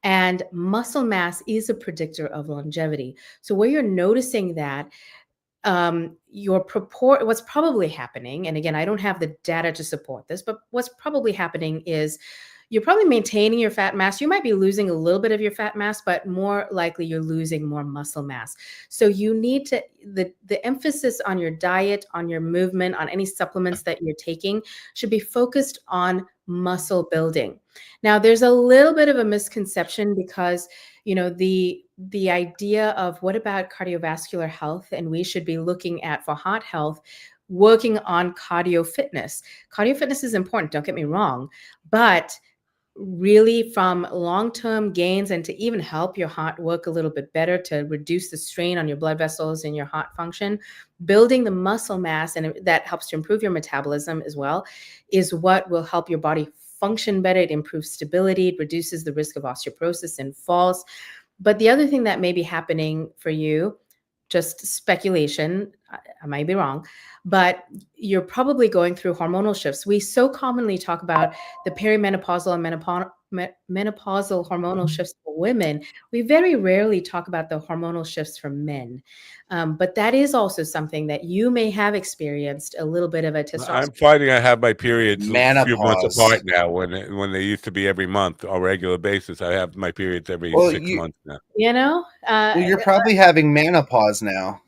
And muscle mass is a predictor of longevity. So where you're noticing that, what's probably happening, and again, I don't have the data to support this, but what's probably happening is you're probably maintaining your fat mass. You might be losing a little bit of your fat mass, but more likely you're losing more muscle mass. So you need to, the emphasis on your diet, on your movement, on any supplements that you're taking should be focused on muscle building. Now, there's a little bit of a misconception, because the idea of what about cardiovascular health, and we should be looking at, for heart health, working on cardio fitness. Cardio fitness is important, don't get me wrong, but really from long-term gains and to even help your heart work a little bit better, to reduce the strain on your blood vessels and your heart function, building the muscle mass, and that helps to improve your metabolism as well, is what will help your body function better. It improves stability, it reduces the risk of osteoporosis and falls. But the other thing that may be happening for you, just speculation, I might be wrong, but you're probably going through hormonal shifts. We so commonly talk about the perimenopausal and menopausal hormonal shifts for women. We very rarely talk about the hormonal shifts for men. But that is also something that you may have experienced a little bit of a testosterone. I'm finding I have my periods a few months Menopause. apart now. When they used to be every month on a regular basis, I have my periods every 6 months now. Well, you're probably having menopause now.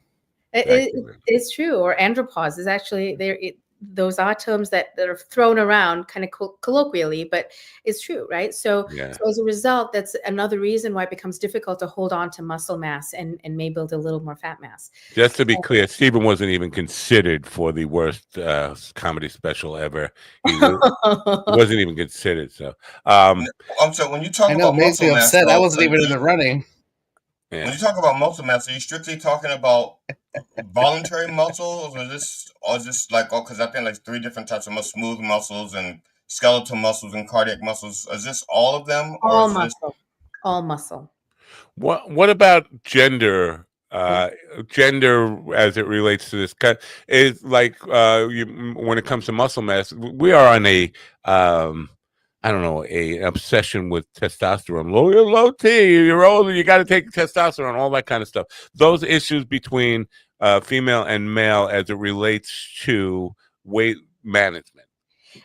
It's true, or andropause is actually there. Those are terms that are thrown around kind of colloquially, but it's true, right? So as a result, that's another reason why it becomes difficult to hold on to muscle mass and may build a little more fat mass. Just to be clear, Stephen wasn't even considered for the worst comedy special ever. He wasn't even considered. So, so when you talk about makes me muscle upset. mass, I wasn't even in the running. When you talk about muscle mass, are you strictly talking about voluntary muscles, or just like, because I think like 3 different types of muscle: smooth muscles and skeletal muscles and cardiac muscles? Is this all of them, or All is muscle? All muscle. What about gender? Gender as it relates to this is like when it comes to muscle mass, we are on a I don't know, an obsession with testosterone. Low T, you're older, you got to take testosterone, all that kind of stuff. Those issues between female and male as it relates to weight management.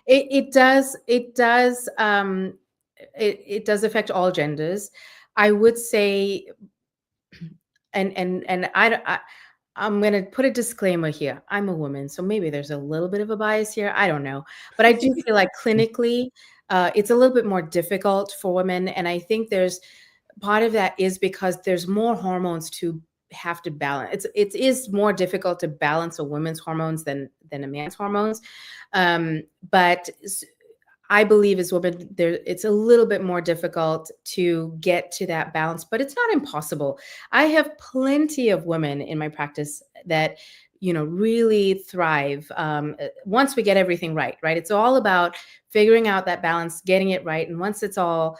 It does affect all genders. I would say, and I'm going to put a disclaimer here. I'm a woman, so maybe there's a little bit of a bias here. I don't know. But I do feel like clinically, it's a little bit more difficult for women. And I think part of that is because there's more hormones to have to balance. It is more difficult to balance a woman's hormones than a man's hormones. But I believe as women, it's a little bit more difficult to get to that balance, but it's not impossible. I have plenty of women in my practice that, really thrive once we get everything right, right? It's all about figuring out that balance, getting it right. And once it's all,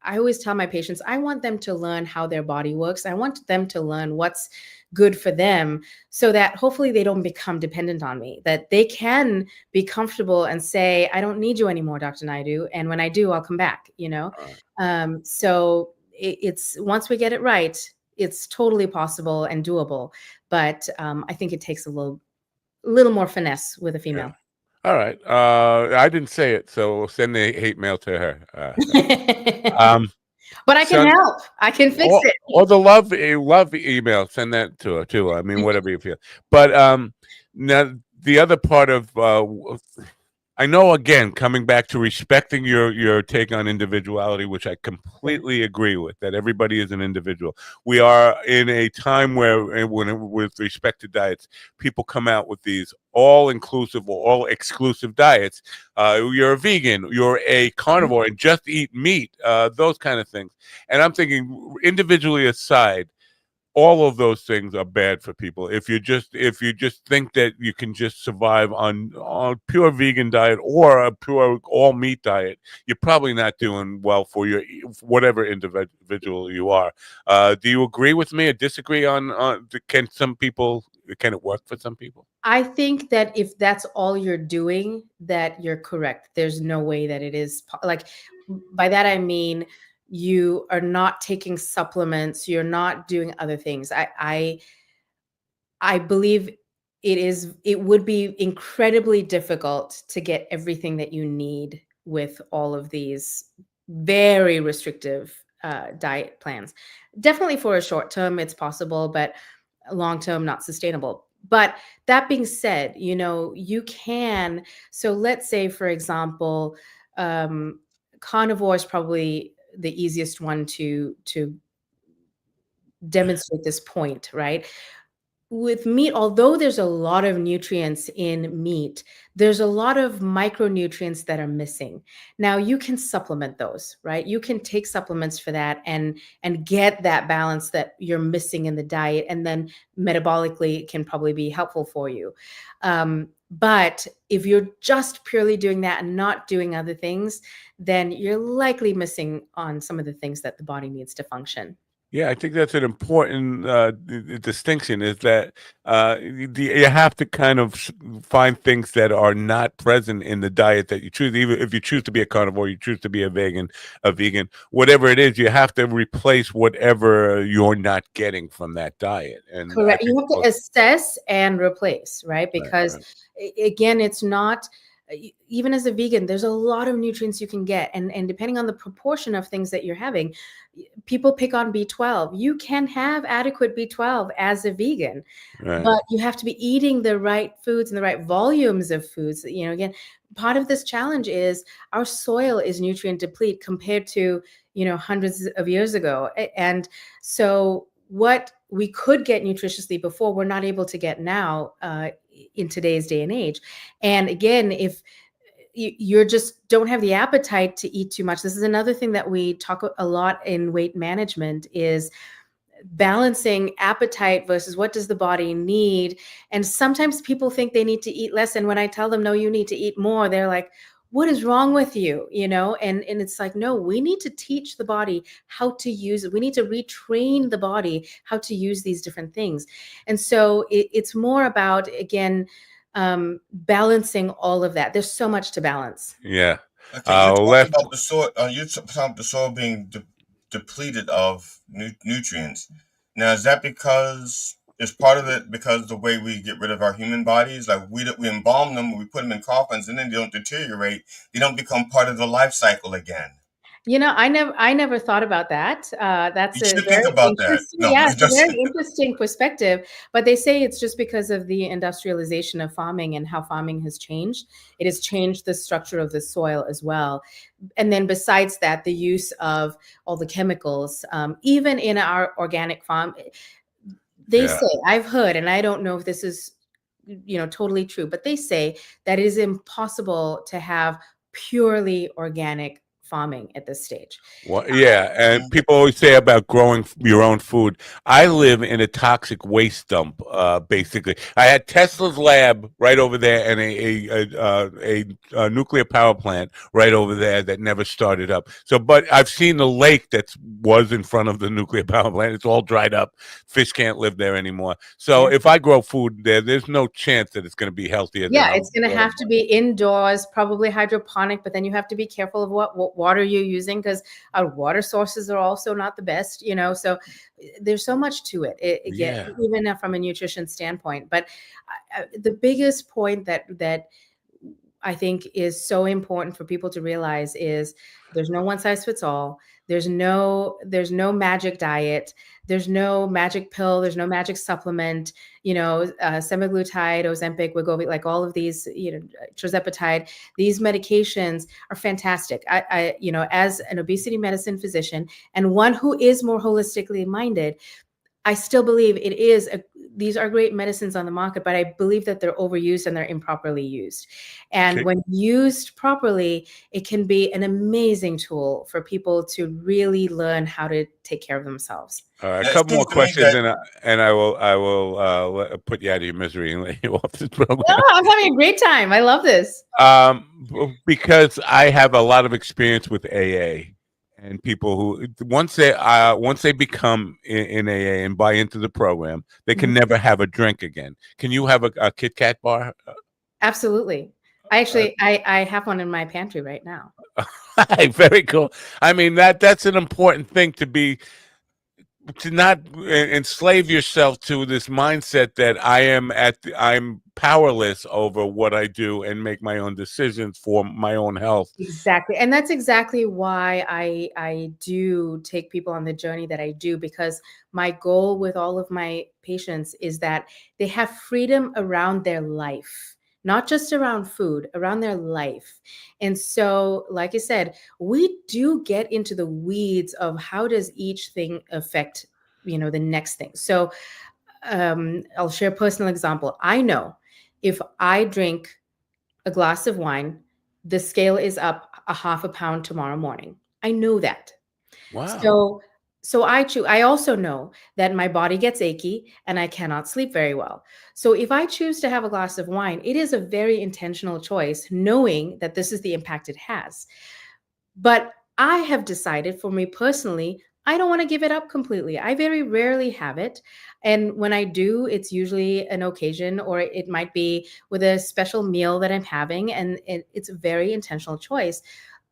I always tell my patients, I want them to learn how their body works. I want them to learn what's good for them so that hopefully they don't become dependent on me, that they can be comfortable and say, I don't need you anymore, Dr. Naidu. And when I do, I'll come back, So it's once we get it right, it's totally possible and doable. But I think it takes a little more finesse with a female. Yeah. All right. I didn't say it, so send the hate mail to her. But I can help. I can fix it. Or the love email, send that to her too. I mean, whatever you feel. But now the other part of I know, again, coming back to respecting your take on individuality, which I completely agree with, that everybody is an individual. We are in a time where, with respect to diets, people come out with these all-inclusive or all-exclusive diets. You're a vegan, you're a carnivore, and just eat meat, those kind of things. And I'm thinking, individually aside, all of those things are bad for people. If you just think that you can just survive on pure vegan diet or a pure all meat diet, you're probably not doing well for your whatever individual you are. Do you agree with me or disagree on can it work for some people? I think that if that's all you're doing, that you're correct. There's no way that it is like, by that I mean, you are not taking supplements, you're not doing other things. I believe it would be incredibly difficult to get everything that you need with all of these very restrictive diet plans. Definitely for a short term, it's possible, but long term, not sustainable. But that being said, you can. So let's say, for example, carnivore is probably the easiest one to demonstrate this point, right? With meat, although there's a lot of nutrients in meat, there's a lot of micronutrients that are missing. Now you can supplement those, right? You can take supplements for that and get that balance that you're missing in the diet, and then metabolically it can probably be helpful for you. But if you're just purely doing that and not doing other things, then you're likely missing on some of the things that the body needs to function. Yeah, I think that's an important distinction, is that you have to kind of find things that are not present in the diet that you choose. Even if you choose to be a carnivore, you choose to be a vegan, whatever it is, you have to replace whatever you're not getting from that diet. And correct. You have to assess and replace, right? Because again, it's not, even as a vegan, there's a lot of nutrients you can get. And depending on the proportion of things that you're having, people pick on B12. You can have adequate B12 as a vegan, but you have to be eating the right foods and the right volumes of foods. Again, part of this challenge is our soil is nutrient deplete compared to, hundreds of years ago. And so what we could get nutritiously before, we're not able to get now in today's day and age. And again, if you just don't have the appetite to eat too much. This is another thing that we talk a lot in weight management, is balancing appetite versus what does the body need. And sometimes people think they need to eat less. And when I tell them, no, you need to eat more, they're like, what is wrong with you? And it's like, no, we need to teach the body how to use it. We need to retrain the body how to use these different things. And so it's more about, again, balancing all of that. There's so much to balance. Yeah. Okay, you talked about the soil. You talked about the soil being depleted of nutrients. Now, is that because is part of it because the way we get rid of our human bodies, like we embalm them, we put them in coffins, and then they don't deteriorate. They don't become part of the life cycle again. I never thought about that. That's you a should very think about that. No, it's a very interesting perspective. But they say it's just because of the industrialization of farming and how farming has changed. It has changed the structure of the soil as well. And then besides that, the use of all the chemicals, even in our organic farm. They say, I've heard, and I don't know if this is, totally true, but they say that it is impossible to have purely organic farming at this stage. Well, yeah, and people always say about growing your own food. I live in a toxic waste dump. Basically, I had Tesla's lab right over there, and a nuclear power plant right over there that never started up. So, but I've seen the lake that was in front of the nuclear power plant. It's all dried up. Fish can't live there anymore. So, if I grow food there, there's no chance that it's going to be healthier. Yeah, it's going to have to be indoors, probably hydroponic, but then you have to be careful of what water you're using, because our water sources are also not the best, so there's so much to it, even from a nutrition standpoint. But the biggest point that I think is so important for people to realize is there's no one size fits all. There's no magic diet. There's no magic pill. There's no magic supplement. Semaglutide, Ozempic, Wegovy, like all of these, tirzepatide. These medications are fantastic. I as an obesity medicine physician and one who is more holistically minded, I still believe these are great medicines on the market, but I believe that they're overused and they're improperly used. And when used properly, it can be an amazing tool for people to really learn how to take care of themselves. A couple more questions, and I will put you out of your misery and let you off this program. No, I'm having a great time. I love this. Because I have a lot of experience with AA. And people who once they become in AA and buy into the program, they can never have a drink again. Can you have a Kit Kat bar? Absolutely. I have one in my pantry right now. Very cool. I mean, that's an important thing to not enslave yourself to this mindset that I'm powerless over what I do and make my own decisions for my own health. Exactly. And that's exactly why I do take people on the journey that I do, because my goal with all of my patients is that they have freedom around their life, not just around food, around their life. And so, like I said, we do get into the weeds of how does each thing affect, the next thing. So I'll share a personal example. I know if I drink a glass of wine, the scale is up a half a pound tomorrow morning. I know that. Wow. So I also know that my body gets achy and I cannot sleep very well. So if I choose to have a glass of wine, it is a very intentional choice, knowing that this is the impact it has. But I have decided, for me personally, I don't want to give it up completely. I very rarely have it. And when I do, it's usually an occasion, or it might be with a special meal that I'm having. And it's a very intentional choice.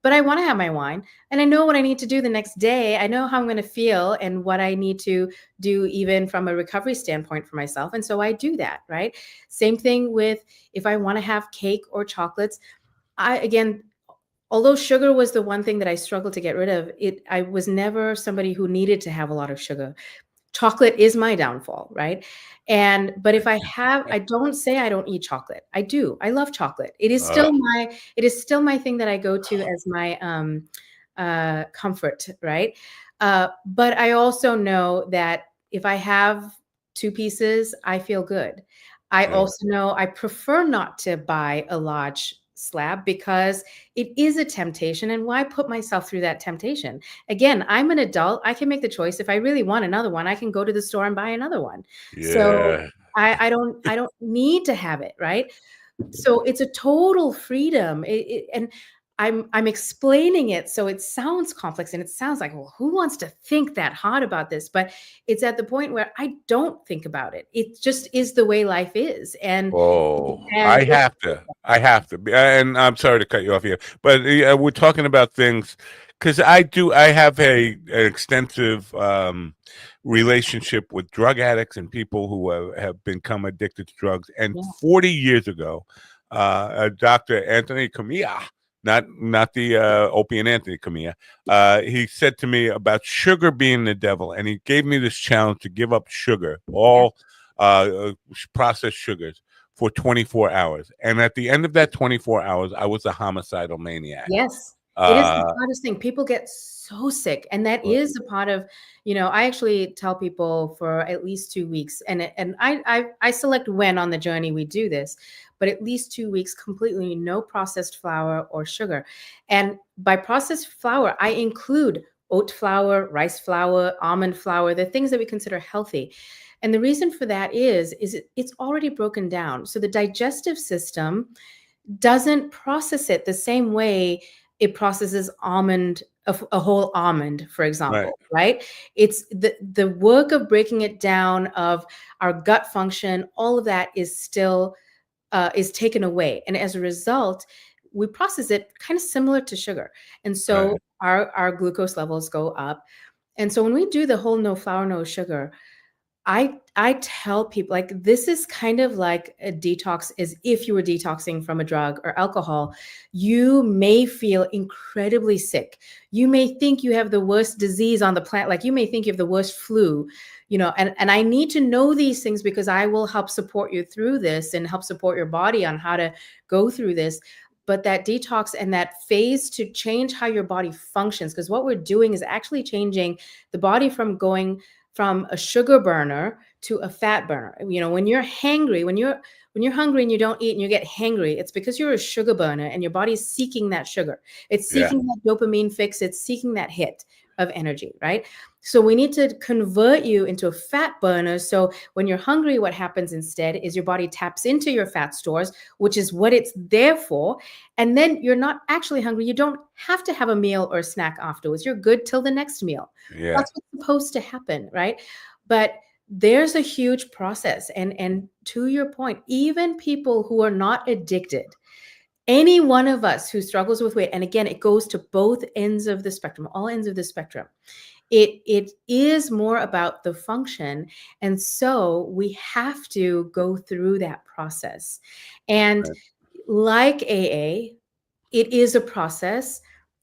But I want to have my wine, and I know what I need to do the next day. I know how I'm going to feel and what I need to do, even from a recovery standpoint for myself. And so I do that, right? Same thing with if I want to have cake or chocolates. Although sugar was the one thing that I struggled to get rid of, I was never somebody who needed to have a lot of sugar. Chocolate is my downfall, right? But if I don't say I don't eat chocolate. I do. I love chocolate. It is still my thing that I go to as my comfort, right? But I also know that if I have 2 pieces, I feel good. I also know I prefer not to buy a large slab, because it is a temptation, and why put myself through that temptation? Again, I'm an adult. I can make the choice. If I really want another one, I can go to the store and buy another one. So I don't need to have it, right? So it's a total freedom. And I'm explaining it so it sounds complex, and it sounds like, well, who wants to think that hard about this? But it's at the point where I don't think about it. It just is the way life is. And I have to, and I'm sorry to cut you off here, but we're talking about things because I have an extensive relationship with drug addicts and people who have become addicted to drugs. And 40 years ago, Dr. Anthony Camilla, not the Opie and Anthony Camilla, he said to me about sugar being the devil, and he gave me this challenge to give up sugar, all processed sugars, for 24 hours. And at the end of that 24 hours, I was a homicidal maniac. Yes. It is the hardest thing. People get so sick. And that Right. is a part of, I actually tell people for at least 2 weeks, and I select when on the journey we do this, but at least 2 weeks, completely no processed flour or sugar. And by processed flour, I include oat flour, rice flour, almond flour, the things that we consider healthy. And the reason for that is it's already broken down. So the digestive system doesn't process it the same way it processes a whole almond, for example, right? It's the work of breaking it down, of our gut function, all of that is still is taken away. And as a result, we process it kind of similar to sugar. And so our glucose levels go up. And so when we do the whole no flour, no sugar, I tell people, like, this is kind of like a detox, as if you were detoxing from a drug or alcohol. You may feel incredibly sick. You may think you have the worst disease on the planet. Like, you may think you have the worst flu, and I need to know these things because I will help support you through this and help support your body on how to go through this. But that detox and that phase to change how your body functions, because what we're doing is actually changing the body from going from a sugar burner to a fat burner. When you're hangry, when you're hungry and you don't eat and you get hangry, it's because you're a sugar burner and your body's seeking that sugar. It's seeking that dopamine fix. It's seeking that hit of energy, right? So we need to convert you into a fat burner. So when you're hungry, what happens instead is your body taps into your fat stores, which is what it's there for. And then you're not actually hungry. You don't have to have a meal or a snack afterwards. You're good till the next meal. Yeah. That's what's supposed to happen, right? But there's a huge process. And to your point, even people who are not addicted, any one of us who struggles with weight, and again, it goes to both ends of the spectrum, all ends of the spectrum. It is more about the function. And so we have to go through that process. And like AA, it is a process.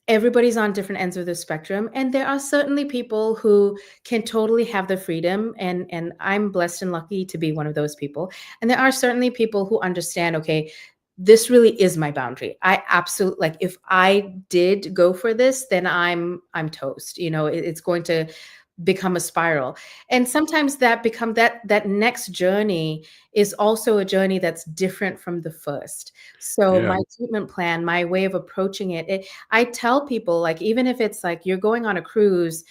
Everybody's on different ends of the spectrum. And there are certainly people who can totally have the freedom. And I'm blessed and lucky to be one of those people. And there are certainly people who understand, okay, this really is my boundary. I absolutely, like, if I did go for this, then I'm toast. It's going to become a spiral. And sometimes that next journey is also a journey that's different from the first. So my treatment plan, my way of approaching it, I tell people, like, even if it's like you're going on a cruise,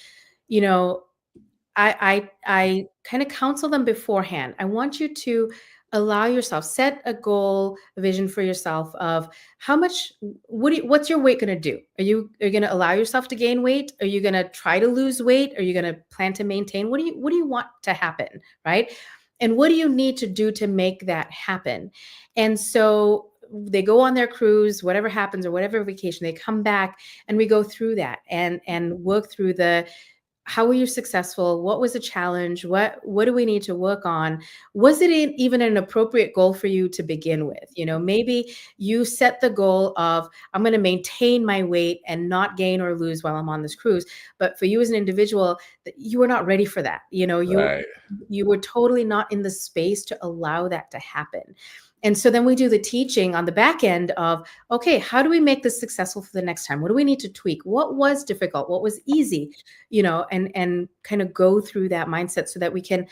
I kind of counsel them beforehand. I want you to allow yourself, set a goal, a vision for yourself of how much, what's your weight going to do? Are you going to allow yourself to gain weight? Are you going to try to lose weight? Are you going to plan to maintain? What do you want to happen? Right. And what do you need to do to make that happen? And so they go on their cruise, whatever happens, or whatever vacation, they come back and we go through that and work through how were you successful? What was a challenge? What do we need to work on? Was it even an appropriate goal for you to begin with? Maybe you set the goal of, I'm going to maintain my weight and not gain or lose while I'm on this cruise. But for you as an individual, you were not ready for that. You were totally not in the space to allow that to happen. And so then we do the teaching on the back end of, okay, how do we make this successful for the next time? What do we need to tweak? What was difficult? What was easy? And kind of go through that mindset so that we can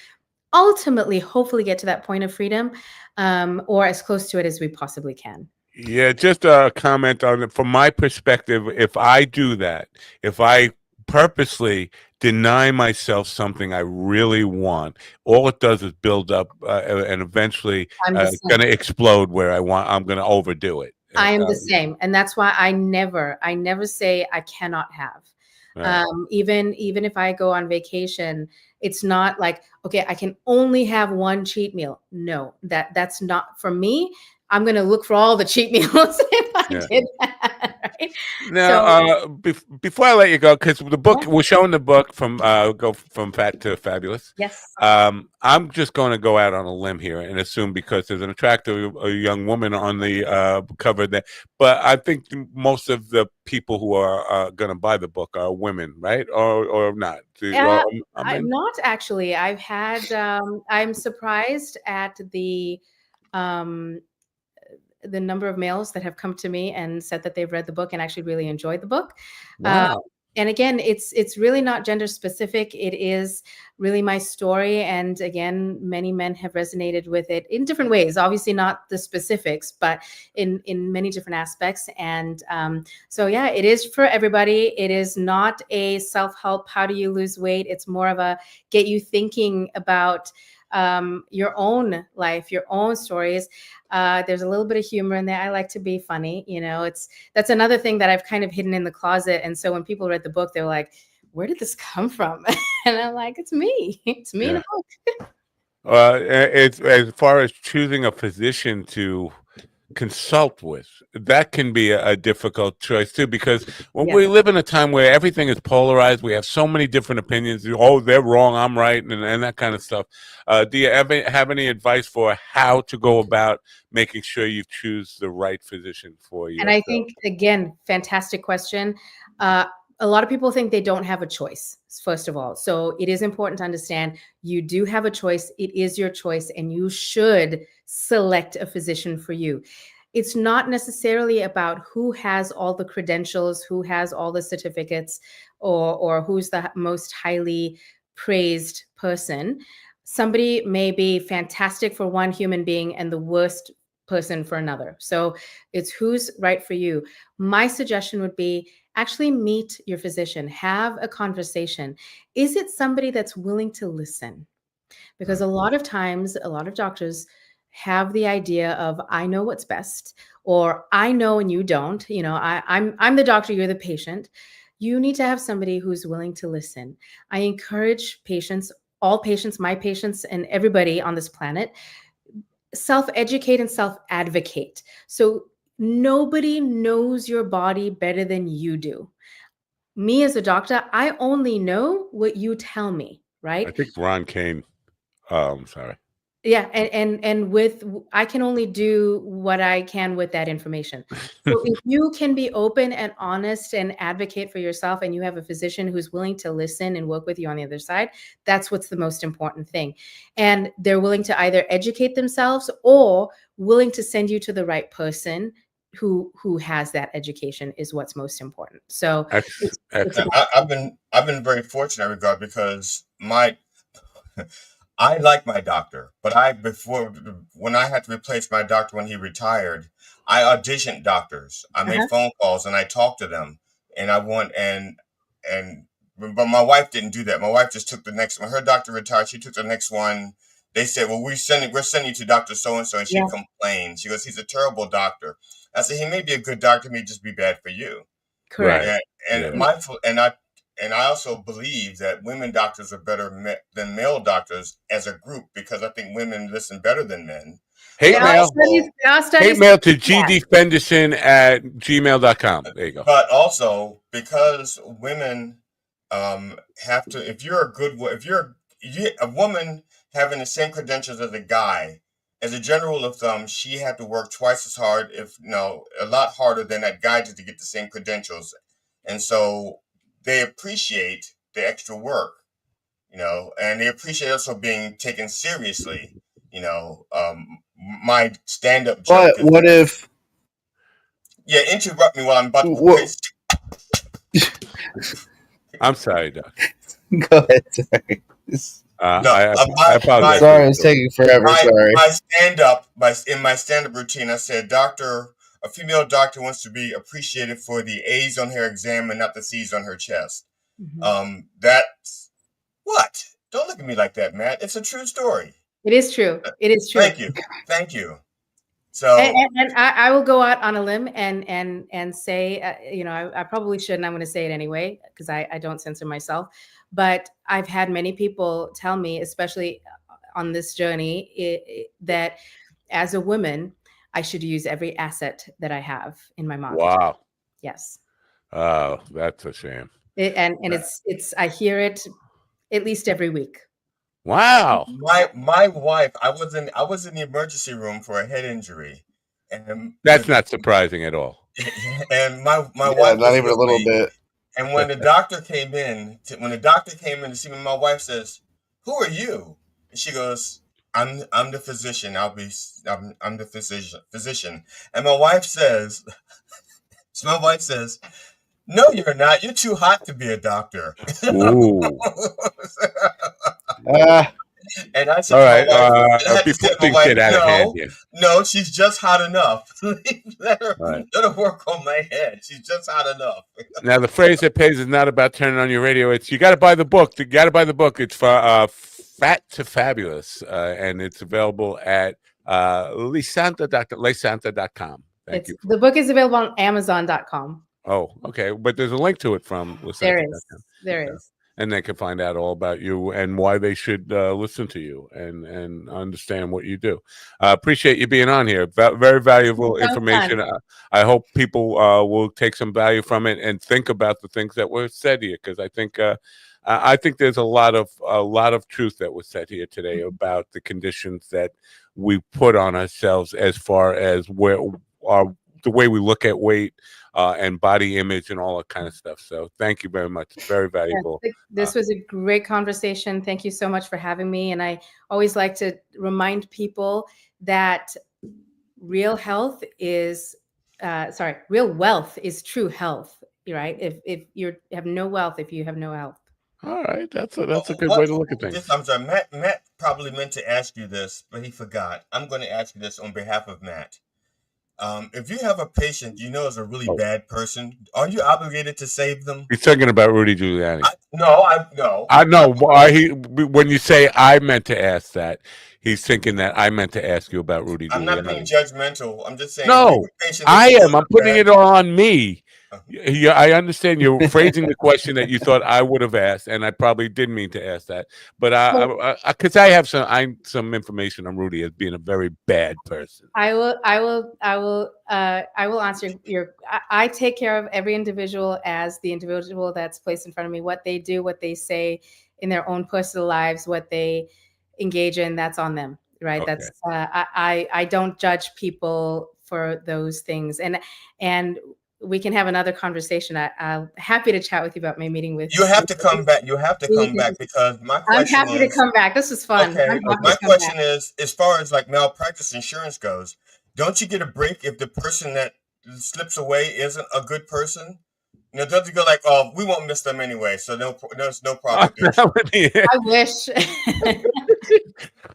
ultimately, hopefully, get to that point of freedom, or as close to it as we possibly can. Yeah, just a comment on it. From my perspective, if I do that, if I purposely deny myself something I really want, all it does is build up, and eventually it's going to explode where I'm going to overdo it. I am the same. And that's why I never say I cannot have. Right. Even if I go on vacation, it's not like, okay, I can only have one cheat meal. No, that's not for me. I'm going to look for all the cheat meals if I did that. Right? Now, before I let you go, because the book, we're showing the book from Go From Fat to Fabulous. Yes. I'm just going to go out on a limb here and assume, because there's an attractive young woman on the cover there, but I think most of the people who are going to buy the book are women, right? Or not? Not actually. I've had. I'm surprised at the number of males that have come to me and said that they've read the book and actually really enjoyed the book. Wow. And again, it's really not gender specific. It is really my story. And again, many men have resonated with it in different ways, obviously not the specifics, but in many different aspects. And so, yeah, it is for everybody. It is not a self-help, how do you lose weight? It's more of a get you thinking about your own life, your own stories. There's a little bit of humor in there. I like to be funny. That's another thing that I've kind of hidden in the closet. And so when people read the book, they're like, where did this come from? And I'm like, it's me. It's me in a book. It's as far as choosing a physician to consult with, that can be a difficult choice too, because when we live in a time where everything is polarized, we have so many different opinions. Oh, they're wrong, I'm right, and that kind of stuff. Do you have any advice for how to go about making sure you choose the right physician for you? And I think, again, fantastic question. A lot of people think they don't have a choice, first of all. So it is important to understand you do have a choice. It is your choice, and you should select a physician for you. It's not necessarily about who has all the credentials, who has all the certificates, or who's the most highly praised person. Somebody may be fantastic for one human being and the worst person for another. So it's who's right for you. My suggestion would be actually meet your physician, have a conversation. Is it somebody that's willing to listen? Because a lot of times, a lot of doctors have the idea of, I know what's best, or I know and you don't. I'm the doctor, you're the patient. You need to have somebody who's willing to listen. I encourage patients, all patients, my patients, and everybody on this planet, self-educate and self-advocate. So nobody knows your body better than you do. Me as a doctor, I only know what you tell me, right? I think Ron Kane. Sorry. Yeah, and with I can only do what I can with that information. So if you can be open and honest and advocate for yourself, and you have a physician who's willing to listen and work with you on the other side, that's what's the most important thing. And they're willing to either educate themselves or willing to send you to the right person who has that education is what's most important. So I've been very fortunate in that regard because I like my doctor, but when I had to replace my doctor when he retired, I auditioned doctors. I made phone calls and I talked to them, and but my wife didn't do that. My wife just took the next one. Her doctor retired. She took the next one. They said, "Well, we're sending you to Doctor So and So," and she complained. She goes, "He's a terrible doctor." I said, "He may be a good doctor, he may just be bad for you." Correct. And I also believe that women doctors are better than male doctors as a group, because I think women listen better than men. Hate mail to gdfenderson@gmail.com. There you go. But also because women have to, if you're a woman having the same credentials as a guy, as a general rule of thumb, she had to work twice as hard, a lot harder than that guy just to get the same credentials. And so they appreciate the extra work, and they appreciate also being taken seriously. My stand-up joke. But what if? Yeah, interrupt me while I'm about to. I'm sorry, Doc. Go ahead. Sorry. I apologize. Sorry, I was taking forever. Sorry. In my stand-up routine, I said, a female doctor wants to be appreciated for the A's on her exam and not the C's on her chest. That's what? Don't look at me like that, Matt. It's a true story. It is true. It is true. Thank you. So, and I will go out on a limb and say, I probably shouldn't. I'm going to say it anyway because I don't censor myself. But I've had many people tell me, especially on this journey, that as a woman, I should use every asset that I have in my market. Wow. Yes. Oh, that's a shame. It's I hear it at least every week. Wow. My wife, I was in the emergency room for a head injury, and that's not surprising at all. And my wife, not even a little bit. And when the doctor came in to see me, my wife says, "Who are you?" And she goes, "I'm the physician. I'm the physician." And my wife says, No, you're not. You're too hot to be a doctor. Ooh. And I said All to my right. wife, and I had to say Before to my things wife, get out of hand here. no, she's just hot enough. let her All right. work on my head. She's just hot enough. Now, the phrase that pays is not about turning on your radio. It's you got to buy the book. You got to buy the book. It's for Fat to Fabulous, and it's available at lesanta.com. Thank you. The book is available on Amazon.com. Oh, okay. But there's a link to it from lesanta.com. There is. And they can find out all about you and why they should listen to you and understand what you do. Appreciate you being on here. Very valuable information. I hope people will take some value from it and think about the things that were said here, because I think there's a lot of truth that was said here today about the conditions that we put on ourselves as far as the way we look at weight. And body image and all that kind of stuff. So thank you very much. It's very valuable. This was a great conversation. Thank you so much for having me. And I always like to remind people that real wealth is true health, right? If you have no wealth, if you have no health. All right. That's a good way to look at things. I'm sorry. Matt probably meant to ask you this, but he forgot. I'm going to ask you this on behalf of Matt. If you have a patient you know is a really bad person, are you obligated to save them? He's talking about Rudy Giuliani. No. I know. When you say I meant to ask that, he's thinking that I meant to ask you about Rudy Giuliani. I'm not being judgmental. I'm just saying. No, I am. I'm putting it all on me. Yeah, I understand you're phrasing the question that you thought I would have asked, and I probably didn't mean to ask that. But because I have some information on Rudy as being a very bad person. I will answer your. I take care of every individual as the individual that's placed in front of me. What they do, what they say in their own personal lives, what they engage in, that's on them, right? Okay. That's I don't judge people for those things, and we can have another conversation. I'm happy to chat with you about my meeting with you. Have to come back. You have to come back because my question I'm happy to come back. This is fun. Okay. My question is, as far as like malpractice insurance goes, don't you get a break if the person that slips away isn't a good person? You know, don't you go like, oh, we won't miss them anyway, so there's no problem. I wish.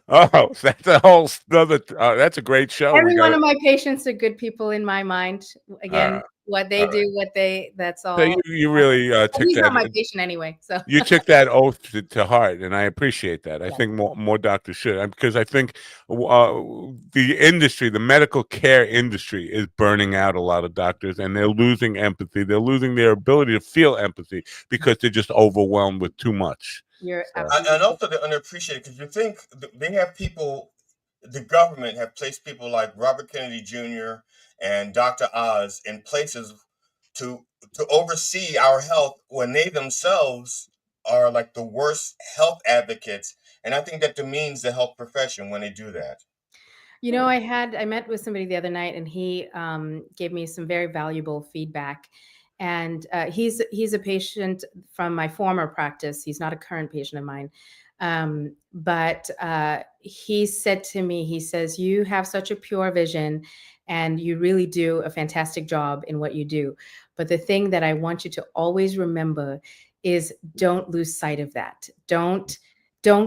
Oh, that's a whole other. That's a great show. Every one of my patients are good people in my mind. Again, what they do, that's all. So you really took he's that. Not my patient anyway. So you took that oath to heart, and I appreciate that. I think more doctors should, because I think the industry, the medical care industry, is burning out a lot of doctors, and they're losing empathy. They're losing their ability to feel empathy because they're just overwhelmed with too much. And also they're underappreciated because you think they have people, the government have placed people like Robert Kennedy Jr. and Dr. Oz in places to oversee our health when they themselves are like the worst health advocates. And I think that demeans the health profession when they do that. You know, I met with somebody the other night, and he gave me some very valuable feedback. And he's a patient from my former practice. He's not a current patient of mine. But he said to me, he says, you have such a pure vision and you really do a fantastic job in what you do. But the thing that I want you to always remember is don't lose sight of that. Don't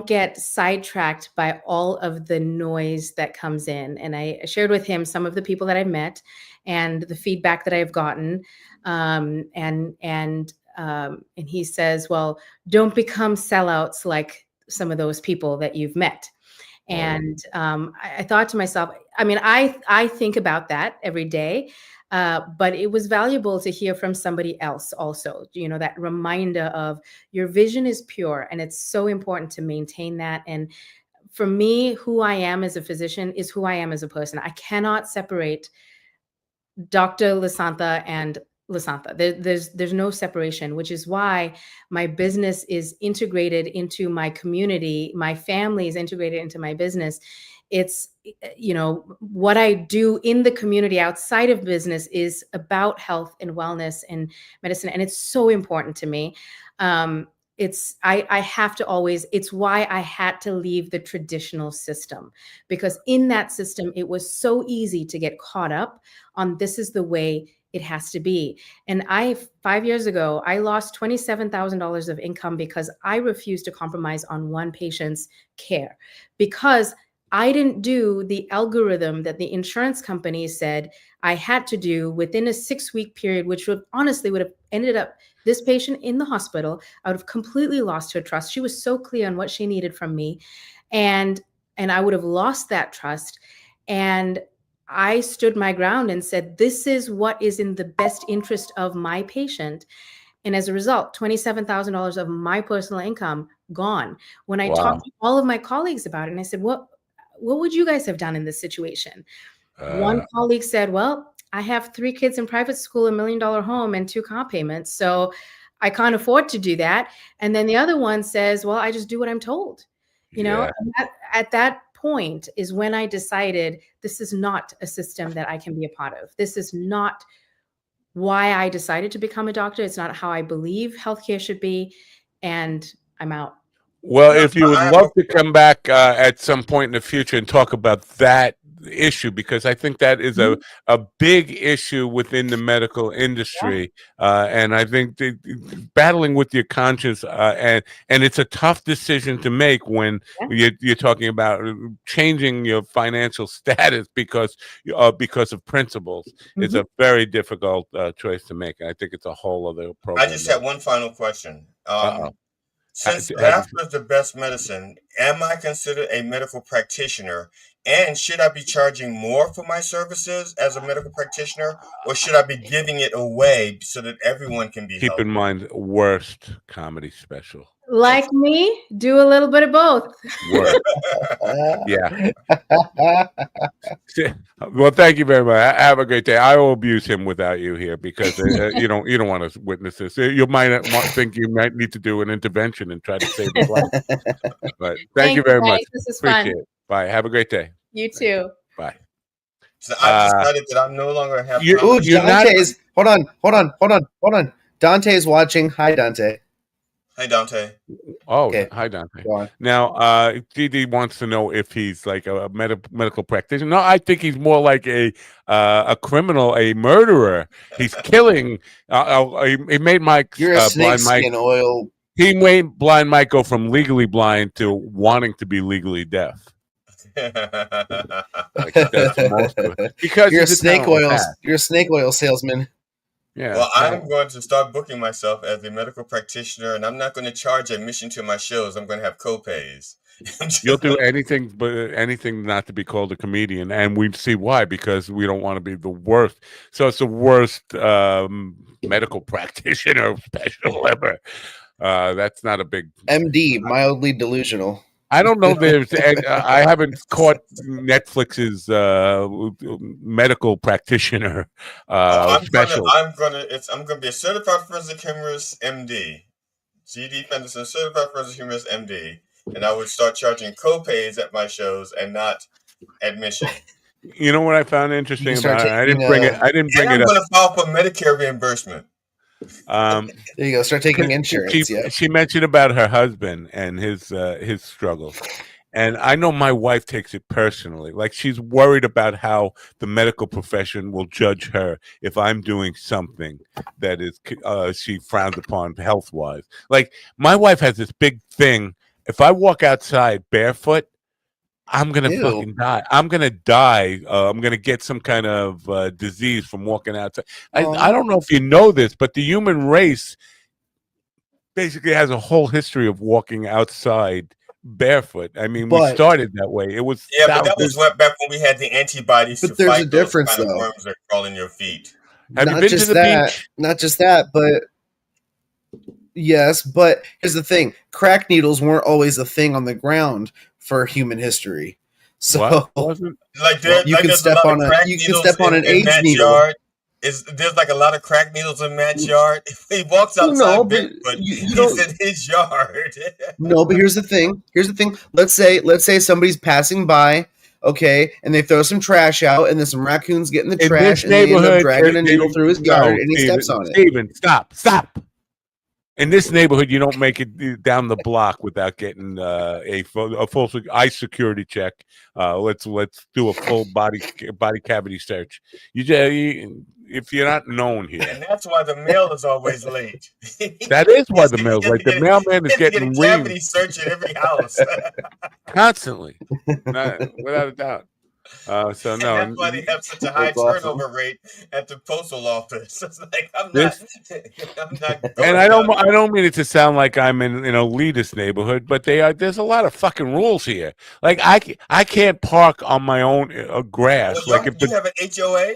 get sidetracked by all of the noise that comes in. And I shared with him some of the people that I've met and the feedback that I've gotten. And he says, well, don't become sellouts like some of those people that you've met. And I thought to myself, I mean, I think about that every day, but it was valuable to hear from somebody else also, you know, that reminder of your vision is pure, and it's so important to maintain that. And for me, who I am as a physician is who I am as a person. I cannot separate Dr. Lesanta and Lesanta. There's no separation, which is why my business is integrated into my community. My family is integrated into my business. It's, you know, what I do in the community outside of business is about health and wellness and medicine. And it's so important to me. I have to always, it's why I had to leave the traditional system, because in that system, it was so easy to get caught up on this is the way it has to be. And 5 years ago, I lost $27,000 of income because I refused to compromise on one patient's care, because I didn't do the algorithm that the insurance company said I had to do within a 6-week period, which would have ended up this patient in the hospital. I would have completely lost her trust. She was so clear on what she needed from me. And I would have lost that trust. And I stood my ground and said, this is what is in the best interest of my patient. And as a result, $27,000 of my personal income gone. When I talked to all of my colleagues about it, and I said, what would you guys have done in this situation? One colleague said, well, I have 3 kids in private school, $1 million home, and 2 car payments, so I can't afford to do that. And then the other one says, well, I just do what I'm told. You know, and at that point is when I decided this is not a system that I can be a part of. This is not why I decided to become a doctor. It's not how I believe healthcare should be. And I'm out. Well, if you would love to come back at some point in the future and talk about that issue, because I think that is a big issue within the medical industry, and I think battling with your conscience and it's a tough decision to make when you're talking about changing your financial status because of principles. It's a very difficult choice to make, and I think it's a whole other program. I just had one final question. Since laughter is the best medicine, am I considered a medical practitioner? And should I be charging more for my services as a medical practitioner, or should I be giving it away so that everyone can be Keep helped? in mind, worst comedy special. Like me, do a little bit of both. Yeah. Well, thank you very much. Have a great day. I will abuse him without you here because you don't want to witness this. You might think you might need to do an intervention and try to save his life. But thank you very much. This is Appreciate fun. it. Bye. Have a great day. You too. Bye. So I decided that I'm no longer have. Ooh, Dante's. Hold on. Dante's watching. Hi, Dante. Hi, Dante. Oh, hi, Dante. Now, Didi wants to know if he's like a medical practitioner. No, I think he's more like a criminal, a murderer. He's killing. He made Mike blind Mike. Oil. He made blind Mike go from legally blind to wanting to be legally deaf. Like that's most of it. Because you're a snake oil salesman. Yeah. Well, I'm going to start booking myself as a medical practitioner, and I'm not going to charge admission to my shows. I'm going to have co-pays. You'll do anything not to be called a comedian, and we see why, because we don't want to be the worst. So it's the worst medical practitioner special ever. That's not a big MD, mildly delusional. I don't know. I haven't caught Netflix's medical practitioner special. I'm gonna be a certified forensic humorist, MD. G.D. Fenderson, certified forensic humorist, MD, and I would start charging co-pays at my shows and not admission. You know what I found interesting about it? I didn't bring it up. I'm going to file for Medicare reimbursement. There you go. Start taking insurance. She mentioned about her husband and his struggles, and I know my wife takes it personally. Like, she's worried about how the medical profession will judge her if I'm doing something that is she frowns upon health wise. Like, my wife has this big thing. If I walk outside barefoot, I'm gonna fucking die. I'm gonna die. I'm gonna get some kind of disease from walking outside. I don't know if you know this, but the human race basically has a whole history of walking outside barefoot. I mean, we started that way. It was but that was back when we had the antibodies to there's fight a difference, those kind though. of worms that crawl in your feet. Have you been to the beach? Not just that, but yes. But here's the thing: crack needles weren't always a thing on the ground for human history. So you can step on an AIDS needle. There's like a lot of crack needles in Matt's yard. He walks outside, but he's in his yard. No, but here's the thing. Let's say somebody's passing by, okay, and they throw some trash out, and then some raccoons get in the trash, and they end up dragging a needle through his yard, and he steps on it. Steven, stop. In this neighborhood, you don't make it down the block without getting a full eye security check. Let's do a full body cavity search. if you're not known here. And that's why the mail is always late. That is why the mail's like the mailman is getting a cavity search at every house constantly, without a doubt. So no, and that's why they have such a high turnover rate at the postal office. It's like I'm not. And I don't mean it to sound like I'm in an elitist neighborhood, but there's a lot of fucking rules here. Like I can't park on my own grass. Well, like if you have an HOA.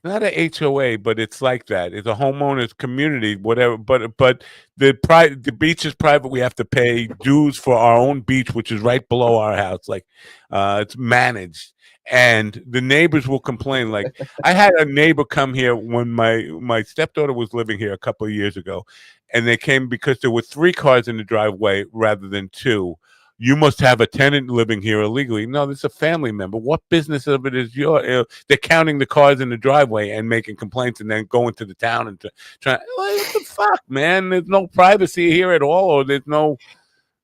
Not a HOA, but it's like that. It's a homeowners community, whatever. But the beach is private. We have to pay dues for our own beach, which is right below our house. Like it's managed, and the neighbors will complain. Like I had a neighbor come here when my stepdaughter was living here a couple of years ago, and they came because there were 3 cars in the driveway rather than 2. You must have a tenant living here illegally. No, this is a family member. What business of it is your? They're counting the cars in the driveway and making complaints, and then going to the town and trying. Like, what the fuck, man? There's no privacy here at all, or there's no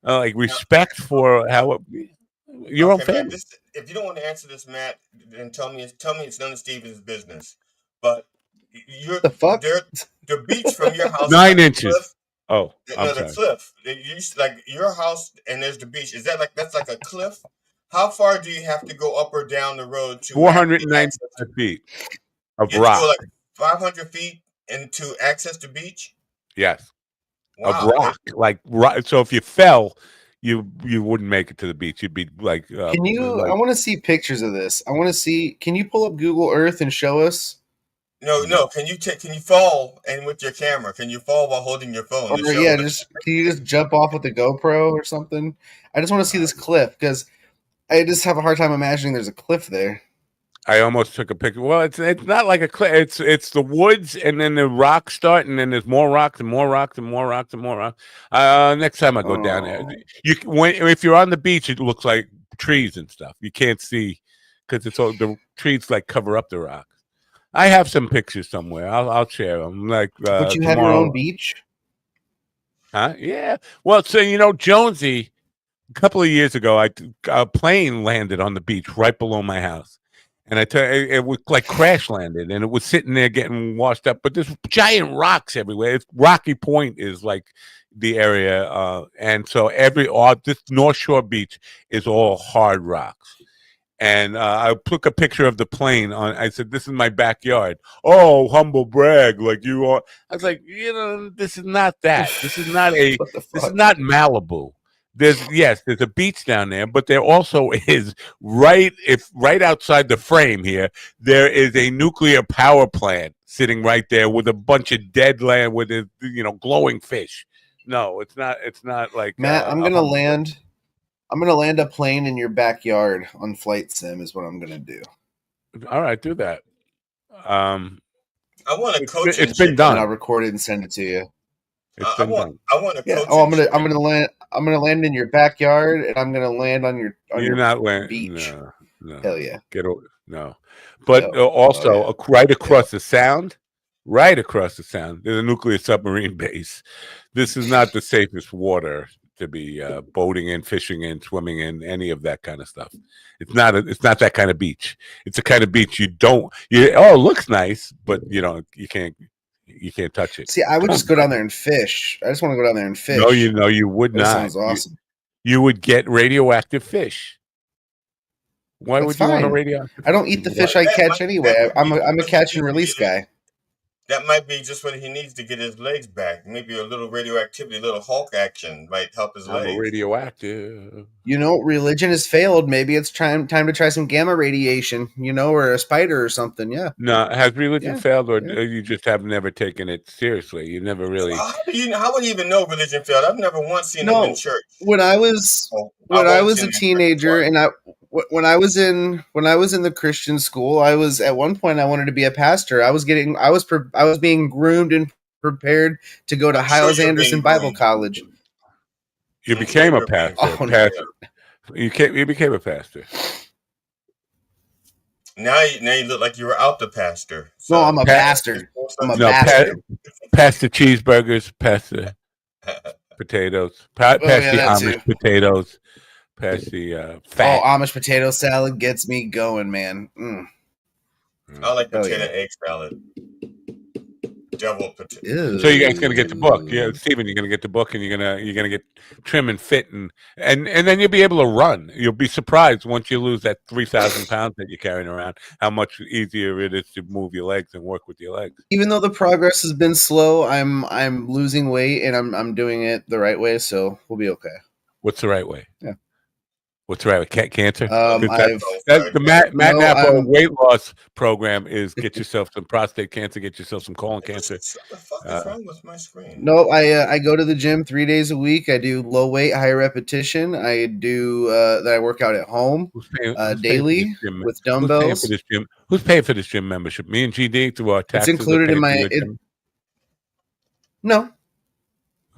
like respect for how your own family. Matt, if you don't want to answer this, Matt, then tell me it's none of Steven's business. But the beach from your house 9 inches. Oh, the cliff. Like your house, and there's the beach. Is that that's like a cliff? How far do you have to go up or down the road to 495 feet of rock? Go like 500 feet to access the beach. Yes, wow. Of rock. Like rock. So if you fell, you wouldn't make it to the beach. You'd be like. Can you? I want to see pictures of this. I want to see. Can you pull up Google Earth and show us? No. Can you fall and with your camera? Can you fall while holding your phone? Or can you just jump off with the GoPro or something? I just want to see this cliff because I just have a hard time imagining there's a cliff there. I almost took a picture. Well, it's not like a cliff. It's the woods, and then the rocks start, and then there's more rocks and more rocks and more rocks and more rocks. Next time I go down there, if you're on the beach, it looks like trees and stuff. You can't see because it's all the trees like cover up the rocks. I have some pictures somewhere. I'll share them. Like, but you have your own beach, huh? Yeah. Well, so Jonesy, a couple of years ago, a plane landed on the beach right below my house, and it was like crash landed, and it was sitting there getting washed up. But there's giant rocks everywhere. Rocky Point is like the area, and so this North Shore beach is all hard rocks. And I took a picture of the plane I said, "This is my backyard." Oh, humble brag, like you are. I was like, this is not that. This is not this is not Malibu. There's a beach down there, but there also is right outside the frame here. There is a nuclear power plant sitting right there with a bunch of dead land with glowing fish. No, it's not. It's not like Matt. I'm gonna land. I'm going to land a plane in your backyard on Flight Sim is what I'm going to do. All right, do that. I want to coach. It's been done. And I'll record it and send it to you. It's been done. I want to coach. Oh, I'm going to land in your backyard, and I'm going to land on your beach. No. Hell yeah. No. But also right across the sound, there's a nuclear submarine base. This is not the safest water to be boating in, fishing in, swimming in, any of that kind of stuff. It's not that kind of beach. It's a kind of beach it looks nice, but you can't touch it. See, I would just go down there and fish. I just want to go down there and fish. No, you would not. That sounds awesome. You would get radioactive fish. Why would you want a radioactive? I don't eat the fish I catch anyway. I'm a catch and release guy. That might be just what he needs to get his legs back. Maybe a little radioactivity, a little Hulk action might help his legs. Radioactive. Religion has failed. Maybe it's time to try some gamma radiation, or a spider or something. Yeah. No, has religion failed, or you just have never taken it seriously? You never really. How would you even know religion failed? I've never once seen them in church. When I was a teenager, and when I was in the Christian school, at one point I wanted to be a pastor. I was being groomed and prepared to go to Hyles Anderson Bible College. You became a pastor. You became a pastor. Now you look like you were out the pastor. So no, I'm a pastor. Pastor cheeseburgers, pastor potatoes, pass the Amish potatoes. Pass the fat. Amish potato salad gets me going, man. I like Oh, potato yeah. egg salad. Deviled potato. So you're gonna get the book, yeah, Stephen. You're gonna get the book, and you're gonna get trim and fit, and then you'll be able to run. You'll be surprised once you lose that 3,000 pounds that you're carrying around, how much easier it is to move your legs and work with your legs. Even though the progress has been slow, I'm losing weight and I'm doing it the right way, so we'll be okay. What's the right way? Yeah. What's the right way? Cancer? I've The Matt no, Nappo I'm weight loss program is get yourself some prostate cancer, get yourself some colon cancer. What the fuck is wrong with my screen? no, I go to the gym 3 days a week. I do low weight, high repetition. I do that. I work out at home Who's paying daily for this gym? with Who's paying dumbbells. for this gym? Who's paying for this gym membership? Me and GD through our It's taxes. included in my. No,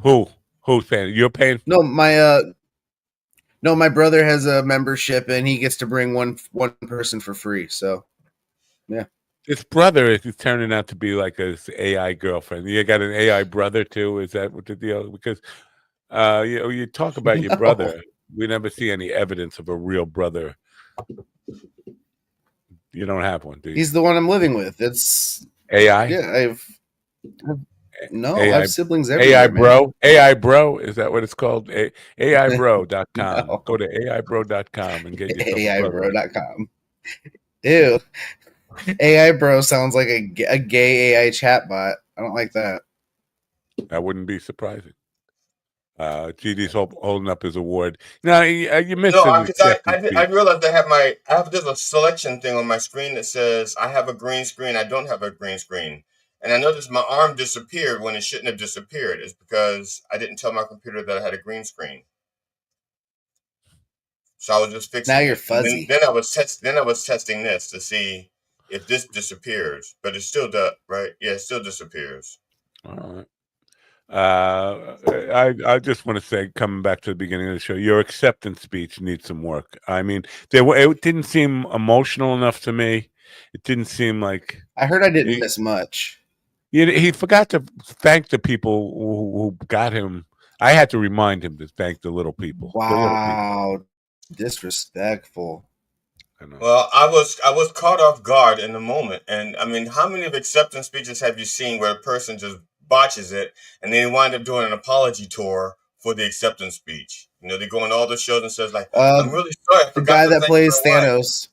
Who's paying? You're paying? no, my brother has a membership and he gets to bring one person for free. So, yeah. His brother is turning out to be like his AI girlfriend. You got an AI brother too? Is that what the deal? Because you talk about your brother, we never see any evidence of a real brother. You don't have one, do you? He's the one I'm living with. It's AI. Yeah, I AI, have siblings everywhere. AI bro, man. AI bro, is that what it's called? AIbro.com. No. Go to AIbro.com and get yourself AIbro.com. Ew. AI bro sounds like a gay AI chatbot. I don't like that. That wouldn't be surprising. GD's holding up his award. Now you missed No, because I realized I have there's a selection thing on my screen that says I have a green screen. I don't have a green screen, and I noticed my arm disappeared when it shouldn't have disappeared. It's because I didn't tell my computer that I had a green screen. So I was just fixing. Now you're fuzzy. Then I was testing this to see if this disappears, but it still does, right? Yeah, it still disappears. All right. I just want to say, coming back to the beginning of the show, your acceptance speech needs some work. I mean, it didn't seem emotional enough to me. It didn't seem like I heard I didn't miss much. He forgot to thank the people who got him. I had to remind him to thank the little people. Wow, disrespectful. Well, I was caught off guard in the moment, and I mean, how many of acceptance speeches have you seen where a person just botches it and they wind up doing an apology tour for the acceptance speech? You know, they go on all the shows and says like, "I'm really sorry, I the forgot guy to that thank plays my wife." Thanos.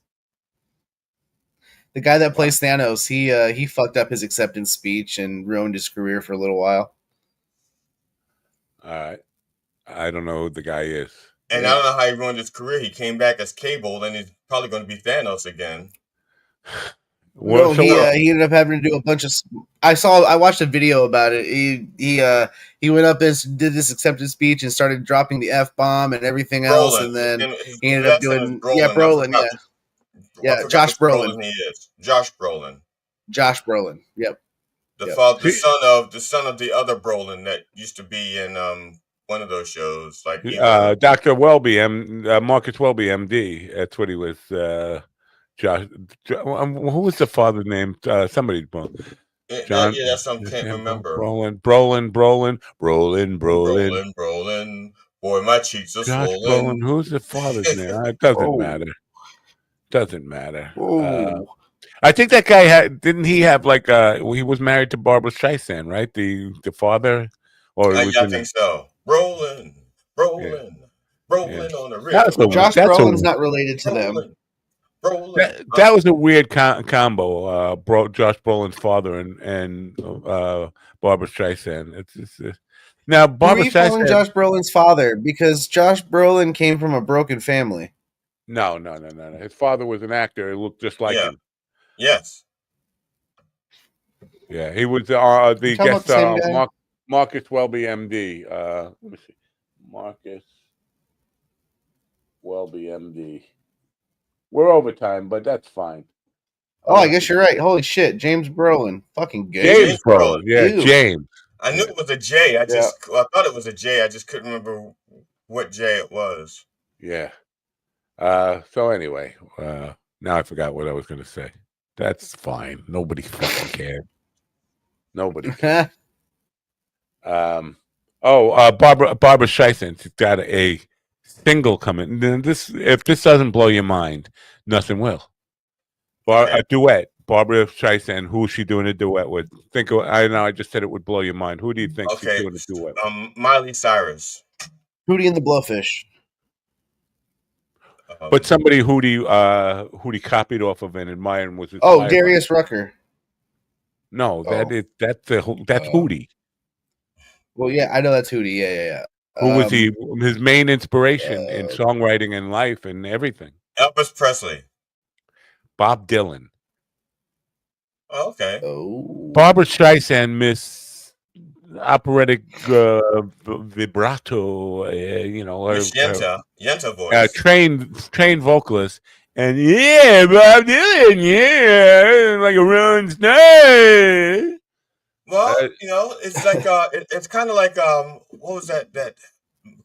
The guy that plays Thanos, he fucked up his acceptance speech and ruined his career for a little while. All right, I don't know who the guy is. And I don't know how he ruined his career. He came back as Cable, and he's probably going to be Thanos again. No, he ended up having to do a bunch of. I watched a video about it. He went up and did this acceptance speech and started dropping the F-bomb and everything else, and then he ended up doing Brolin, Josh Brolin. He is Josh Brolin. Josh Brolin. Yep. The son of the other Brolin that used to be in one of those shows, like Dr. Welby, Marcus Welby, MD. That's what he was. Josh, who was the father's name? Somebody, John. That's something I can't remember. Brolin. Boy, my cheeks are Josh swollen. Brolin. Who's the father's name? It doesn't matter. Doesn't matter. I think that guy didn't he have like he was married to Barbara Streisand, right? The father, or I think so. Brolin on the river. Josh Brolin's not related to them. That was a weird combo. Josh Brolin's father and Barbara Streisand. It's now Barbara Streisand. Calling Josh Brolin's father because Josh Brolin came from a broken family. No. His father was an actor. He looked just like him. Yes. Yeah, he was the guest star. Marcus Welby, MD. Let me see. Marcus Welby, MD. We're overtime, but that's fine. Oh, I guess you're right. Holy shit, James Brolin, fucking good. James Brolin, yeah, Ew. James. I knew it was a J. I thought it was a J. I just couldn't remember what J it was. Yeah. So anyway, now I forgot what I was going to say. That's fine. Nobody fucking cares. Nobody cares. Barbara Streisand's got a single coming. If this doesn't blow your mind, nothing will. A duet. Barbara Streisand. Who's she doing a duet with? Think of, I know I just said it would blow your mind. Who do you think she's doing a duet with? Miley Cyrus. Hootie and the Blowfish. But somebody Hootie copied off of and admired and was Darius Rucker. No, that's Hootie. Well, yeah, I know that's Hootie. Yeah. Who was his main inspiration in songwriting and life and everything? Elvis Presley. Bob Dylan. Oh, okay. Barbara Streisand, Miss Operatic Vibrato, Miss Yenta voice. Trained vocalist. And Bob Dylan, like a Rolling Stone. Well, it's like it's kind of like what was that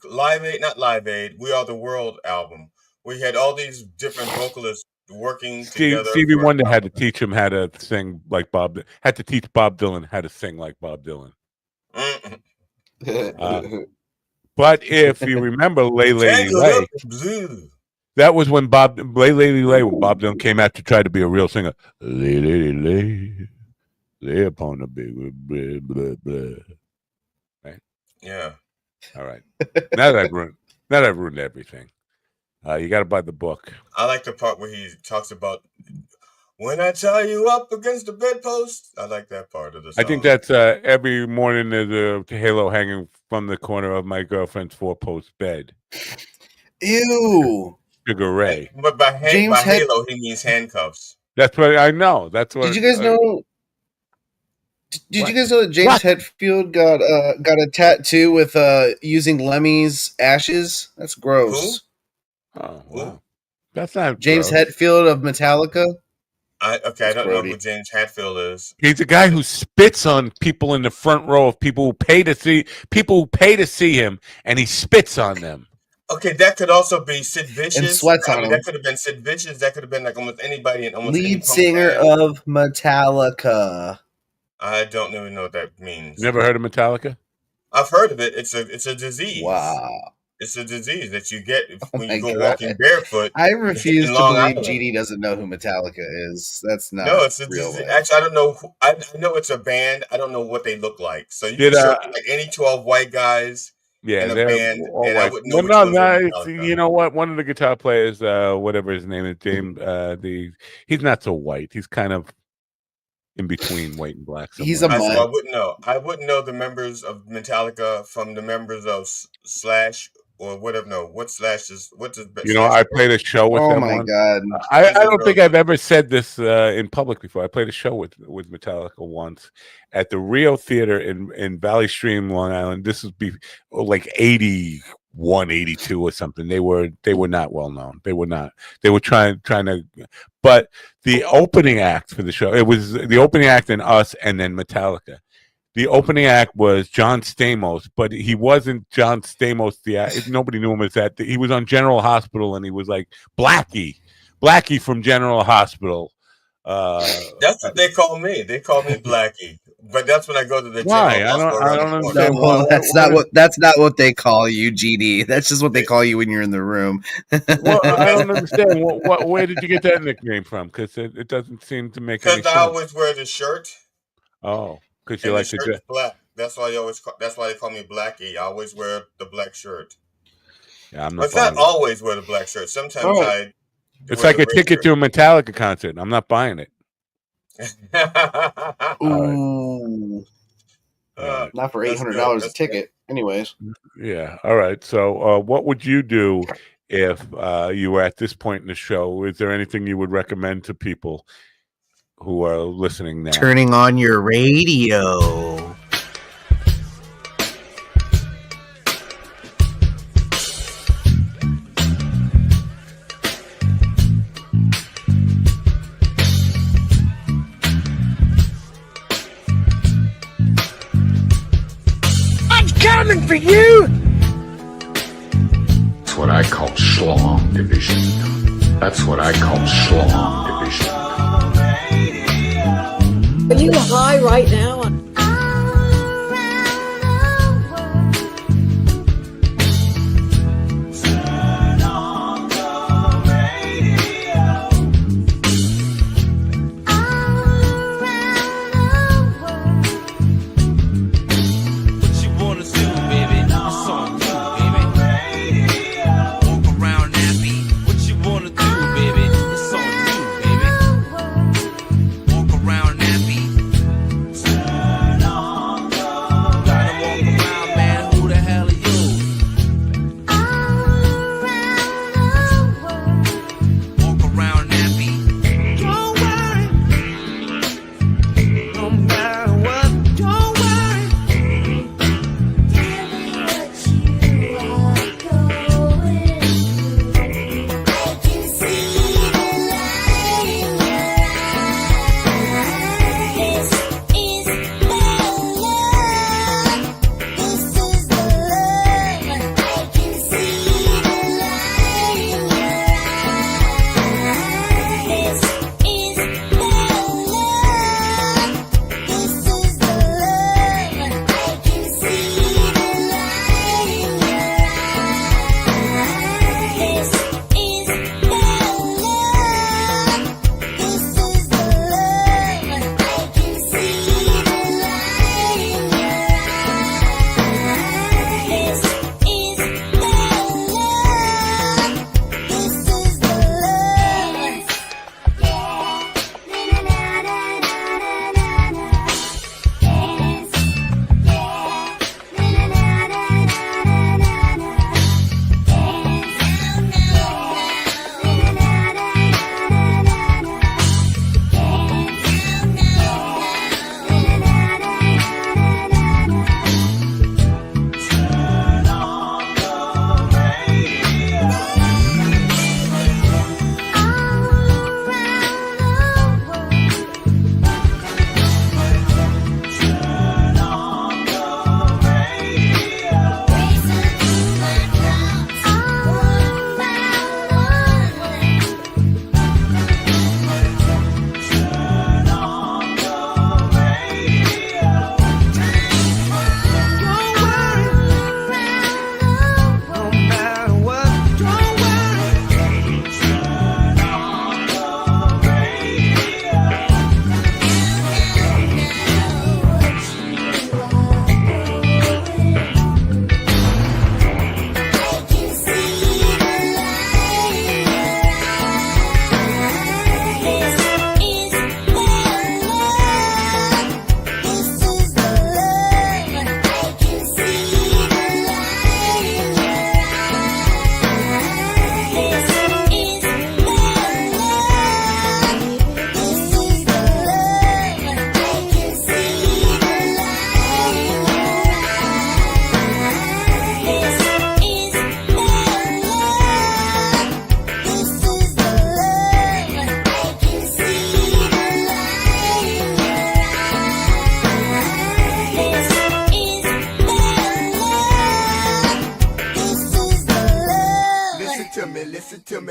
Live Aid, not Live Aid, We Are the World album. We had all these different vocalists working together. Stevie Wonder had to teach him how to sing like Bob. Had to teach Bob Dylan how to sing like Bob Dylan. But if you remember, Lay Lady Lay, that was when Lay Lady Lay, when Bob Dylan came out to try to be a real singer. Lay Lady Lay. Lay upon the big blah, blah, blah. Right? Yeah. All right. Now that I've ruined everything. You got to buy the book. I like the part where he talks about when I tie you up against the bedpost. I like that part of the song. I think that's every morning there's a halo hanging from the corner of my girlfriend's 4-post bed. Ew. Sugar Ray. But by halo, he means handcuffs. That's what I know. That's what. Did you guys know? Did you guys know that James Hetfield got a tattoo with using Lemmy's ashes? That's gross. Who? Oh, wow. That's not James gross. Hetfield of Metallica. I don't know who James Hetfield is. He's the guy who spits on people in the front row of people who pay to see him, and he spits on them. Okay, that could also be Sid Vicious. And sweats on him. That could have been Sid Vicious. That could have been like almost anybody in almost Lead singer of Metallica. I don't even know what that means. Never heard of Metallica? I've heard of it. It's a disease. Wow. It's a disease that you get when you go walking barefoot. I refuse to believe GD doesn't know who Metallica is. That's not. No, it's a real disease. life. Actually, I don't know. I know it's a band. I don't know what they look like. So you can show me like any 12 white guys. Yeah, in a they're band, all and white. I wouldn't know you know what? One of the guitar players, whatever his name is, James. He's not so white. He's kind of in between white and black. Somewhere. He's a mutt. I wouldn't know. I wouldn't know the members of Metallica from the members of Slash or whatever. No, what Slash is? What does I played a show with them. Oh my god! I don't think I've ever said this in public before. I played a show with Metallica once at the Rio Theater in Valley Stream, Long Island. This would be like 81, 82 or something. They were not well known. They were not. They were trying to. But the opening act for the show, it was the opening act and us, and then Metallica. The opening act was John Stamos, but he wasn't John Stamos. Nobody knew him as that. He was on General Hospital, and he was like Blackie from General Hospital. That's what they call me. They call me Blackie. But that's when I go to the gym. Why? I don't understand. No, that's not what they call you, GD. That's just what they call you when you're in the room. Well, I don't understand. Where did you get that nickname from? Because it doesn't seem to make any sense. Because I always wear the shirt. Oh, because you like the shirt is black. That's why that's why they call me Blackie. I always wear the black shirt. Yeah, I'm not. But it's not always wear the black shirt. Sometimes I. It's like a ticket to a Metallica concert. I'm not buying it. Ooh. Not for $800 a ticket. Anyways. Yeah. All right. So what would you do if you were at this point in the show? Is there anything you would recommend to people who are listening now? Turning on your radio. Coming for you! That's what I call schlong division. That's what I call schlong division. Are you high right now?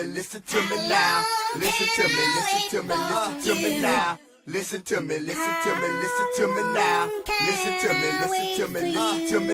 me, listen to me now. Listen to me, listen to me, listen to me now. Listen to me, listen to me, listen to me now. Listen to me, listen to me, listen to me.